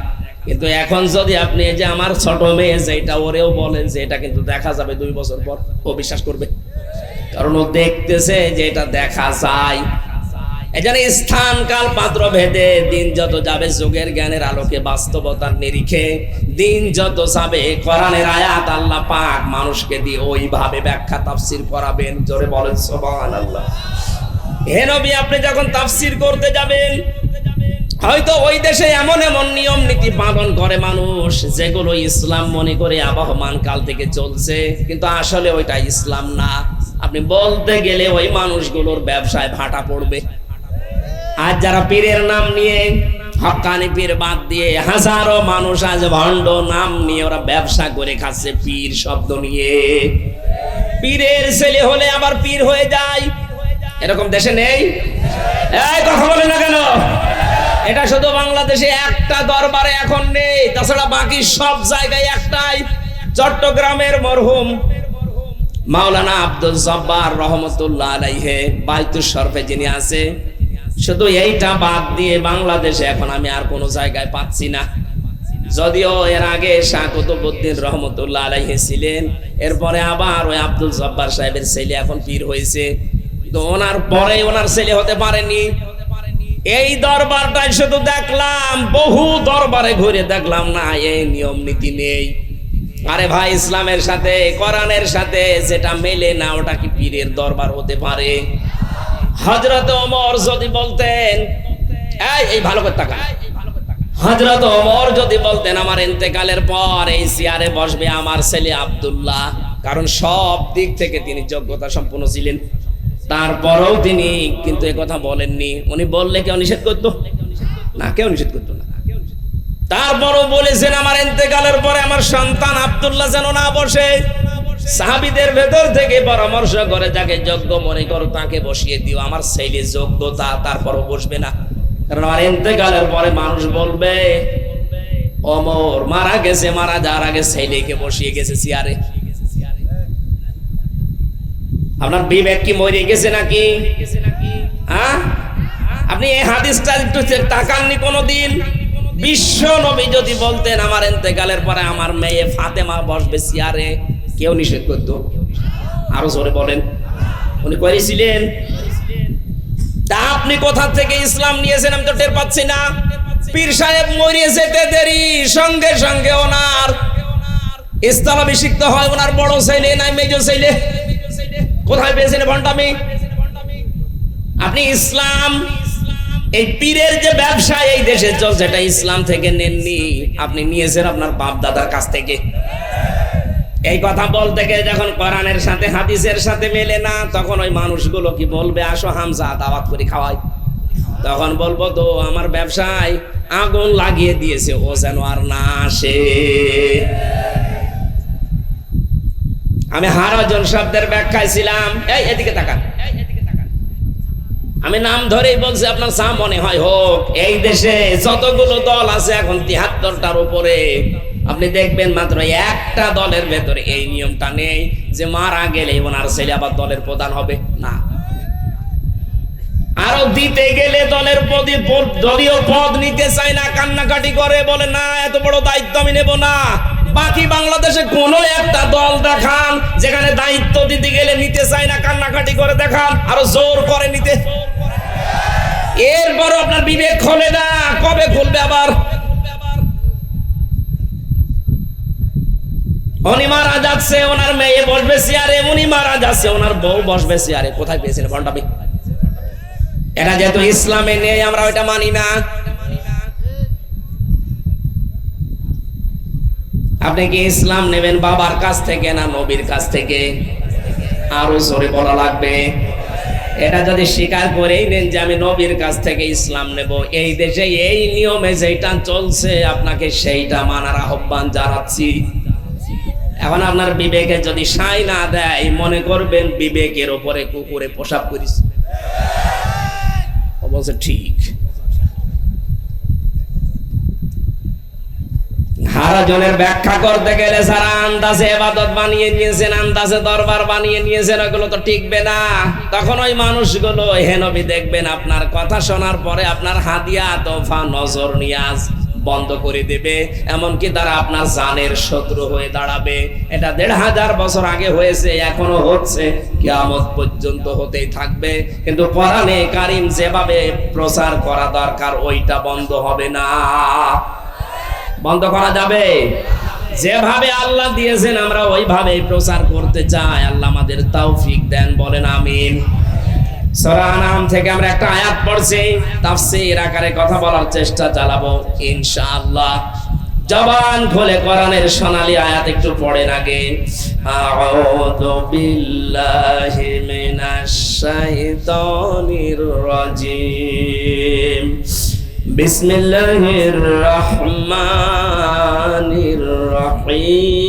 কিন্তু এখন যদি আপনি যে আমার ছোট মেয়ে যেটা ওরেও বলেন যে এটা কিন্তু দেখা যাবে 2 বছর পর, ও বিশ্বাস করবে, কারণ ও দেখতেছে যে এটা দেখা যায়। এই জন্য স্থান কাল পাত্র ভেদে দিন যত যাবে, যুগের জ্ঞানের আলোকে বাস্তবতার নিরিখে দিন যত যাবে, কোরআনের আয়াত আল্লাহ পাক মানুষকে দিয়ে ওইভাবে ব্যাখ্যা তাফসীর করাবেন। জোরে বলেন সুবহানাল্লাহ। হে নবী, আপনি যখন তাফসীর করতে যাবেন, হয়তো ওই দেশে এমন এমন নিয়ম নীতি পালন করে মানুষ যেগুলো ইসলাম মনে করে আবহমান কাল থেকে চলছে, কিন্তু আসলে ওইটা ইসলাম না। আপনি বলতে গেলে ওই মানুষগুলোর ব্যবসায় ভাটা পড়বে। আজ যারা পীরের নাম নিয়ে, হক্কানি পীর বাদ দিয়ে হাজারো মানুষ আজ ভণ্ড নাম নিয়ে ওরা ব্যবসা করে খাচ্ছে পীর শব্দ নিয়ে। পীরের ছেলে হলে আবার পীর হয়ে যায়, এরকম দেশে নেই? এই কথা বলে না কেন? এটা শুধু বাংলাদেশে একটা দরবারে এখন নেই, তাছাড়া বাকি সব জায়গায় একটাই। চট্টগ্রামের মরহুম মাওলানা আব্দুল জব্বার রহমতুল্লাহ আলাইহি বাইতুল শরফে যিনি আছে, শুধু এইটা বাদ দিয়ে বাংলাদেশে এখন আমি আর কোনো জায়গায় পাচ্ছি না। যদিও এর আগে শাহ কুতুবউদ্দিন রহমতুল্লাহ আলাইহি ছিলেন, এরপরে আবার ওই আব্দুল জব্বার সাহেবের ছেলে এখন পীর হয়েছে, তো ওনার পরে ওনার ছেলে হতে পারেনি। এই দরবারটাই শুধু দেখলাম, বহু দরবারে ঘুরে দেখলাম না, এই নিয়ম নীতি নেই। আরে ভাই, ইসলামের সাথে কোরআনের সাথে যেটা মেলে না, ওটা কি পীরের দরবার হতে পারে? হযরত ওমর যদি বলতেন, এই ভালো করে তাকান, হযরত ওমর যদি বলতেন আমার ইন্তেকালের পর এই চেয়ারে বসবে আমার ছেলে আব্দুল্লাহ, কারণ সব দিক থেকে তিনি যোগ্যতা সম্পন্ন ছিলেন, তারপরেও তিনি কিন্তু এই কথা বলেননি। উনি বললে কেউ নিষেধ করতো না? কেউ নিষেধ করতো না। তারপরও বলেছেন আমার ইন্তেকালের পরে আমার সন্তান আব্দুল্লাহ যেন না বসে। সাহাবীদের ভেতর থেকে পরামর্শ করে যাকে যোগ্য মনে করো তাকে বসিয়ে দিও, আমার ছেলে যোগ্যতা, তারপরও বসবে না, কারণ আমার ইন্তেকালের পরে মানুষ বলবে ওমর মারা গেছে, মারা যাওয়ার আগে ছেলেকে বসিয়ে গেছে চেয়ারে। আপনার বিবেক কি মরে গেছে নাকি? হ্যাঁ, আপনি এই হাদিসটা একটু তাকাননি কোনদিন? বিশ্ব নবী যদি বলতেন আমার ইন্তেকালের পরে আমার মেয়ে ফাতেমা বসবে চেয়ারে, কেউ নিষেধ করতো? আরো জোরে বলেন, উনি করেছিলেন? তা আপনি কোথা থেকে ইসলাম নিয়েছেন আমি তো টের পাচ্ছি না। পীর সাহেব মরে যেতে দেরি, সঙ্গে সঙ্গে ওনার ইসলামাভিষিক্ত হয় ওনার বড় ছেলে নাই মেজো ছেলে। কোথায় পেয়েছেন ভণ্ডামি? আপনি ইসলাম, এই পীরের যে ব্যবসা এই দেশে চলছে এটা ইসলাম থেকে নেননি, আপনি নিয়েছেন আপনার বাপ দাদার কাছ থেকে। এই কথা বলতে গিয়ে যখন কোরআনের সাথে হাদিসের সাথে মেলে না, তখন ওই মানুষগুলো কি বলবে, আসো হামজা দাওয়াত করে খাওয়াই। তখন বলবো তো আমার ব্যবসায় আগুন লাগিয়ে দিয়েছে, ও যেন আর না আসে। আমি হারাজন শব্দের ব্যাখ্যায় ছিলাম, এই এদিকে তাকান, আমি নাম ধরেই বলছি, আপনার চা মনে হয় হোক। এই দেশে যতগুলো দল আছে এখন ৭৩টার উপরে, আপনি দেখবেন মাত্র একটা দলের ভেতরে এই নিয়মটা নেই যে মারা গেলে ওনার ছেলে আবার দলের প্রধান হবে না। আরো দিতে গেলে দলীয় পদ নিতে চায় না, কান্নাকাটি করে, বলে না এত বড় দায়িত্ব আমি নেব না। বাকি বাংলাদেশে কোন একটা দল দেখান যেখানে দায়িত্ব দিতে গেলে নিতে চায় না, কান্নাকাটি করে দেখান, আরো জোর করে নিতে। এরপর আপনার বিবেক খোলে না, কবে খুলবে আবার? উনি মারা যাচ্ছে, ওনার মেয়ে বসবে চেয়ারে, উনি মারা যাচ্ছে, ওনার বউ বসবে চেয়ারে। কোথায় পেয়েছেন ভণ্ডামি? এটা যেহেতু ইসলামে নেই, আমরা ওইটা মানি না। আপনি কি ইসলাম নেবেন বাবার কাছ থেকে না নবীর কাছ থেকে? আরো জোরে বলা লাগবে। এটা যদি স্বীকার করেই নেন যে আমি নবীর কাছ থেকে ইসলাম নেব, এই দেশে এই নিয়মে যেটা চলছে আপনাকে সেইটা মানার আহ্বান জানাচ্ছি। এখন আপনার বিবেকে যদি সাই না দেয়, মনে করবেন বিবেকের উপরে কুকুরে পোশাক করিস। ও বলছে ঠিক। হারাজনের ব্যাখ্যা করতে গেলে যারা আন্দাজে ইবাদত বানিয়ে নিয়েছেন, আন্দাজে দরবার বানিয়ে নিয়েছেন, ওগুলো তো টিকবে না। তখন ওই মানুষগুলো হে নবী দেখবেন আপনার কথা শোনার পরে আপনার হাদিয়া তোফা নজর নিয়াজ বন্ধ করে দেবে, এমনকি তারা আপনার জানের শত্রু হয়ে দাঁড়াবে। এটা ১৫০০ বছর আগে হয়েছে, এখনো হচ্ছে, কিয়ামত পর্যন্ত হতেই থাকবে। কিন্তু কোরআনে কারীম যেভাবে প্রচার করা দরকার ওইটা বন্ধ হবে না। বন্ধ করা যাবে? যেভাবে আল্লাহ দিয়েছেন আমরা ওইভাবেই প্রচার করতে চাই। আল্লাহ আমাদের তৌফিক দেন, বলেন আমিন। সূরা আনাম থেকে আমরা একটা আয়াত পড়ছি, তাফসীর আকারে কথা বলার চেষ্টা চালাবো ইনশাআল্লাহ। জবান খুলে কোরআনের সোনালী আয়াত একটু পড়েন আগে। আউযু বিল্লাহি মিনাশ শাইতানির রাজিম। বিসমিল্লাহির রহমানির রহিম।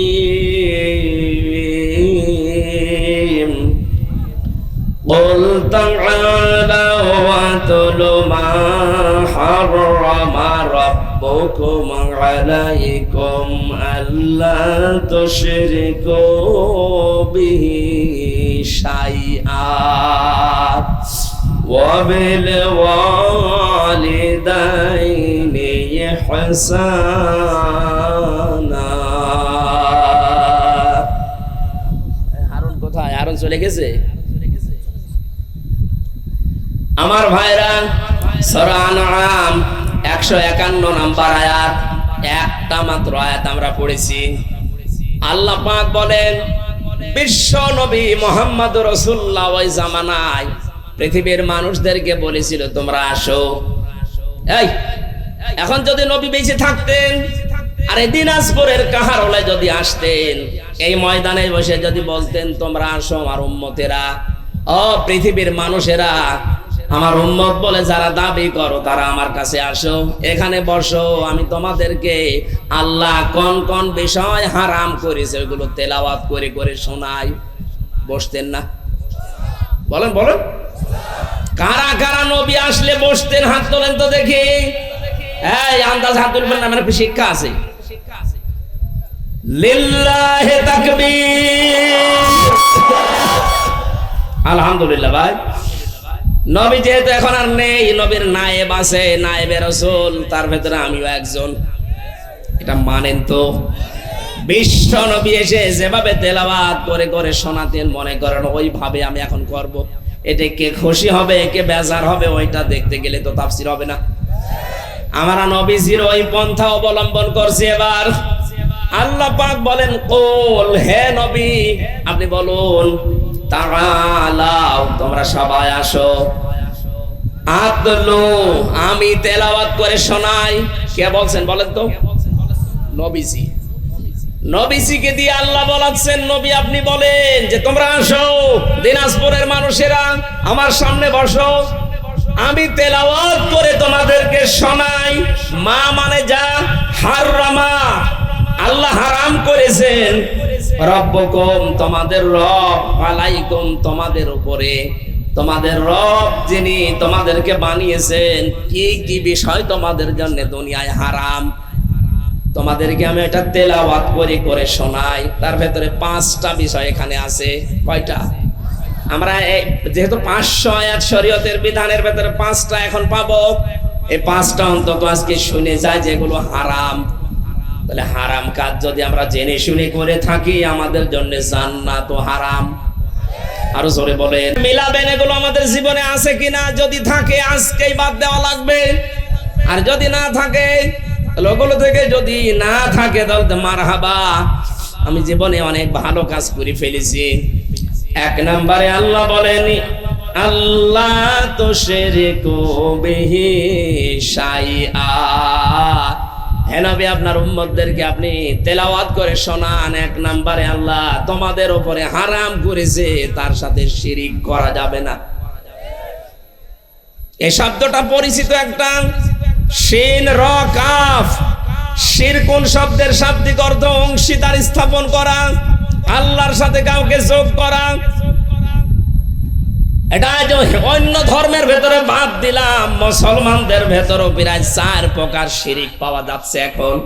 قل تعالوا واتلوا ما حرم ربكم عليكم ألا تشركوا به شيئا وبالوالدين إحسانا। হারুন কোথায়? হারুন চলে গেছে। আমার ভাইরা, সূরা আনআম 151 নাম্বার আয়াত, একটা মাত্র আয়াত আমরা পড়েছি। আল্লাহ পাক বলেন, বিশ্ব নবী মুহাম্মদুর রাসূলুল্লাহ ওই জামানায় পৃথিবীর মানুষদেরকে বলেছিল তোমরা আসো। এই এখন যদি নবী বেঁচে থাকতেন আর এই দিনাজপুরের কাহারোলায় যদি আসতেন, এই ময়দানে বসে যদি বলতেন তোমরা আসো আমার উম্মতেরা, ও পৃথিবীর মানুষেরা, আমার উম্মত বলে যারা দাবি করো তারা আমার কাছে আসো, এখানে বসো, আমি তোমাদেরকে আল্লাহ কোন কোন বিষয় হারাম করেছে ওইগুলো তেলাওয়াত করে করে শোনাই। বসতেন না? বলেন বলেন, কারা কারা নবী আসলে বসতেন? হাত তোলেন তো দেখি। এই আন্দাজ হাত তুলবেন না, মানে শিক্ষা আছে। লিল্লাহি তাকবীর। আলহামদুলিল্লাহ। ভাই নবী যেহেতু এখন আর নেই, নবীর নায়েব আছে, নায়েবে রাসূল, তার ভেতরে আমিও একজন, এটা মানেন তো? বিশ্ব নবী এসে যেভাবে তেলাওয়াত করে করে শোনাতেন, মনে করেন ওইভাবে আমি এখন করব। এতে কে খুশি হবে কে বেজার হবে ওইটা দেখতে গেলে তো তাফসীর হবে না। আমরা নবীজির ওই পন্থা অবলম্বন করছি। এবার আল্লাহ পাক বলেন, কুল, হে নবী আপনি বলুন, তাআলাও, তোমরা সবাই আসো, আতলু, আমি তেলাওয়াত করে শোনাই। কে বলছেন বলেন তো? নবীজি। নবীজিকে দিয়ে আল্লাহ বলাচ্ছেন, নবী আপনি বলেন যে তোমরা আসো দিনাজপুরের মানুষেরা আমার সামনে বসো, আমি তেলাওয়াত করে তোমাদেরকে শোনাই। মা মানে যা, হারামা আল্লাহ হারাম করেছেন, রব্বুকুম তোমাদের রব, আলাইকুম তোমাদের উপরে, তোমাদের রব যিনি তোমাদেরকে বানিয়েছেন, কি কি বিষয় তোমাদের জন্য দুনিয়ায় হারাম, তোমাদেরকে আমি এটা তেলাওয়াত করে করে শোনাই। তার ভেতরে 5টা বিষয় এখানে আছে। কয়টা? আমরা যেহেতু 500 আয়াত শরীয়তের বিধানের ভেতরে 5টা এখন পাবো, এই 5টা অন্তত আজকে শুনে যায় যেগুলো হারাম। তাহলে হারাম কাজ যদি আমরা জেনে শুনে করে থাকি, আমাদের জন্য জান্নাত ও হারাম। আরো জোরে বলেন, মিলাবেন এগুলো আমাদের জীবনে আছে কিনা? যদি থাকে আজকেই বাদ দেওয়া লাগবে, আর যদি না থাকে ওগুলো থেকে যদি না থাকে তাহলে মারহাবা, আমি জীবনে অনেক ভালো কাজ করে ফেলেছি। 1 নম্বরে আল্লাহ বলেন, আল্লাহ তুশরিকু বিহি শাইআ। হে নবী, আপনার উম্মতদেরকে আপনি তেলাওয়াত করে শোনান। 1 নম্বরে আল্লাহ তোমাদের উপরে হারাম করেছে তার সাথে শিরিক করা যাবে না। এই শব্দটা পরিচিত একটা, শিন র কাফ। শিরকুন শব্দের শাব্দিক অর্থ অংশীদার স্থাপন করা, আল্লাহর সাথে কাউকে যোগ করা। এটা অন্য ধর্মের ভেতরে বাদ দিলাম, মুসলমানদের ভেতরও প্রায় 4 প্রকার শিরিক পাওয়া যাচ্ছে এখন।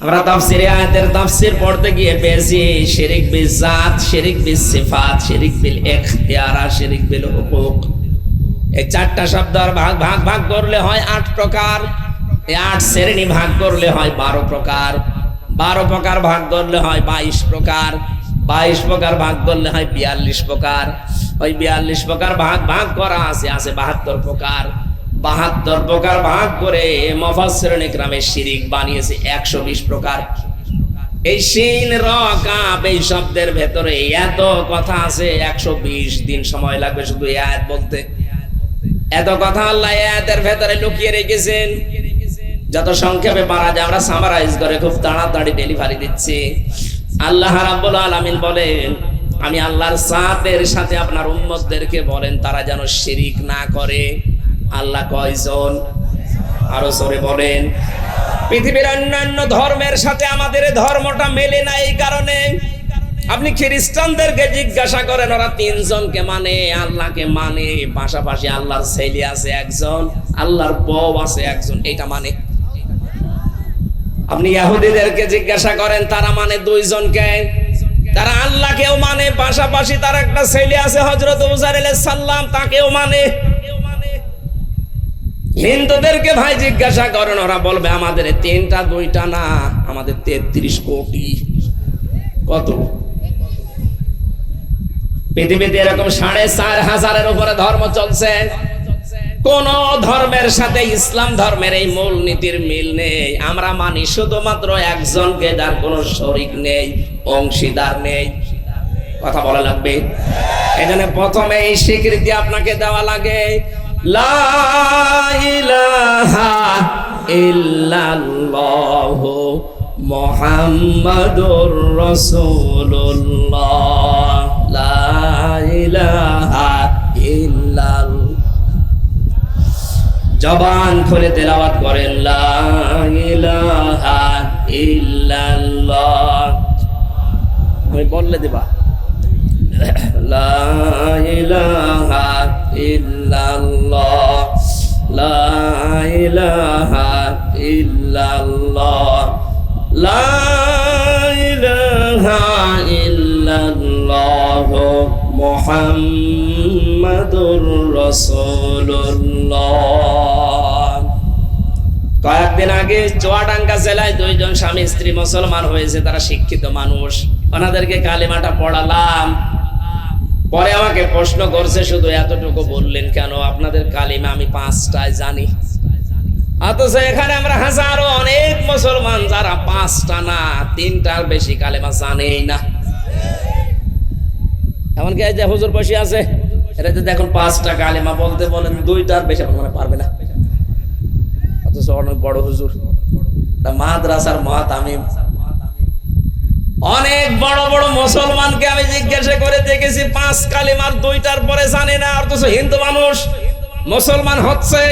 আমরা তাফসীরে আয়াতের তাফসীর পড়তে গিয়ে পেয়েছি শিরিক বিল জাত, শিরিক বিল সিফাত, শিরিক বিল ইখতিয়ার, শিরিক বিল হুকুক। এই 4টা শব্দ আর ভাগ ভাগ ভাগ করলে হয় 8 প্রকার। এই 8 শ্রেণী ভাগ করলে হয় 12 প্রকার। 12 প্রকার ভাগ করলে হয় 22 প্রকার। 22 প্রকার ভাগ করলে হয় 42 প্রকার। ওই 42 প্রকার ভাগ ভাগ করা আছে 72 প্রকার। 72 প্রকার ভাগ করে মুফাসসিরিন ইকরামে শিরিক বানিয়েছে 120 প্রকার। এই শিন র কাফ এই শব্দের ভেতরে এত কথা আছে, 120 দিন সময় লাগবে শুধু এই আয়াত বলতে। এত কথা আল্লাহ আয়াতের ভেতরে লুকিয়ে রেখেছেন। যত সংক্ষেপে পারা যায় আমরা সামারাইজ করে খুব তাড়াতাড়ি ডেলিভারি দিচ্ছি। আল্লাহ রাব্বুল আলামিন বলেন, আমি আল্লাহর জাতের সাথে আপনার উম্মতদেরকে বলেন তারা যেন শিরিক না করে। আল্লাহ কয়জন? আরো জোরে বলেন। পৃথিবীর অন্যান্য ধর্মের সাথে আমাদের ধর্মটা মেলে না, এই কারণে আপনি খ্রিস্টানদেরকে জিজ্ঞাসা করেন, ওরা 3 জনকে মানে, আল্লাহকে মানে, পাশাপাশি আল্লাহর ছেলে আছে একজন, আল্লাহর বউ আছে একজন, এটা মানে। আপনি ইহুদিদেরকে জিজ্ঞাসা করেন, তারা মানে 2 জনকে, তারা আল্লাহকেও মানে, পাশাপাশি তার একটা ছেলে আছে হযরত উযাইর আলাইহিস সালাম, তাকেও মানে। হিন্দুদেরকে ভাই জিজ্ঞাসা করেন, ওরা বলবে আমাদের 3টা 2টা না, আমাদের 33 কোটি। কত? পৃথিবীতে এরকম 4,500-এর উপরে ধর্ম চলছে। কোন ধর্মের সাথে ইসলাম ধর্মের এই মূল নীতির মিল নেই। আমরা মানি শুধুমাত্র একজনকে, যার কোনো শরীক নেই, অংশীদার নেই। কথা বলা লাগবে। এজন্য প্রথমে এই স্বীকৃতি আপনাকে দেওয়া লাগে, লা ইলাহা ইল্লাল্লাহু মুহাম্মাদুর রাসূলুল্লাহ, লা ইলাহা ইল্লাল্লাহ। জবান খুলে তেলাওয়াত করেন, লা ইলাহা ইল্লাল্লাহ। আমি বললে দিবা, লা ইলাহা ইল্লাল্লাহ, লা ইলাহা ইল্লাল্লাহ, লা ইলাহা ইল্লাল্লাহ মুহাম্মাদুর রাসূলুল্লাহ। কয়েকদিন আগে চুয়াডাঙ্গা জেলায় 2 জন স্বামী স্ত্রী মুসলমান হয়েছে, তারা শিক্ষিত মানুষ। ওনাদেরকে কালিমাটা পড়ালাম, পরে আমাকে প্রশ্ন করছে, শুধু এতটুকু বললেন কেন? আপনাদের কালিমা আমি 5টায় জানি, অথচ এখানে আমরা হাজারো অনেক মুসলমান যারা 5টা না 3টার বেশি কালেমা জানেই না। এমনকি এই যে হুজুর বসে আছে, এরা যদি এখন 5টা কালেমা বলতে বলেন 2টার বেশি মনে পারবে না, অথচ অনেক বড় হুজুর, মাদ্রাসার মুআতামিম। অনেক বড় বড় মুসলমানকে আমি জিজ্ঞাসা করে দেখেছি 5 কালেমার 2টার পরে জানে না, অথচ হিন্দু মানুষ মুসলমান হচ্ছে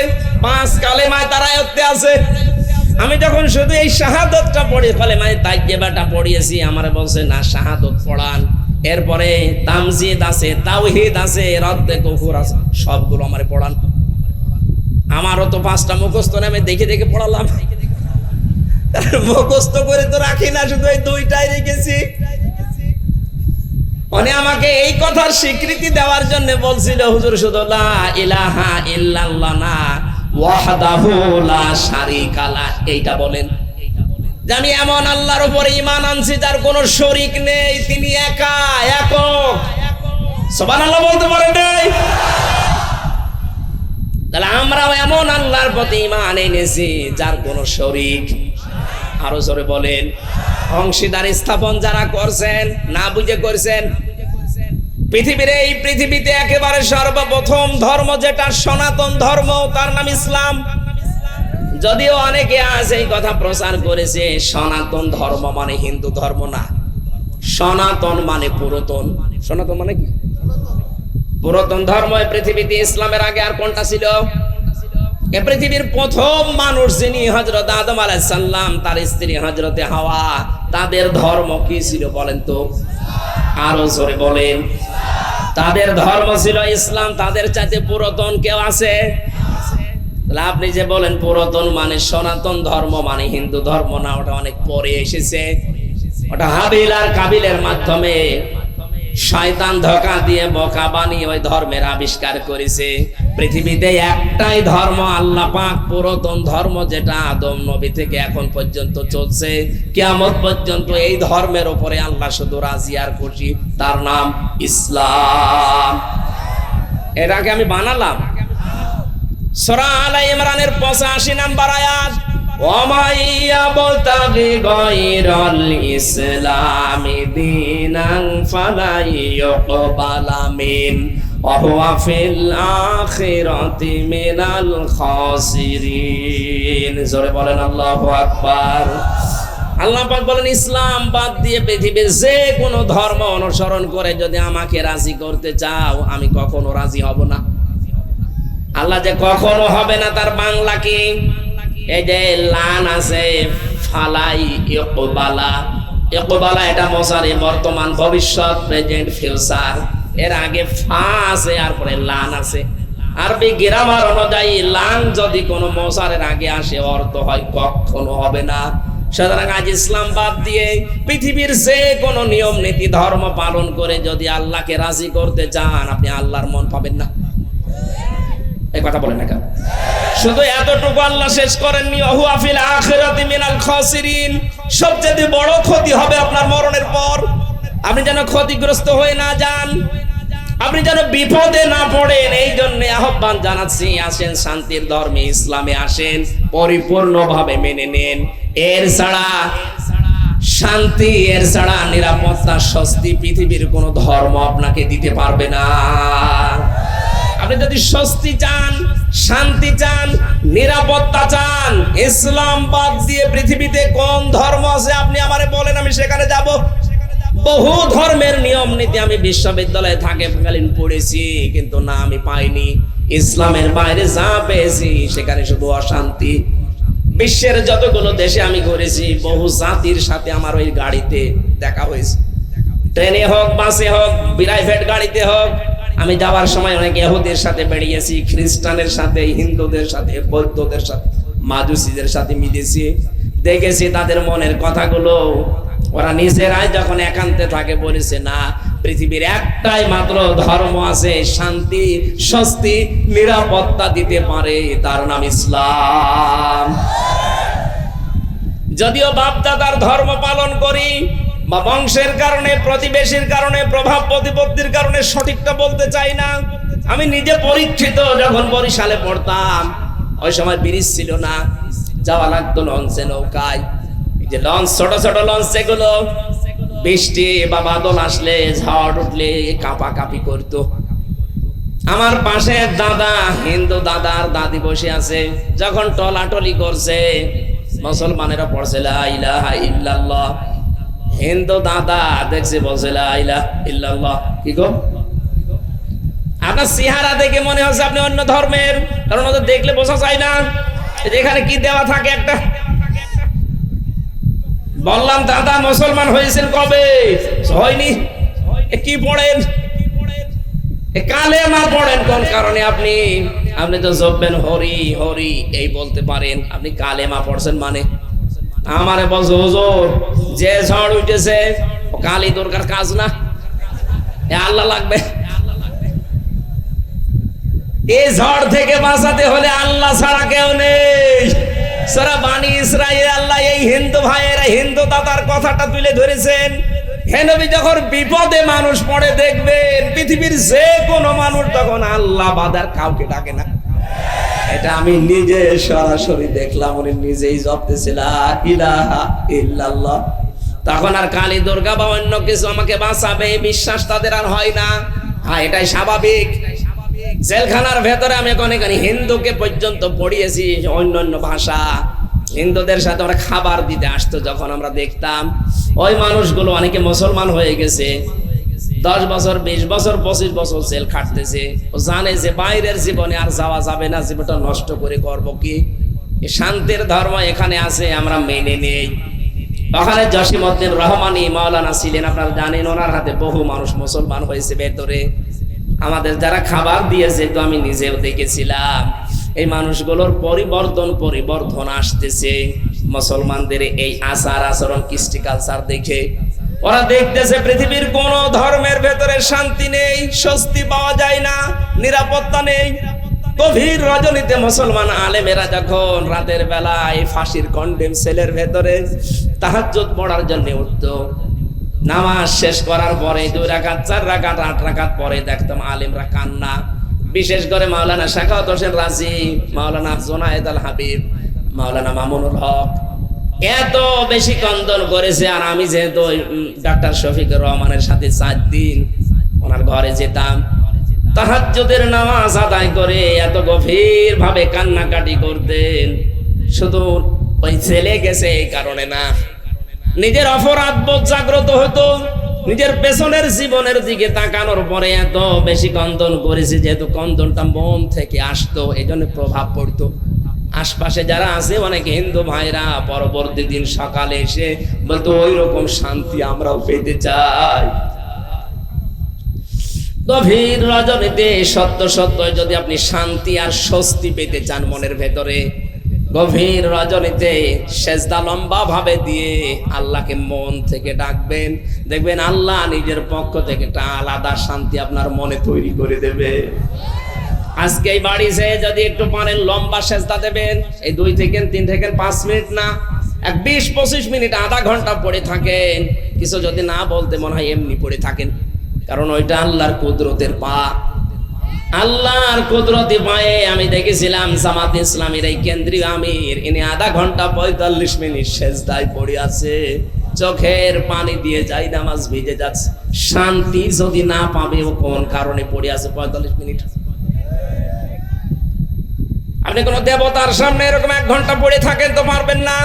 5 কালেমায় তারা আয়ত্তে আছে। আমি যখন শুধু এই শাহাদাতটা পড়ি, কালেমায়ে তাইয়্যিবাটা পড়িয়েছি, আমারে বলছে না শাহাদাত পড়ান, এরপরে তামজিদ আছে, তাওহীদ আছে, রদ্দে কুফর আছে, সবগুলো আমারে পড়ান। আমারও তো 5টা মুখস্থ না, আমি দেখে দেখে পড়ালাম। মুখস্থ করে তো রাখি না, শুধু এই 2টাই রেখেছি। মানে আমাকে এই কথার স্বীকৃতি দেওয়ার জন্য বলছিল, হুজুর শুধু লা ইলাহা ইল্লাল্লাহ না, ওয়াহদাহু লা শারীকা লাহ এইটা বলেন, যে আমি এমন আল্লাহর উপরে ঈমান আনছি যার কোনো শরীক নেই, তিনি একা একক। সুবহানাল্লাহ বলতে পারেন নাই? তাহলে আমরাও এমন আল্লাহর প্রতি ঈমান এনেছি যার কোনো শরীক, আরো জোরে বলেন, অংশীদার স্থাপন যারা করছেন না বুঝে করছেন। পৃথিবীর এই পৃথিবীতে একেবারে সর্বপ্রথম ধর্ম যেটা সনাতন ধর্ম, তার নাম ইসলাম। যদিও অনেকে আজ এই কথা প্রচার করেছে সনাতন ধর্ম মানে হিন্দু ধর্ম না, সনাতন মানে পুরাতন। সনাতন মানে কি? পুরাতন ধর্ম। পৃথিবীতে ইসলামের আগে আর কোনটা ছিল? এ পৃথিবীর প্রথম মানুষ যিনি হযরত আদম আলাইহিস সালাম, তার স্ত্রী হযরতে হাওয়া, তাদের ধর্ম কি ছিল বলেন তো? আরো জোরে বলেন। তাদের ধর্ম ছিল ইসলাম। তাদের চাইতে পুরাতন কেউ আছে? আপনি যে বলেন পুরাতন মানে সনাতন ধর্ম মানে হিন্দু ধর্ম না, ওটা অনেক পরে এসেছে। ওটা হাবিল আর কাবিলের মাধ্যমে শয়তান ধোঁকা দিয়ে বোকা বানিয়ে ওই ধর্মের আবিষ্কার করেছে। পৃথিবীতে একটাই ধর্ম আল্লাহ পাক, পুরাতন ধর্ম, যেটা আদম নবী থেকে এখন পর্যন্ত চলছে, কিয়ামত পর্যন্ত এই ধর্মের উপরে আল্লাহ শুধু রাজি আর খুশি, তার নাম ইসলাম। এর আগে আমি বানালাম সূরা আলে ইমরানের 85 নম্বর আয়াত, ওয়ামাইয়া বলতাগি গায়রাল ইসলামি দীনান ফালাইয়ুকবালা মিন ওয়া হুয়া ফিল আখিরাতি মিনাল খাসিরিন। জোরে বলেন আল্লাহু আকবার। আল্লাহ পাক বলেন ইসলাম বাদ দিয়ে পৃথিবীর যে কোনো ধর্ম অনুসরণ করে যদি আমাকে রাজি করতে চাও, আমি কখনো রাজি হব না। আল্লাহ যে কখনো হবে না তার বাংলা কি? এই যে লান আছে, ফালাই ইকবালা, ইকবালা এটা মজারে বর্তমান ভবিষ্যৎ, প্রেজেন্ট ফিউচার। এর আগে ফা আছে আর পরে লান আছে। আরবি গ্রামার অনুযায়ী লান যদি কোনো মজারের আগে আসে অর্থ হয় কখনো হবে না। সুতরাং আজ ইসলাম বাদ দিয়ে পৃথিবীর যে কোনো নিয়ম নীতি ধর্ম পালন করে যদি আল্লাহকে রাজি করতে চান, আপনি আল্লাহর মন পাবেন না। এই কথা বলেন না কেন? শুধু এতটুকু আল্লাহ শেষ করেননি, ওয়া ফিল আখিরাতি মিনাল খাসিরিন। সবচেয়ে বড় ক্ষতি হবে আপনার মরণের পর। আপনি যেন ক্ষতিগ্রস্ত হয়ে না যান, আপনি যেন বিপদে না পড়েন, এই জন্য আহ্বান জানাচ্ছি, আসেন শান্তির ধর্মে ইসলামে আসেন, পরিপূর্ণভাবে মেনে নেন। এর ছাড়া শান্তি, এর ছাড়া নিরাপত্তা, স্বস্তি পৃথিবীর কোনো ধর্ম আপনাকে দিতে পারবে না। আপনি যদি স্বস্তি চান, শান্তি চান, নিরাপত্তা চান, ইসলাম বাদ দিয়ে পৃথিবীতে কোন ধর্ম আছে আপনি আমারে বলেন, আমি সেখানে যাব। বহু ধর্মের নিয়ম নীতি আমি বিশ্ববিদ্যালয়ে থাকাকালীন পড়েছি, কিন্তু না আমি পাইনি। ইসলামের বাইরে যা পেয়েছি সেখানে শুধু অশান্তি। বিশ্বের যতগুলো দেশে আমি ঘুরেছি, বহু জাতির সাথে আমার ওই গাড়িতে দেখা হয়েছে, ট্রেনে হোক, বাসে হোক, প্রাইভেট গাড়িতে হোক। আমি যাওয়ার সময় অনেক ইহুদির সাথে বেরিয়েছি, খ্রিস্টানের সাথে, হিন্দুদের সাথে, বৌদ্ধদের সাথে, মাজুসিদের সাথে মিলেছি, দেখেছি তাদের মনের কথাগুলো। ওরা নিজেরাই যখন একান্তে থাকে বলেছে, না পৃথিবীর একটাই মাত্র ধর্ম আছে শান্তি, স্বস্তি, নিরাপত্তা দিতে পারে, তার নাম ইসলাম। যদিও বাপদাদার ধর্ম পালন করি বা বংশের কারণে, প্রতিবেশীর কারণে, প্রভাব প্রতিপত্তির কারণে সঠিকটা বলতে চাই না। আমি নিজে পরীক্ষিত, যখন বরিশালে পড়তাম ওই সময় ব্রিজ ছিল না, যাওয়া লাগতো লঞ্চে, নৌকায়। যে লঞ্চ, ছোট ছোট লঞ্চ, সেগুলো বৃষ্টি বা বাদল আসলে, ঝড় উঠলে কাঁপাকাঁপি করতো। আমার পাশে দাদা, হিন্দু দাদা আর দাদি বসে আছে। যখন টলাটলি করছে, মুসলমানেরা পড়ছে লা ইলাহা ইল্লাল্লাহ, হিন্দু দাদা দেখছে বলছে লা ইলাহা ইল্লাল্লাহ। কি গো, আপনার চেহারা দেখে মনে হচ্ছে আপনি অন্য ধর্মের, কারণ ওদের দেখলে বোঝা যায় না। এখানে কি দেওয়া থাকে একটা। বললাম দাদা মুসলমান হয়েছেন কবে? হয়নি। কি পড়েন? কালেমা পড়েন কোন কারণে? আপনি তো জপবেন হরি হরি এই বলতে পারেন, আপনি কালেমা পড়ছেন মানে? আমারে বলছে হুজুর যে ঝড় উঠেছে কালী দুর্গার কাজ না, আল্লাহ লাগবে। এই ঝড় থেকে বাঁচাতে হলে আল্লাহ ছাড়া কেউ নেই। সূরা বানী ইসরাঈল আল্লাহ এই হিন্দু ভাইয়েরা, হিন্দু দাদার কথাটা তুলে ধরেছেন। হে নবী, যখন বিপদে মানুষ পড়ে দেখবেন পৃথিবীর যে কোনো মানুষ তখন আল্লাহ বাদার কাউকে ডাকে না। এটা আমি নিজে সরাসরি দেখলাম, উনি নিজেই জপতেছে লা ইলাহা ইল্লাল্লাহ। তখন আর কালী দুর্গা বা অন্য কিছু আমাকে বাঁচাবে এই বিশ্বাস তাদের আর হয় না। হ্যাঁ, এটাই স্বাভাবিক। জেলখানার ভেতরে আমি অনেকখানি হিন্দুকে পর্যন্ত পড়িয়েছি, অন্যান্য ভাষা। হিন্দুদের সাথে ওরা খাবার দিতে আসতো, যখন আমরা দেখতাম ওই মানুষগুলো অনেকে মুসলমান হয়ে গেছে, 10 বছর 20 বছর 25 বছর জেল খাটতেছে। ও জানে যে বাইরের জীবনে আর যাওয়া যাবে না, জীবনটা নষ্ট করে করবো কি? শান্তির ধর্ম এখানে আছে, আমরা মেনে নেই। ওখানে জসিমউদ্দিন রহমানী মাওলানা ছিলেন, আপনারা জানেন, ওনার হাতে বহু মানুষ মুসলমান হয়েছে ভেতরে। আমাদের যারা খাবার দিয়েছে তো আমি নিজেও দেখেছিলাম, এই মানুষগুলোর পরিবর্তন আসতেছে মুসলমানদের এই আচার আচরণ, কৃষ্টি কালচার দেখে। ওরা দেখতেছে পৃথিবীর কোন ধর্মের ভেতরে শান্তি নেই, স্বস্তি পাওয়া যায় না, নিরাপত্তা নেই। গভীর রজনীতে মুসলমান আলেমেরা যখন রাতের বেলায় ফাঁসির কন্ডেম সেলের ভেতরে তাহাজ্জুদ পড়ার জন্য উঠতো, নামাজ শেষ করার পরে 2 রাকাত 4 রাকাত 8 রাকাত পরে দেখতাম আলেমরা কান্না। বিশেষ করে মাওলানা শাখাওয়াত হোসেন রাজি, মাওলানা জোনায়েদ আল হাবিব, মাওলানা মামুনুল হক এত বেশি কন্দন করেছে। আর আমি যেহেতু ডাক্তার শফিকুর রহমানের সাথে 4 দিন ওনার ঘরে যেতাম, তাহাজ্জুদের নামাজ আদায় করে এত গভীর ভাবে কান্নাকাটি করতেন। শুধু ওই ছেলে গেছে এই কারণে না, নিজের অপরাধ বোধ জাগ্রত হতো। নিজের পেছনের জীবনের দিকে তাকানোর পরে এত বেশি কন্দন করেছি, যেহেতু কন্দনটা মন থেকে আসতো, এই জন্য প্রভাব পড়তো। আশপাশে যারা আছে অনেক হিন্দু ভাইরা পরবর্তী দিন সকালে এসে বলতো ওই রকম শান্তি আমরাও পেতে চাই। গভীর রজনীতে সত্য যদি আপনি শান্তি আর স্বস্তি পেতে চান মনের ভেতরে, গভীর রজনীতে সেজদা লম্বা ভাবে দিয়ে আল্লাহকে মন থেকে ডাকবেন, দেখবেন আল্লাহ নিজের পক্ষ থেকে একটা আলাদা শান্তি আপনার মনে তৈরি করে দেবে। আজকে এই বাড়ি যেয়ে যদি একটু পারেন লম্বা সেজদা দেবেন, এই 2 থেকে 3 থেকে 5 মিনিট না, 20-25 মিনিট, আধা ঘন্টা পড়ে থাকেন। কিছু যদি না বলতে মনে হয় এমনি পড়ে থাকেন, কারণ ওইটা আল্লাহর কুদরতের পা। আল্লাহর কুদরতি পায়ে আমি দেখেছিলাম জামাত ইসলামীর এই কেন্দ্রীয় আমির, ইনি আধা ঘন্টা 45 মিনিট সেজদায় পড়ে আছে, চোখের পানি দিয়ে যাই নামাজ ভিজে যাচ্ছে। শান্তি যদি না পাবে ও কোন কারণে পড়ে আছে 45 মিনিট? আপনি কোন দেবতার সামনে এরকম 1 ঘন্টা পড়ে থাকেন তো পারবেন না,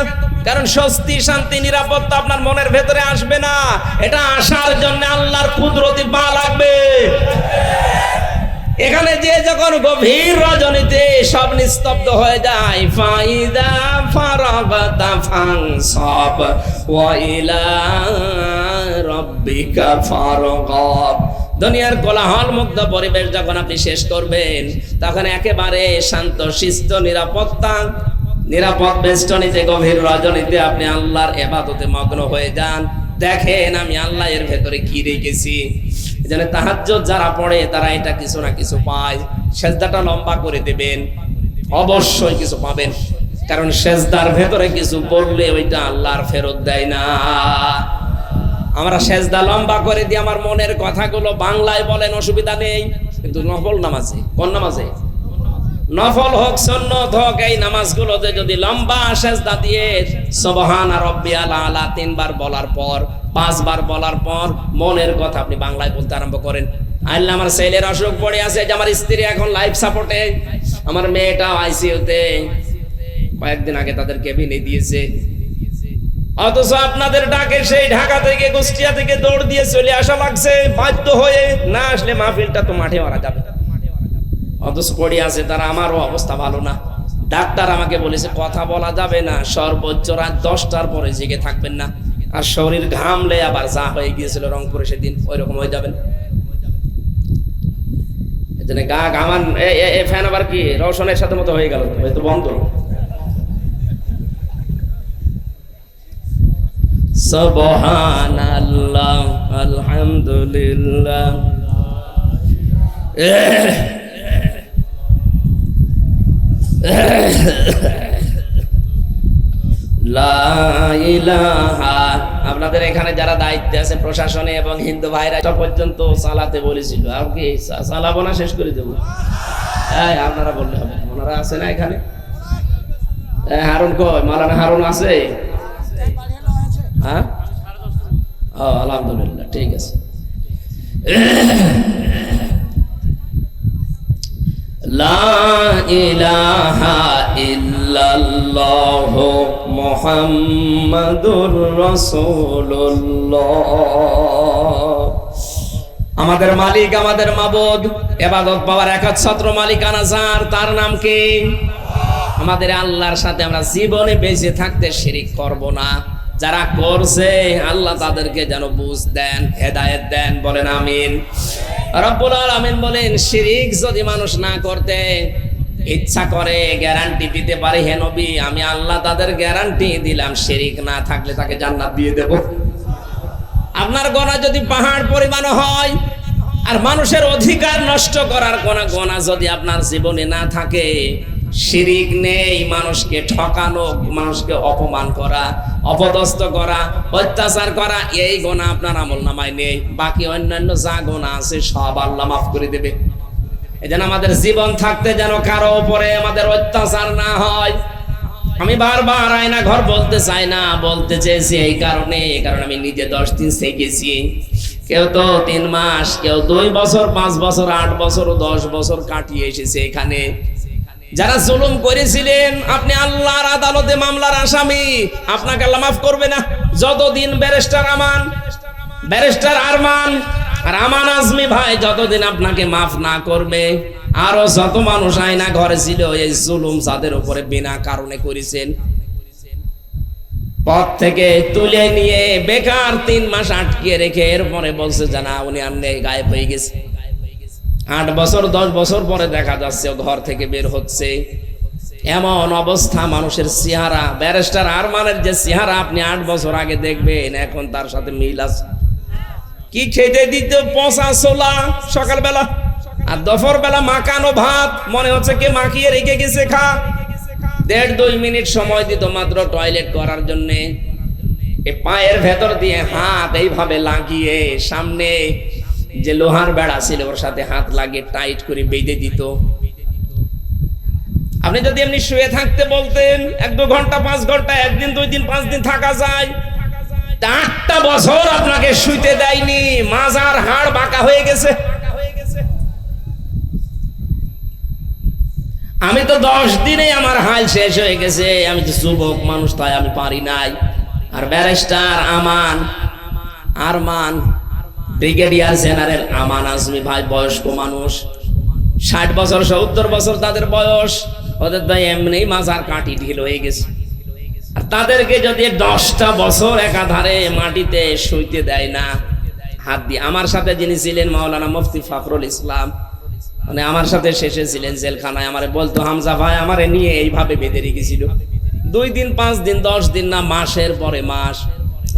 কারণ স্বস্তি শান্তি নিরাপত্তা আপনার মনের ভেতরে আসবে না। এটা আসার জন্য আল্লাহর কুদরতি পা লাগবে। এখানে যে যখন গভীর রজনীতে সব নিস্তব্ধ হয়ে যায়, ফাইদা ফারাগাতা ফানসাব ওয়া ইলা রাব্বিকা ফারগাব। দুনিয়ার কোলাহল মুক্ত পরিবেশ যখন আপনি শেষ করবেন, তখন একেবারে শান্ত শিষ্ট নিরাপদ বেষ্টনীতে গভীর রজনীতে আপনি আল্লাহর ইবাদতে মগ্ন হয়ে যান। দেখেন আমি আল্লাহ এর ভেতরে কি রেখেছি। এজন্য তাহাজ্জুদ যারা পড়ে তারা এটা কিছু না কিছু পায়। সেজদাটা লম্বা করে দেবেন, অবশ্যই কিছু পাবেন, কারণ সেজদার ভেতরে কিছু পড়লে ওইটা আল্লাহর ফেরত দেয় না। আমরা সেজদা লম্বা করে দিয়ে আমার মনের কথাগুলো বাংলায় বলেন, অসুবিধা নেই, কিন্তু নফল নামাজে, কোন নামাজে, নফল হোক সুন্নত হোক, এই নামাজগুলোতে যদি লম্বা সেজদা দিয়ে সুবহানা রাব্বিয়াল আলা 3 বার বলার পর, 5 বার বলার পর মনের কথা আপনি বাংলায় বলতে আরম্ভ করেন, আল্লাহ আমার ছেলের অসুখ পড়ে আছে, যে আমার স্ত্রী এখন লাইফ সাপোর্টে, আমার মেয়েটা আইসিইউতে, কয়েকদিন আগে তাদের কেবিনে দিয়েছে। অথচ আপনাদের ডাকে সেই ঢাকা থেকে কুষ্টিয়া থেকে দৌড় দিয়ে চলে আসা লাগছে বাধ্য হয়ে, না আসলে মাহফিলটা তো মাঠে মারা যাবে। অথচ পড়ে আছে তারা, আমারও অবস্থা ভালো না। ডাক্তার আমাকে বলেছে কথা বলা যাবে না, সর্বোচ্চ রাত 10টার পরে জেগে থাকবেন না, আর শরীর ঘামলে আবার যা হয়ে গিয়েছিল রংপুরে সেদিন ওই রকম হয়ে যাবেন। এজন্য গা ঘামান ফ্যান আবার কি রওশনের সাথে মতো হয়ে গেল, তো বন্ধ। সুবহানাল্লাহ, আলহামদুলিল্লাহ, লা ইলাহা। আপনাদের এখানে যারা দায়িত্বে আছে প্রশাসনে এবং হিন্দু ভাইরা পর্যন্ত চালাতে বলেছিল, আর কি চালাবো না, শেষ করে দেবো। আপনারা বললে হবে, ওনারা আছে না এখানে? হারুন কই? মাওলানা হারুন আছে? হ্যাঁ, ও আলহামদুলিল্লাহ, ঠিক আছে। লা ইলাহা ইল্লাল্লাহ মুহাম্মাদুর রাসূলুল্লাহ। আমাদের মালিক, আমাদের মাবুদ, ইবাদত পাওয়ার একচ্ছত্র মালিকানা যার, তার নাম কি? আমাদের আল্লাহর সাথে আমরা জীবনে বেঁচে থাকতে শিরিক করব না। যারা করছে আল্লাহ তাদেরকে যেন বুঝ দেন, হেদায়েত দেন, বলেন আমিন। রব্বুল আলামিন বলেন, শিরিক যদি মানুষ না করতে ইচ্ছা করে, গ্যারান্টি দিতে পারে, হে নবী আমি আল্লাহ তাদের গ্যারান্টি দিলাম, শিরিক না থাকলে তাকে জান্নাত দিয়ে দেব। আপনার গোনা যদি পাহাড় পরিমাণ হয়, আর মানুষের অধিকার নষ্ট করার কোন গোনা যদি আপনার জীবনে না থাকে, শিরিক নেই, মানুষকে ঠকানো, মানুষকে অপমান করা, অপদস্থ করা, অত্যাচার করা, এই গোনা আপনার আমলনামায় নেই। বাকি অন্যান্য যা গোনা আছে সব আল্লাহ মাফ করে দেবে। এজন্য আমাদের জীবন থাকতে যেন কারো উপরে আমাদের অত্যাচার না হয়। আমি বারবার আয়না ঘর বলতে চাই না, বলতে চেয়েছি এই কারণে, কারণ আমি নিজে 10 দিন শিখেছি। কেউ তো 3 মাস, কেউ 2 বছর, 5 বছর, 8 বছর, 10 বছর কাটিয়ে এসেছে এখানে। যারা জুলুম করেছিলেন, আপনি আল্লাহর আদালতে মামলার আসামি, আপনাকে আল্লাহ মাফ করবে না যতদিন ব্যারিস্টার আরমান আর আমান আজমি ভাই যতদিন আপনাকে মাফ না করবে। আরো যত মানুষ আয়না ঘরে ছিল, এই জুলুম যাদের উপরে বিনা কারণে করেছেন, পথ থেকে তুলে নিয়ে বেকার 3 মাস আটকে রেখে এরপরে বলছে জানা উনি আমনে গায়েব হয়ে গেছে। 8 বছর 10 বছর পরে দেখা যাচ্ছে ঘর থেকে বের হচ্ছে। এমন অবস্থা মানুষের চেহারা, ব্যারিস্টার আরমানের যে চেহারা আপনি 8 বছর আগে দেখবেন, এখন তার সাথে মিল আছে। কি খেতে দিত? পচা ছোলা সকালবেলা, আর দুপুর বেলা মাখানো ভাত, মনে হচ্ছে কে মাখিয়ে রেখে গেছে, খা। 1.5-2 মিনিট সময় দিত মাত্র টয়লেট করার জন্য। পায়ের ভেতর দিয়ে হাত এইভাবে লাগিয়ে সামনে যে লোহার বেড়া ছিল ওর সাথে হাত লাগিয়ে টাইট করে বেঁধে দিত। আপনি যদি এমনি শুয়ে থাকতে বলতেন 1-2 ঘন্টা, 5 ঘন্টা, 1 দিন 2 দিন 5 দিন থাকা যায়। 8টা বছর আপনাকে শুইতে দেয়নি, মাজার হাড় বাঁকা হয়ে গেছে। আমি তো 10 দিনে আমার হাল শেষ হয়ে গেছে। আমি তো যুবক মানুষ, তাই আমি পারি নাই। আর ব্যারিস্টার আরমান, ব্রিগেডিয়ার জেনারেল আমান আজমি ভাই বয়স্ক মানুষ, 60 বছর 70 বছর তাদের বয়স। ওদের ভাই এমনি মাজার কাটি ঢিল হয়ে গেছে। আর তাদেরকে যদি 10টা বছর একাধারে মাটিতে শুইতে দেয় না হাত দিয়ে। আমার সাথে যিনি ছিলেন মাওলানা মুফতি ফখরুল ইসলাম, মানে আমার সাথে শেষে ছিলেন জেলখানায়, আমারে বলতো হামজা ভাই আমারে নিয়ে এইভাবে বেঁধে রেখেছিল। 2 দিন 5 দিন 10 দিন না, মাসের পরে মাস।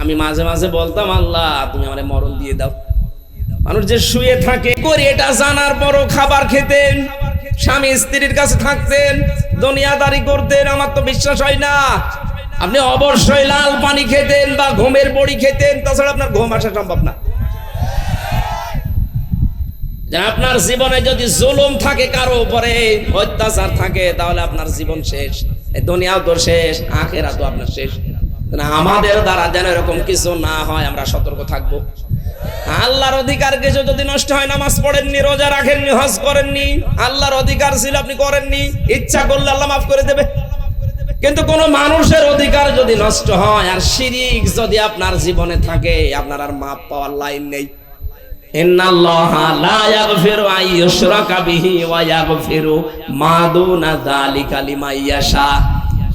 আমি মাঝে মাঝে বলতাম আল্লাহ তুমি আমারে মরণ দিয়ে দাও। মানুষ যে শুয়ে থাকে করি এটা জানার পরও খাবার খেতেন, স্বামী স্ত্রীর কাছে থাকতেন, দুনিয়াদারি করতেন। আমার তো বিশ্বাস হয় না। আপনি অবশ্যই লাল পানি খেতেন বা ঘুমের বড়ি খেতেন, তাছাড়া আপনার ঘুম আসা সম্ভব না। আপনার জীবনে যদি জুলুম থাকে, কারো উপরে অত্যাচার থাকে, তাহলে আপনার জীবন শেষ। এই দুনিয়াও তো শেষ, আখিরাতও আপনার শেষ। আমাদের দ্বারা যেন এরকম কিছু না হয়, আমরা সতর্ক থাকবো। আল্লাহর অধিকার কিছু যদি নষ্ট হয়, নামাজ পড়েননি, রোজা রাখেননি, হজ করেননি, আল্লাহর অধিকার ছিল আপনি করেননি, ইচ্ছা করলে আল্লাহ মাফ করে দেবে। কিন্তু কোন মানুষের অধিকার যদি নষ্ট হয় আর শিরিক যদি আপনার জীবনে থাকে, আপনার আর মাফ পাওয়ার লাইন নেই। ইন্নাল্লাহা লা ইয়াগফিরু আন ইউশরাকা বিহি ওয়া ইয়াগফিরু মা দুনা যালিকা লিমান ইয়াশা।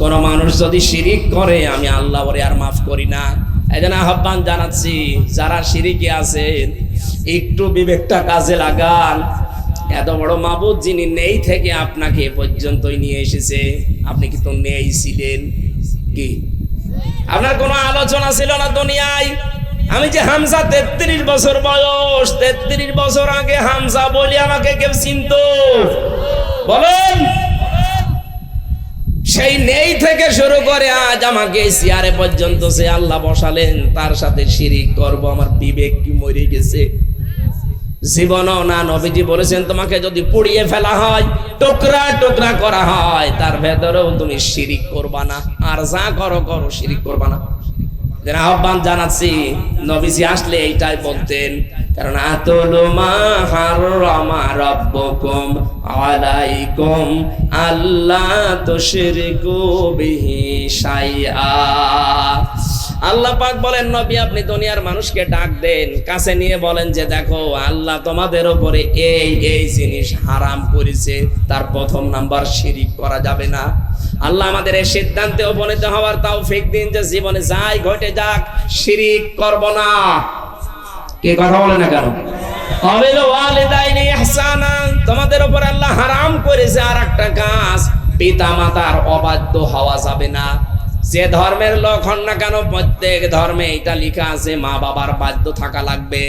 কোন মানুষ যদি শিরিক করে আমি আল্লাহ ওরে আর মাফ করি না। এজন্য আহ্বান জানাচ্ছি, যারা শিরিকে আছেন একটু বিবেকটা কাজে লাগান। এত বড় মাবুদ যিনি নেই থেকে আপনাকে এ পর্যন্তই নিয়ে এসেছে, আপনি কি তো নেই ছিলেন? কি আপনার কোনো আলোচনা ছিল না দুনিয়ায়? আমি যে হামজা 33 বছর বয়স, 33 বছর আগে হামজা বলি আমাকে কেউ চিনতো? বলেন। সেই নেই থেকে শুরু করে আজ আমাকে চেয়ারে পর্যন্ত সে আল্লাহ বসালেন, তার সাথে শিরিক করব, আমার বিবেক কি মরে গেছে? জীবনও না। নবীজি বলেছেন তোমাকে যদি পুড়িয়ে ফেলা হয়, টুকরা টুকরা করা হয়, তার ভেতরেও তুমি শিরিক করবা না, আর যা করো করো, শিরিক করবা না। আহ্বান জানাচ্ছি, নবীজি আসলে এইটাই বলতেন, কারণ আতুলু মা হারামা রাব্বুকুম আলাইকুম আল্লা তুশরিকু বিহি শাইআ। আল্লাহ পাক বলেন, নবী আপনি দুনিয়ার মানুষকে ডাক দেন, কাছে নিয়ে বলেন যে দেখো আল্লাহ তোমাদের উপরে এই এই জিনিস হারাম করেছে, তার প্রথম নাম্বার শিরিক করা যাবে না। আল্লাহ আমাদের এই সিদ্ধান্তে উপনীত হওয়ার তৌফিক দিন যে জীবনে যাই ঘটে যাক শিরিক করব না। কে কথা বলে না কেন? অবিল ওয়ালিদাইনি ইহসানা, তোমাদের উপর আল্লাহ হারাম করেছে আর একটা কাজ, পিতা মাতার অবাধ্য হওয়া যাবে না। যে ধর্মের লোক হন না কেন, প্রত্যেক ধর্মে এটা লেখা আছে মা বাবার বাধ্য থাকা লাগবে।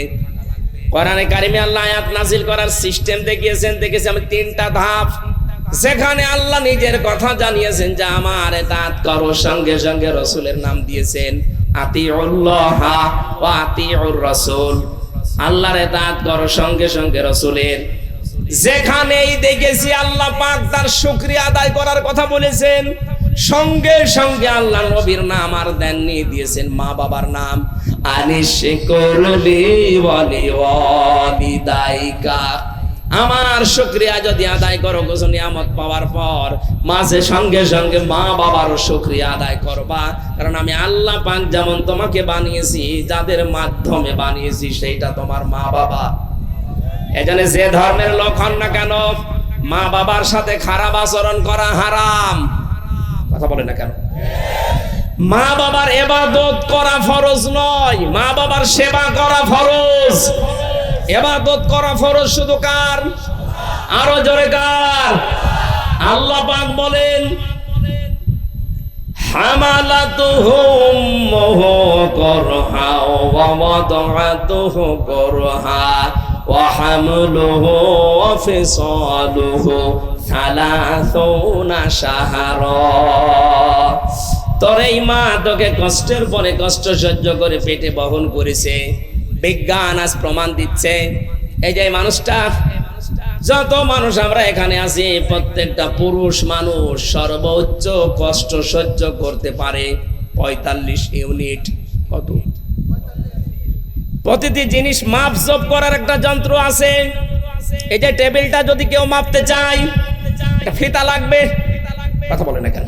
কোরআনে কারিমে আল্লাহ আয়াত নাজিল করার সিস্টেম দেখিয়েছেন, দেখেছি আমি 3টা ধাপ, যেখানে আল্লাহ নিজের কথা জানিয়েছেন যে আমার ইতাআত করো, সঙ্গে সঙ্গে রাসূলের নাম দিয়েছেন আতিউল্লাহ ওয়া আতিউর রাসূল। আল্লাহর ইতাআত করো, সঙ্গে সঙ্গে রাসূলের। যেখানেই দেখেছি আল্লাহ পাক তার শুকরিয়া আদায় করার কথা বলেছেন, সঙ্গে সঙ্গে আল্লাহ নবীর নাম আর দেননি, দিয়েছেন মা বাবার নাম। আনিশকুরলি ওয়ালি ওয়ালিদাইকা, আমার শুকরিয়া যদি আদায় করো কিছু নিয়ামত পাওয়ার পর, মাঝে সঙ্গে সঙ্গে মা বাবারও শুকরিয়া আদায় করবা, কারণ আমি আল্লাহ পাক যেমন তোমাকে বানিয়েছি, যাদের মাধ্যমে বানিয়েছি সেইটা তোমার মা বাবা। এজন্য যে ধর্মের লোক হন না কেন, মা বাবার সাথে খারাপ আচরণ করা হারাম। কথা বলে না কেন? মা বাবার ইবাদত করা ফরজ নয়, মা বাবার সেবা করা ফরজ। ইবাদত করা ফরজ শুধু কার? আরো জোরে কার? আল্লাহ পাক বলেন হামালাতুহু উম্মুহু করহা ওয়া ওয়াদাআতুহু করহা ওয়া হামলুহু ওয়া ফিসালুহু 30 শাহরা। তোর এই মা তোকে কষ্টের পরে কষ্ট সহ্য করে পেটে বহন করেছে। বিজ্ঞান আজ প্রমাণ দিচ্ছে, এই যে মানুষটা, যত মানুষ আমরা এখানে আছি, প্রত্যেকটা পুরুষ মানুষ সর্বোচ্চ কষ্ট সহ্য করতে পারে 45 ইউনিট। কত? প্রতিটি জিনিস মাপজোপ করার একটা যন্ত্র আছে। এই যে টেবিলটা যদি কেউ মাপতে চায়, একটা ফিতা লাগবে। কথা বলে না কেন?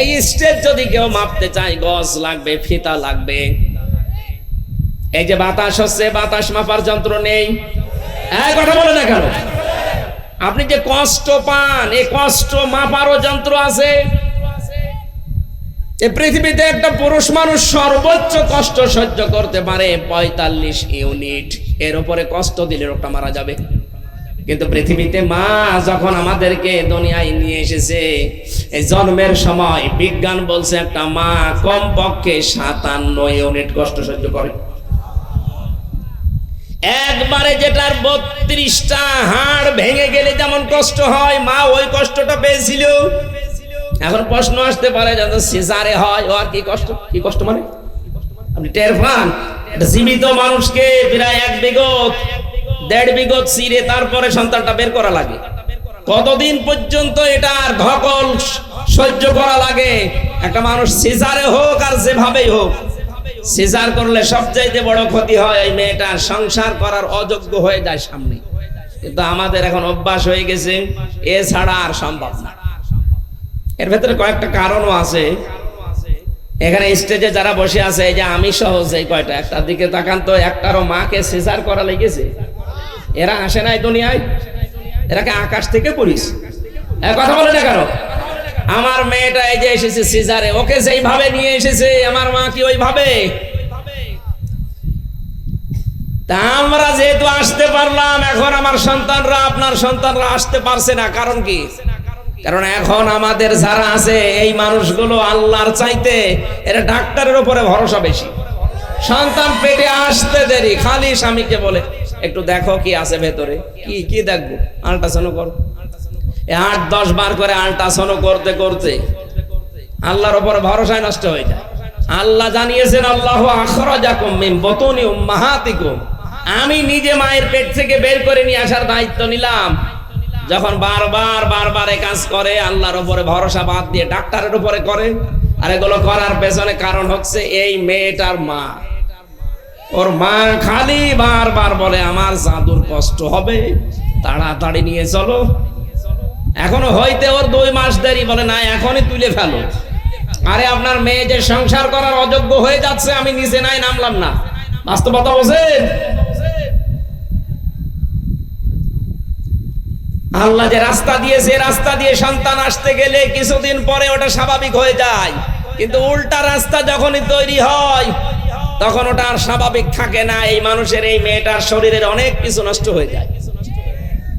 এই স্টেজ যদি কেউ মাপতে চায়, গজ লাগবে, ফিতা লাগবে। এই যে বাতাস হচ্ছে, বাতাস মাপার যন্ত্র নেই। কথা বলে না কেন? আপনি যে কষ্ট পান, এই কষ্ট মাপারও যন্ত্র আছে। এই পৃথিবীতে একটা পুরুষ মানুষ সর্বোচ্চ কষ্ট সহ্য করতে পারে 45 ইউনিট। এর উপরে কষ্ট দিলে লোকটা মারা যাবে। কিন্তু পৃথিবীতে মা যখন আমাদেরকে দুনিয়ায় নিয়ে এসেছে, এই জন্মের সময় বিজ্ঞান বলছে একটা মা কমপক্ষে 57 ইউনিট কষ্ট সহ্য করে। একবারে যেটার 32টা হাড় ভেঙে গেলে যেমন কষ্ট হয়, মা ওই কষ্টটা পেয়েছিল। এখন প্রশ্ন আসতে পারে যখন সিজারে হয়, ও আর কি কষ্ট? কি কষ্ট মানে আপনি টের পান? একটা জীবিত মানুষকে প্রায় 1 বিঘত 1.5 বিঘত চিরে তারপরে সন্তানটা বের করা লাগে। কতদিন পর্যন্ত এটার ধকল সহ্য করা লাগে? একটা মানুষ সিজারে হোক আর যেভাবেই হোক, সিজার করলে সবচাইতে বড় ক্ষতি হয় এই মেয়েটা সংসার করার অযোগ্য হয়ে যায় সামনে। কিন্তু আমাদের এখন অভ্যাস হয়ে গেছে, এ ছাড়া আর সম্ভব না। এর ভেতরে কয়েকটা কারণও আছে। এখানে স্টেজে যারা বসে আছে, এই যে আমি সহ এই কয়টা, একটার দিকে তাকান তো, একটারও মাকে সিজার করা লেগেছে। এরা আসে নাই দুনিয়ায়, এরাকে আকাশ থেকে পড়িস কথা বলে না কেন? আমার মেয়েটা এই যে এসেছে সিজারে, ওকে যেইভাবে নিয়ে এসেছে আমার মা কি ওইভাবে? তা আমরা যেহেতু আসতে পারলাম, এখন আমার সন্তানরা, আপনার সন্তানরা আসতে পারছে না। কারণ কি? কারণ এখন আমাদের যারা আছে এই মানুষগুলো আল্লাহর চাইতে এরা ডাক্তারের উপরে ভরসা বেশি। সন্তান পেটে আসতে দেরি, খালি স্বামীকে বলে একটু দেখো কি আছে ভেতরে। কি দেখবো? আল্ট্রাসাউন্ড করো। 8-10 বার করে আল্ট্রাসাউন্ড করতে করতে আল্লাহর উপরে ভরসায় নষ্ট হয়ে যায়। আল্লাহ জানিয়েছেন, আল্লাহু আখরাজাকুম মিন বুতুনি উম্মাহাতিকুম, আমি নিজে মায়ের পেট থেকে বের করে নিয়ে আসার দায়িত্ব নিলাম। যখন বারবার এই কাজ করে, আল্লাহর উপরে ভরসা বাদ দিয়ে ডাক্তারের উপরে করে। আর এগুলো করার পেছনে কারণ হচ্ছে এই মেয়েটার মা। ওর মা খালি বারবার বলে আমার জাদুর কষ্ট হবে, তাড়াতাড়ি নিয়ে চলো। এখনো হইতে ওর 2 মাস দেরি, বলে না এখনই তুলে ফেলো। আরে আপনার মেয়ে যে সংসার করার অযোগ্য হয়ে যাচ্ছে, আমি নিচে নাই নামলাম না। বাস্তবতা বোঝেন? আল্লাহ যে রাস্তা দিয়েছে, রাস্তা দিয়ে সন্তান আসতে গেলে কিছুদিন পরে ওটা স্বাভাবিক হয়ে যায়। কিন্তু উল্টা রাস্তা যখনই তৈরি হয় তখন ওটা আর স্বাভাবিক থাকে না। এই মানুষের, এই মেয়েটার শরীরের অনেক কিছু নষ্ট হয়ে যায়।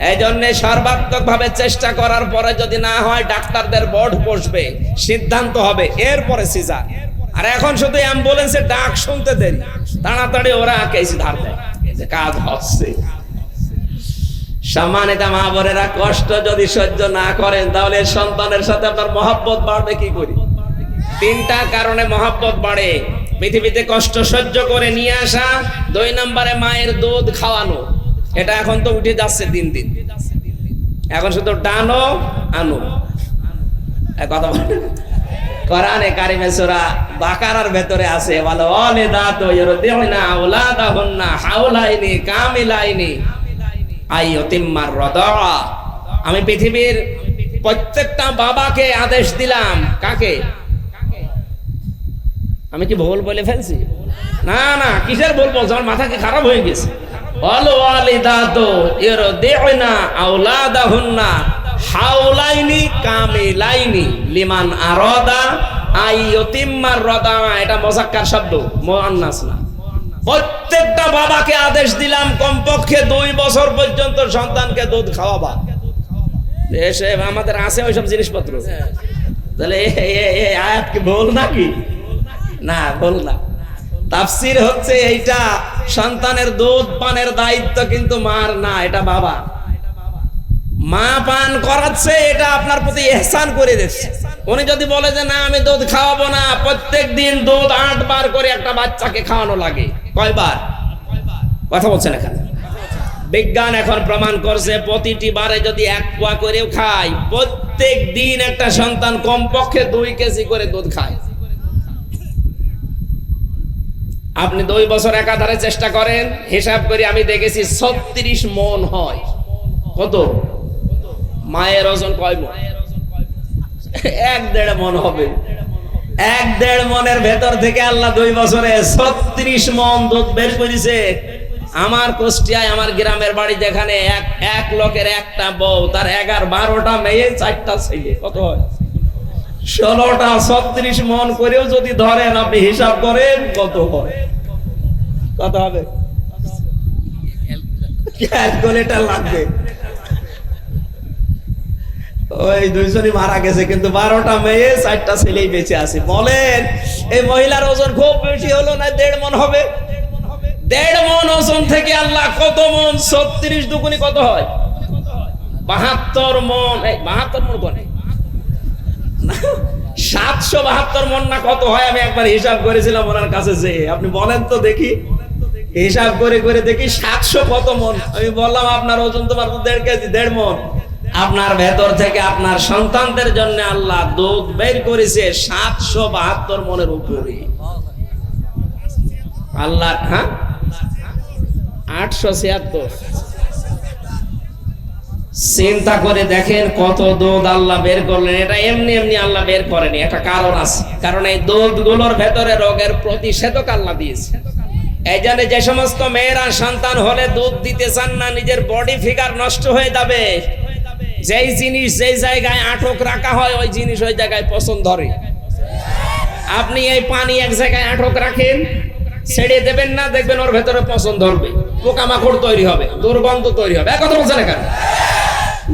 এই জন্য সর্বাত্মক ভাবে চেষ্টা করার পরে যদি না হয়, ডাক্তারদের বোর্ড বসবে, সিদ্ধান্ত হবে, এরপরে সিজার। আর এখন শুধু অ্যাম্বুলেন্সের ডাক শুনতে দেরি, তাড়াতাড়ি ওরা কেস ধার দেয় যে কাজ হচ্ছে। সম্মানিত মা বোনেরা, কষ্ট যদি সহ্য না করেন তাহলে সন্তানের সাথে আপনার মহব্বত বাড়বে কি করে? 3টা কারণে মহব্বত বাড়ে। পৃথিবীতে কষ্ট সহ্য করে নিয়ে আসা, 2 নম্বরে মায়ের দুধ খাওয়ানো। এটা এখন তো উঠে যাচ্ছে দিন দিন, এখন শুধু টানো আনো কথা বলে। কোরআনে কারিমে সূরা বাকারার ভেতরে আছে, ওয়ালা ওয়ালিদাতু ইরদিউনা আওলাদাহুন্না হাওলাইনি কামিলাইনি আইয়ুতিম্মার রাদা। আমি পৃথিবীর প্রত্যেকটা বাবাকে আদেশ দিলাম। কাকে? আমি কি ভুল বলে ফেলছি? না না, কিসের ভুল বলছি? আমার মাথা কি খারাপ হয়ে গেছে? ওয়াল ওয়ালিদাতু ইরদিউনা আওলাদাহুন্না হাওলাইনি কামিলাইনি লিমান আরাদা আইয়ুতিম্মার রাদা। এটা মুযাক্কার শব্দ, মুআন্নাস না। প্রত্যেকটা বাবাকে আদেশ দিলাম কমপক্ষে 2 বছর পর্যন্ত সন্তানকে দুধ খাওয়াবা। দেশে আমাদের আছে ওইসব জিনিসপত্র। তাহলে এই আয়াত কি ভুল নাকি? না, ভুল না। তাফসীর হচ্ছে এইটা, সন্তানের দুধ পানের দায়িত্ব কিন্তু মার না, এটা বাবা। মা পান করাচ্ছে, এটা আপনার প্রতি ইহসান করে দিচ্ছে। উনি যদি বলে যে না আমি দুধ খাওয়াবো না, প্রত্যেক দিন দুধ 8 বার করে একটা বাচ্চাকে খাওয়ানো লাগে। কয়বার? কথা বলছেন এখানে? বিজ্ঞান এখন প্রমাণ করছে প্রতিটি বারে যদি 1 পোয়া করেও খায়, প্রত্যেক দিন একটা সন্তান কমপক্ষে 2 কেজি করে দুধ খায়। আপনি 2 বছর একাধারে চেষ্টা করেন, হিসাব করে আমি দেখেছি 36 মণ হয়। কত? মায়ের ওজন কয় মণ? 1.5 মণ হবে। 1.5 মণের ভেতর থেকে আল্লাহ 2 বছরে 36 মণ দুধ বের করেছে। আমার কুষ্টিয়ায়, আমার গ্রামের বাড়ি যেখানে, এক লোকের একটা বউ, তার 11-12টা মেয়ে, 4টা ছেলে, কত হয়? 16টা 36 মণ করেও যদি ধরেন, আপনি হিসাব করেন কত হয়? কত হবে? ক্যালকুলেটর লাগবে। ওই 2 জনই মারা গেছে, কিন্তু 12টা মেয়ে 4টা ছেলেই বেঁচে আছে। বলেন এই মহিলার ওজন খুব বেশি হলো না? 1.5 মণ হবে। 1.5 মণ ওজন থেকে আল্লাহ কত মণ? 36 দুগুনি কত হয়? 72 মণ। এই 72 মণ কোনে? 772 মণ না কত হয়? আমি একবার হিসাব করেছিলাম ওনার কাছে যে, আপনি বলেন তো দেখি। হিসাব করে করে দেখি 700 কত মণ। আমি বললাম আপনার ওজন তো মাত্র 1.5 কেজি, 1.5 মণ। আপনার ভেতর থেকে আপনার সন্তানদের জন্য আল্লাহ দুধ বের করেছে 772 মণের উপরে। আল্লাহ, হ্যাঁ 876। চিন্তা করে দেখেন কত দুধ আল্লাহ বের করলেন। এটা এমনি এমনি আল্লাহ বের করেনি, একটা কারণ আছে। কারণ এই দুধগুলোর ভেতরে রোগের প্রতিষেধক আল্লাহ দিয়েছে। এই জন্য যে সমস্ত মেয়েরা সন্তান হলে দুধ দিতে চান না, নিজের বডি ফিগার নষ্ট হয়ে যাবে, যেই জিনিস যেই জায়গায় আটক রাখা হয় ওই জিনিস ওই জায়গায় পছন্দ ধরে। আপনি এই পানি এক জায়গায় আটক রাখেন, ছেড়ে দেবেন না, দেখবেন ওর ভেতরে পছন্দ ধরবে, পোকামাকড় তৈরি হবে, দুর্গন্ধ তৈরি হবে। কথা বলছেন না কেন?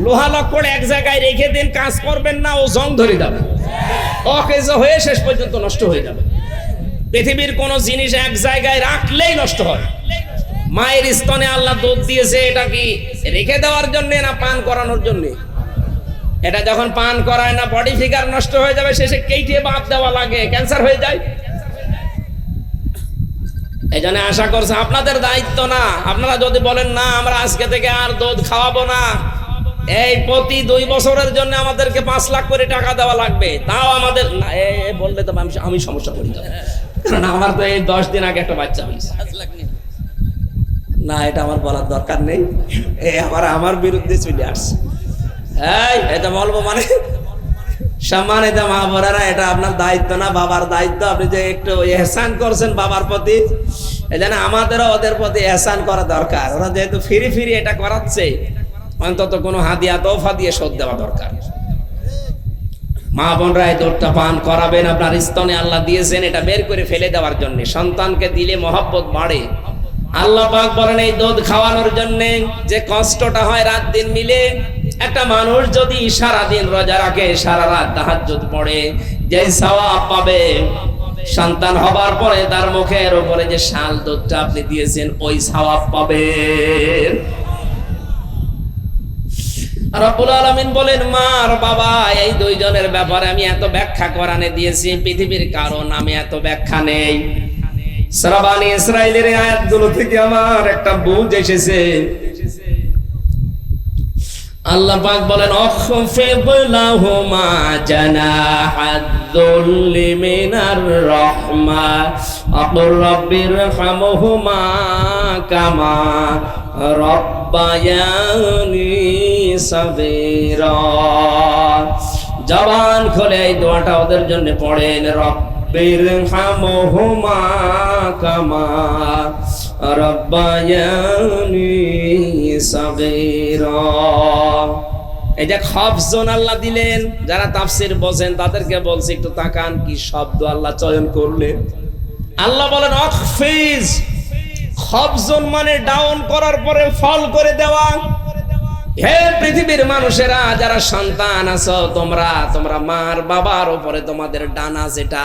লোহা লক্কড় এক জায়গায় রেখে দিন, কাজ করবেন না, ও জং ধরে যাবে, অকেজ হয়ে শেষ পর্যন্ত নষ্ট হয়ে যাবে। পৃথিবীর কোন জিনিস এক জায়গায় রাখলেই নষ্ট হয়। মায়ের স্তনে আল্লাহ দুধ দিয়েছে, এটা কি রেখে দেওয়ার জন্য না পান করানোর জন্য? এটা যখন পান করায় না, বডি ফিগার নষ্ট হয়ে যাবে, শেষে কেটে বাদ দেওয়া লাগে, ক্যান্সার হয়ে যায়। এই জন্য আশা করছে আপনাদের দায়িত্ব না। আপনারা যদি বলেন না আমরা আজকে থেকে আর দুধ খাওয়াবো না, এই প্রতি 2 বছরের জন্য আমাদেরকে 5 লাখ করে টাকা দেওয়া লাগবে, তাও আমাদের বললে তো আমি সমস্যা করি, কারণ আমার তো এই 10 দিন আগে একটা বাচ্চা হয়েছে। না, এটা আমার বলার দরকার নেই, আমার বিরুদ্ধে চলে আসছে। এটা বলবো মানে সম্মানিত মা বোনেরা, এটা আপনার দায়িত্ব না, বাবার দায়িত্ব। আপনি যে একটু এহসান করছেন বাবার প্রতি, এই জন্য আমাদেরও ওদের প্রতি এহসান করা দরকার। ওরা যেহেতু ফিরি ফিরি এটা করাচ্ছে, অন্তত কোনো হাদিয়া তোফা দিয়ে শোধ দেওয়া দরকার। মা বোনরা এই দুধটা পান করাবেন, আপনার স্তনে আল্লাহ দিয়েছেন এটা বের করে ফেলে দেওয়ার জন্য। সন্তানকে দিলে মহব্বত বাড়ে। আল্লাহ পাক বলেন এই দুধ খাওয়ানোর জন্য যে কষ্টটা হয় রাত দিন মিলে, একটা মানুষ যদি সারা দিন রোজা রাখে, সারা রাত তাহাজ্জুদ পড়ে, যে সওয়াব পাবে, সন্তান হবার পরে তার মুখের উপরে যে শাল দুধটা আপনি দিয়েছেন ওই সওয়াব পাবেন। রব্বুল আলামিন বলেন মা আর বাবা এই দুইজনের ব্যাপারে আমি এত ব্যাখ্যা কোরআনে দিয়েছি, পৃথিবীর কারণ আমি এত ব্যাখ্যা নেই। সূরা বনী ইসরাঈলের আয়াতগুলো থেকে আমার একটা বুঝ এসেছে। আল্লাহ পাক বলেন আখফিদ লাহুমা জানাহাদ-যুল্লি মিনার রাহমা আকুর রাব্বিরহামহুমা কামা রাব্বায়ানি সাগীরা। জবান খুলে এই দোয়াটা ওদের জন্য পড়েন, রাব্বিরহামহুমা কামা রাব্বায়ানি সাগীরা। এই যে খফজন আল্লাহ দিলেন, যারা তাফসীর বোঝেন তাদেরকে বলছি একটু তাকান কি শব্দ আল্লাহ চয়ন করলেন। আল্লাহ বলেন আখফিজ, খফজন মানে ডাউন করার পরে ফল করে দেওয়া। হে পৃথিবীর মানুষেরা, যারা সন্তান আছো, তোমরা মার বাবার উপরে তোমাদের ডানা, যেটা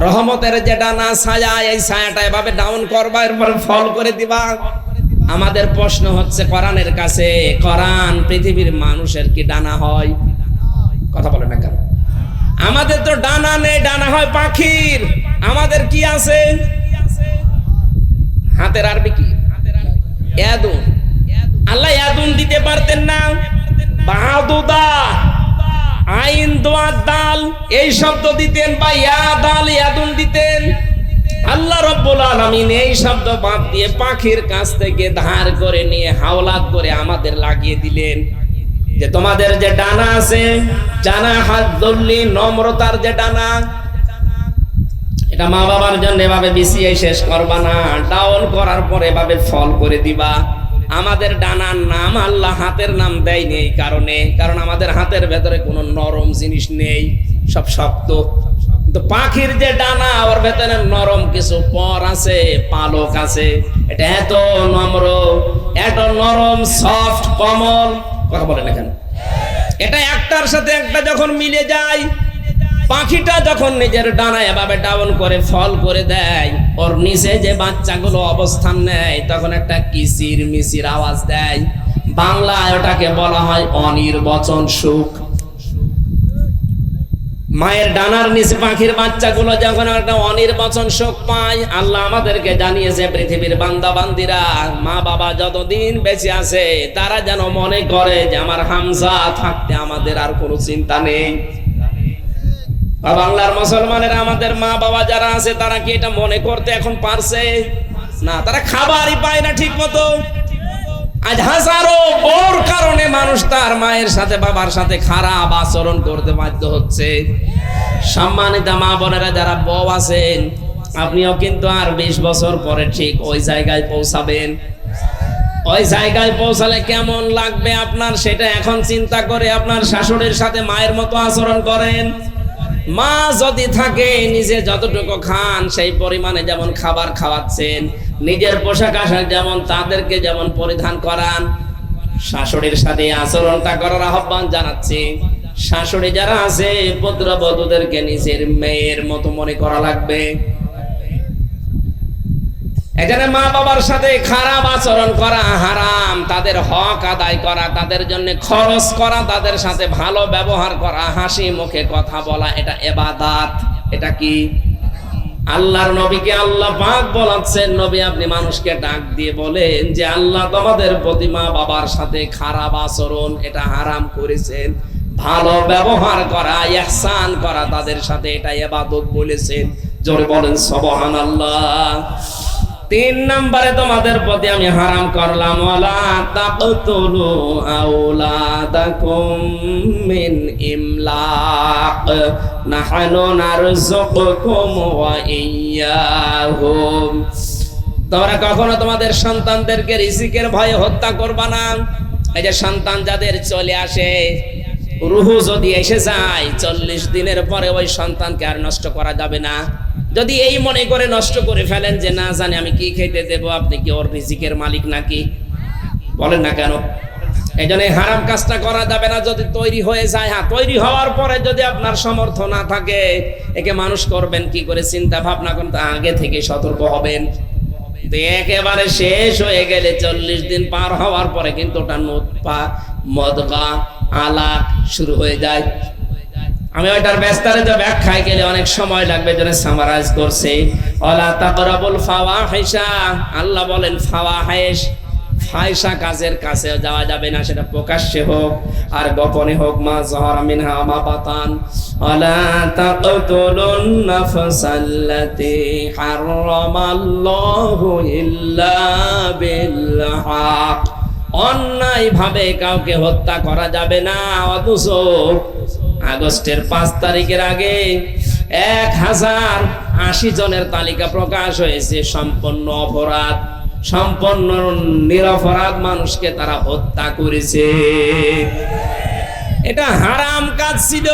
রহমতের যে ডানা ছায়া, এই ছায়াটা এভাবে ডাউন করবা, এরপরে ফল করে দিবা। আমাদের প্রশ্ন হচ্ছে কোরআনের কাছে, কোরআন পৃথিবীর মানুষের কি ডানা হয়? কথা বলে না কেন? আমাদের তো ডানা নেই, ডানা হয় পাখির। আমাদের কি আছে? হাতের আরবি কি? ইয়াদুন। আল্লাহ ইয়াদুন দিতে পারতেন না? বাহাদুদা, আইন দোয়া দাল এই শব্দ দিতেন, বা ইয়া দাল ইয়াদুন দিতেন। আল্লাহ রাব্বুল আলামিন এই শব্দ বাদ দিয়ে পাখির কাছ থেকে ধার করে নিয়ে হাওলাত করে আমাদের লাগিয়ে দিলেন, যে তোমাদের যে ডানা আছে, জানাহাদ-যুল্লি, নম্রতার যে ডানা, এটা মা বাবার জন্য এভাবে বিছিয়ে শেষ করবা না, ডাউন করার পরে এভাবে ফল করে দিবা। আমাদের ডানার নাম আল্লাহ হাতের নাম দেয়নি এই কারণে, কারণ আমাদের হাতের ভেতরে কোনো নরম জিনিস নেই, সব শক্ত। কিন্তু পাখির যে ডানা, ওর ভেতরে নরম কিছু পর আছে, পালক আছে। এটা এত নম্র, এত নরম, সফট, কোমল। কথা বলেন এখানে, এটা একটার সাথে একটা যখন মিলে যায়, পাখিটা যখন নিজের ডানা এভাবে ডাউন করে ফল করে দেয়, ওর নিচে যে বাচ্চাগুলো অবস্থান নেয়, তখন একটা কিচির মিচির আওয়াজ দেয়। বাংলায় ওটাকে বলা হয় অনির্বচন সুখ। মায়ের ডানার নিচে পাখির বাচ্চাগুলো যখন একটা অনির্বচন সুখ পায়, আল্লাহ আমাদেরকে জানিয়েছে পৃথিবীর বান্দা বান্দিরা, মা বাবা যতদিন বেঁচে আছে তারা যেন মনে করে যে আমার হামজা থাকতে আমাদের আর কোনো চিন্তা নেই। বাংলার মুসলমানের আমাদের মা বাবা যারা আছে তারা কি এটা মনে করতে এখন পারছে না? তারা খাবারই পায় না ঠিক মতো। আজ হাজারো ওর কারণে মানুষ তার মায়ের সাথে বাবার সাথে খারাপ আচরণ করতে বাধ্য হচ্ছে। সম্মানিত মা বোনেরা যারা বউ আছেন, আপনিও কিন্তু আর 20 বছর পরে ঠিক ওই জায়গায় পৌঁছাবেন। ওই জায়গায় পৌঁছালে কেমন লাগবে আপনার সেটা এখন চিন্তা করে আপনার শাশুড়ির সাথে মায়ের মতো আচরণ করেন। মা যদি থাকে নিজে যতটুকু খান সেই পরিমাণে যেমন খাবার খাওয়াচ্ছেন, নিজের পোশাক আশাক যেমন তাদেরকে যেমন পরিধান করান, শাশুড়ির সাথে আচরণটা করার আহ্বান জানাচ্ছি। শাশুড়ি যারা আছে পুত্রবধূদেরকে নিজের মেয়ের মতো মনে করা লাগবে। এখানে মা বাবার সাথে খারাপ আচরণ করা হারাম, তাদের হক আদায় করা, তাদের জন্য খরচ করা, তাদের সাথে ভালো ব্যবহার করা, হাসি মুখে কথা বলা, এটা ইবাদত। এটা কি? আল্লাহর নবীকে আল্লাহ পাক বলাচ্ছেন, নবী আপনি মানুষকে ডাক দিয়ে বলেন যে আল্লাহ তোমাদের প্রতি মা বাবার সাথে খারাপ আচরণ এটা হারাম করেছেন। ভালো ব্যবহার করা, ইহসান করা তাদের সাথে, এটা ইবাদত বলেছেন। জোরে বলেন সুবহানাল্লাহ। 3 নম্বরে তোমাদের প্রতি আমি হারাম করলাম, ওয়ালা তাকতুলু আওলাদাকুম মিন ইমলাক নাহনু নারযুকুকুম ওয়া ইয়্যাহুম। তোমরা কখনো তোমাদের সন্তানদেরকে রিজিকের ভয়ে হত্যা করবা না। এই যে সন্তান যাদের চলে আসে, রূহ যদি এসে যায় 40 দিনের পরে ওই সন্তানকে আর নষ্ট করা যাবে না। যদি এই মনে করে নষ্ট করে ফেলেন যে না জানি আমি কি খেতে দেবো, আপনি কি ওর রিজিকের মালিক নাকি? বলেন না কেন? এই জন্য হারাম কাজটা করা যাবে না যদি তৈরি হয়ে যায়। হ্যাঁ, তৈরি হওয়ার পরে যদি আপনার সামর্থ্য না থাকে, একে মানুষ করবেন কি করে চিন্তা ভাবনা করুন, আগে থেকে সতর্ক হবেন। তো একেবারে শেষ হয়ে গেলে 40 দিন পার হওয়ার পরে কিন্তু ওটা নুতফা, মদগা, আলাক শুরু হয়ে যায়। আমি ওইটার বিস্তারিত ব্যাখ্যায় গেলে অনেক সময় লাগবে, জন্য সামারাইজ করছি। ওয়ালা তাকরাবুল ফাওয়াহিশা, আল্লাহ বলেন ফাওয়াহিশ, ফাহিশা কাজের কাছে যাওয়া যাবে না, সেটা প্রকাশ্যে হোক আর গোপনে হোক। মা যাহারা মিনহা মা বাতান। ওয়ালা তাকতুলুন নাফসাল্লাতী হারামাল্লাহু ইল্লা বিল হক, অন্যায় ভাবে কাউকে হত্যা করা যাবে না। অথচ আগস্টের 5 তারিখের আগে 1080 জনের তালিকা প্রকাশ হয়েছে। সম্পূর্ণ অপরাধ, সম্পূর্ণ নিরপরাধ মানুষকে তারা হত্যা করেছে। এটা হারাম কাজ ছিল।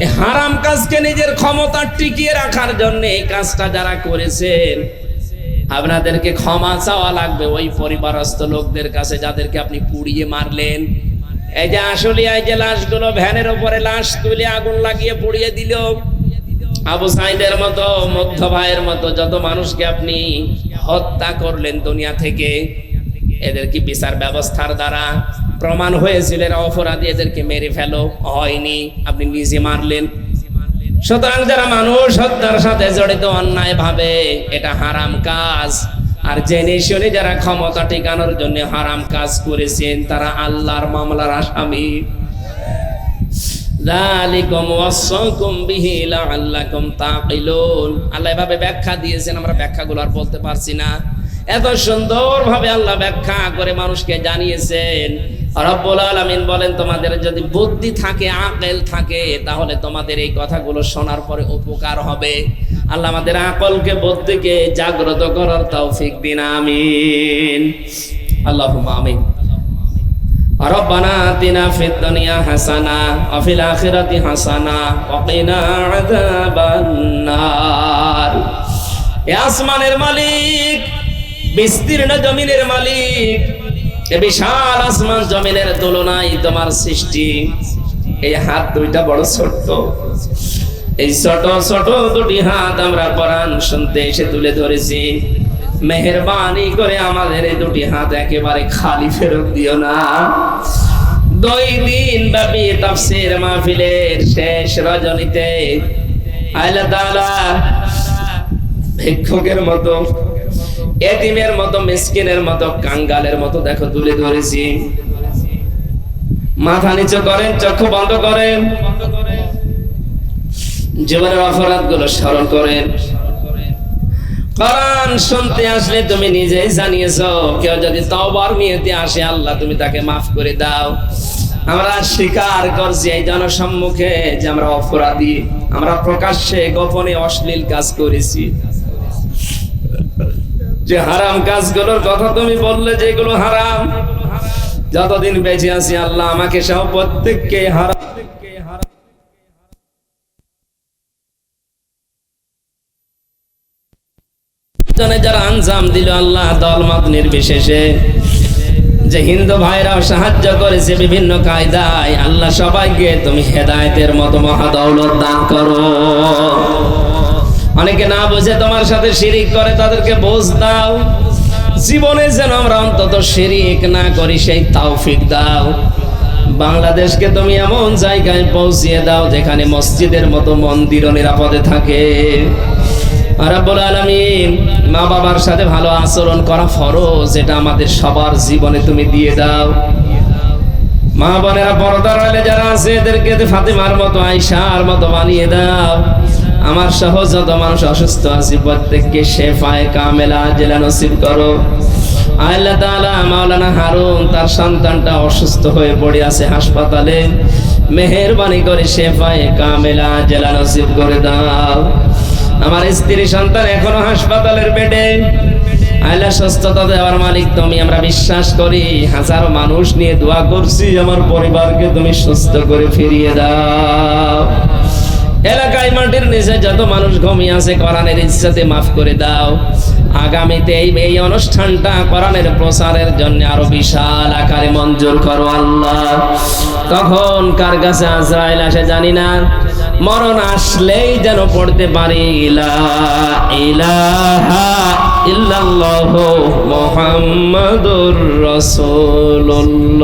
এই হারাম কাজকে নিজের ক্ষমতা টিকিয়ে রাখার জন্য এই কাজটা যারা করেছেন, আপনাদেরকে ক্ষমা চাওয়া লাগবে ওই পরিবারস্থ লোকদের কাছে যাদেরকে আপনি পুড়িয়ে মারলেন। এই যে আশুলিয়ায় যে লাশগুলো ভ্যানের উপরে লাশ তুলে আগুন লাগিয়ে পুড়িয়ে দিল, আবু সাইদের মতো, মুগ্ধ ভাইয়ের মতো যত মানুষকে আপনি হত্যা করলেন দুনিয়া থেকে, এদের কি বিচার ব্যবস্থার দ্বারা প্রমাণ হয়েছিল এরা অপরাধী, এদেরকে মেরে ফেলো? হয়নি, আপনি নিজে মারলেন। সুতরাং যারা মানুষ হত্যার সাথে জড়িত অন্যায় ভাবে, এটা হারাম কাজ। আর জেনে শুনে যারা ক্ষমতা টিকানোর জন্য হারাম কাজ করেছেন, তারা আল্লাহর মামলার আসামি। যালিকুম ওয়াসাকুম বিহি লাআল্লাকুম তাকিলুন। আল্লাহ এভাবে ব্যাখ্যা দিয়েছেন, আমরা ব্যাখ্যাগুলো আর বলতে পারছি না। এত সুন্দরভাবে আল্লাহ ব্যাখ্যা করে মানুষকে জানিয়েছেন। রব্বুল আলামিন বলেন, তোমাদের যদি বুদ্ধি থাকে, আকল থাকে, তাহলে তোমাদের এই কথাগুলো শোনার পরে উপকার হবে। আল্লাহ আমাদের আকলকে, বুদ্ধিকে জাগ্রত করার তৌফিক দিন, আমিন। আল্লাহুম্মা আমিন। রব্বানা আতিনা ফিদ দুনিয়া হাসানা ওয়া ফিল আখিরাতি হাসানা ওয়া কিনা আযাবান নার। এ আসমানের মালিক, বিস্তীর্ণ জমিনের মালিক, এ বিশাল আসমান জমিনের তুলনায় তোমার সৃষ্টি। এই হাত দুইটা বড় ছোট্ট, এই ছোট ছোট দুটি হাত আমরা কোরআন শুনতে এসে তুলে ধরেছি। মেহেরবানি করে আমাদের এই দুটি হাত একেবারে খালি ফেরত দিও না। 2 দিন ব্যাপী তাফসীর মাহফিলের শেষ রজনীতে আল্লাহ তাআলা ভিক্ষুকের মতো, এতিমের মতো, মিসকিনের মতো, কাঙ্গালের মতো দেখো তুলে ধরেছি। মাথা নিচু করেন, চক্ষু বন্ধ করেন। জীবনের অপরাধগুলো স্মরণ করেন। কোরআন শুনতে আসলে তুমি নিজেই জানিয়েছো, কেউ যদি তওবার নিয়তে আসে আল্লাহ তুমি তাকে মাফ করে দাও। আমরা স্বীকার করছি এই জনসম্মুখে যে আমরা অপরাধী, আমরা প্রকাশ্যে গোপনে অশ্লীল কাজ করেছি। যে হারাম কাজগুলোর কথা তুমি বললে যেগুলো হারাম, যতদিন বেঁচে আছি আল্লাহ আমাকে সহ প্রত্যেককে হারাম যারা আঞ্জাম দিল আল্লাহ দলমত নির্বিশেষে, যে হিন্দু ভাইরাও সাহায্য করেছে বিভিন্ন কায়দায়, আল্লাহ সবাইকে তুমি হেদায়েতের মতো মহাদৌলত দান করো। অনেকে না বুঝে তোমার সাথে শিরিক করে, তাদেরকে বুঝ দাও। জীবনে যেন আমরা অন্তত শিরিক না করি সেই তৌফিক দাও। বাংলাদেশকে তুমি এমন জায়গায় পৌঁছিয়ে দাও যেখানে মসজিদের মতো মন্দিরও নিরাপদে থাকে। রব্বুল আলামিন, মা বাবার সাথে ভালো আচরণ করা ফরজ, এটা আমাদের সবার জীবনে তুমি দিয়ে দাও। মা বোনেরা পর্দার আড়ালে যারা আছে এদেরকে ফাতেমার মতো আয়েশার মতো বানিয়ে দাও। আমার সহ যত মানুষ অসুস্থ আছে প্রত্যেককে শেফায়ে কামেলা আজেলা নসিব করো। আল্লাহ তাআলা মাওলানা হারুন তার সন্তানটা অসুস্থ হয়ে পড়ে আছে হাসপাতালে, মেহেরবানি করে শেফায়ে কামেলা আজেলা নসিব করে দাও। আমার স্ত্রী সন্তান এখনো হাসপাতালের বেডে, আল্লাহ সুস্থতা দেওয়ার মালিক তুমি, আমরা বিশ্বাস করি। হাজারো মানুষ নিয়ে দোয়া করছি, আমার পরিবারকে তুমি সুস্থ করে ফিরিয়ে দাও। এলাকায় মাটির নিচে যত মানুষ ঘুমিয়ে আছে কোরআনের ইজ্জতে মাফ করে দাও। আগামীতে এই অনুষ্ঠানটা কোরআনের প্রচারের জন্য আরো বিশাল আকারে মঞ্জুর করো আল্লাহ। কখন কার কাছে আজরাইল আসে জানি না, মরণ আসলেই যেন পড়তে পারি লা ইলাহা ইল্লাল্লাহু মুহাম্মাদুর রাসূলুল্লাহ।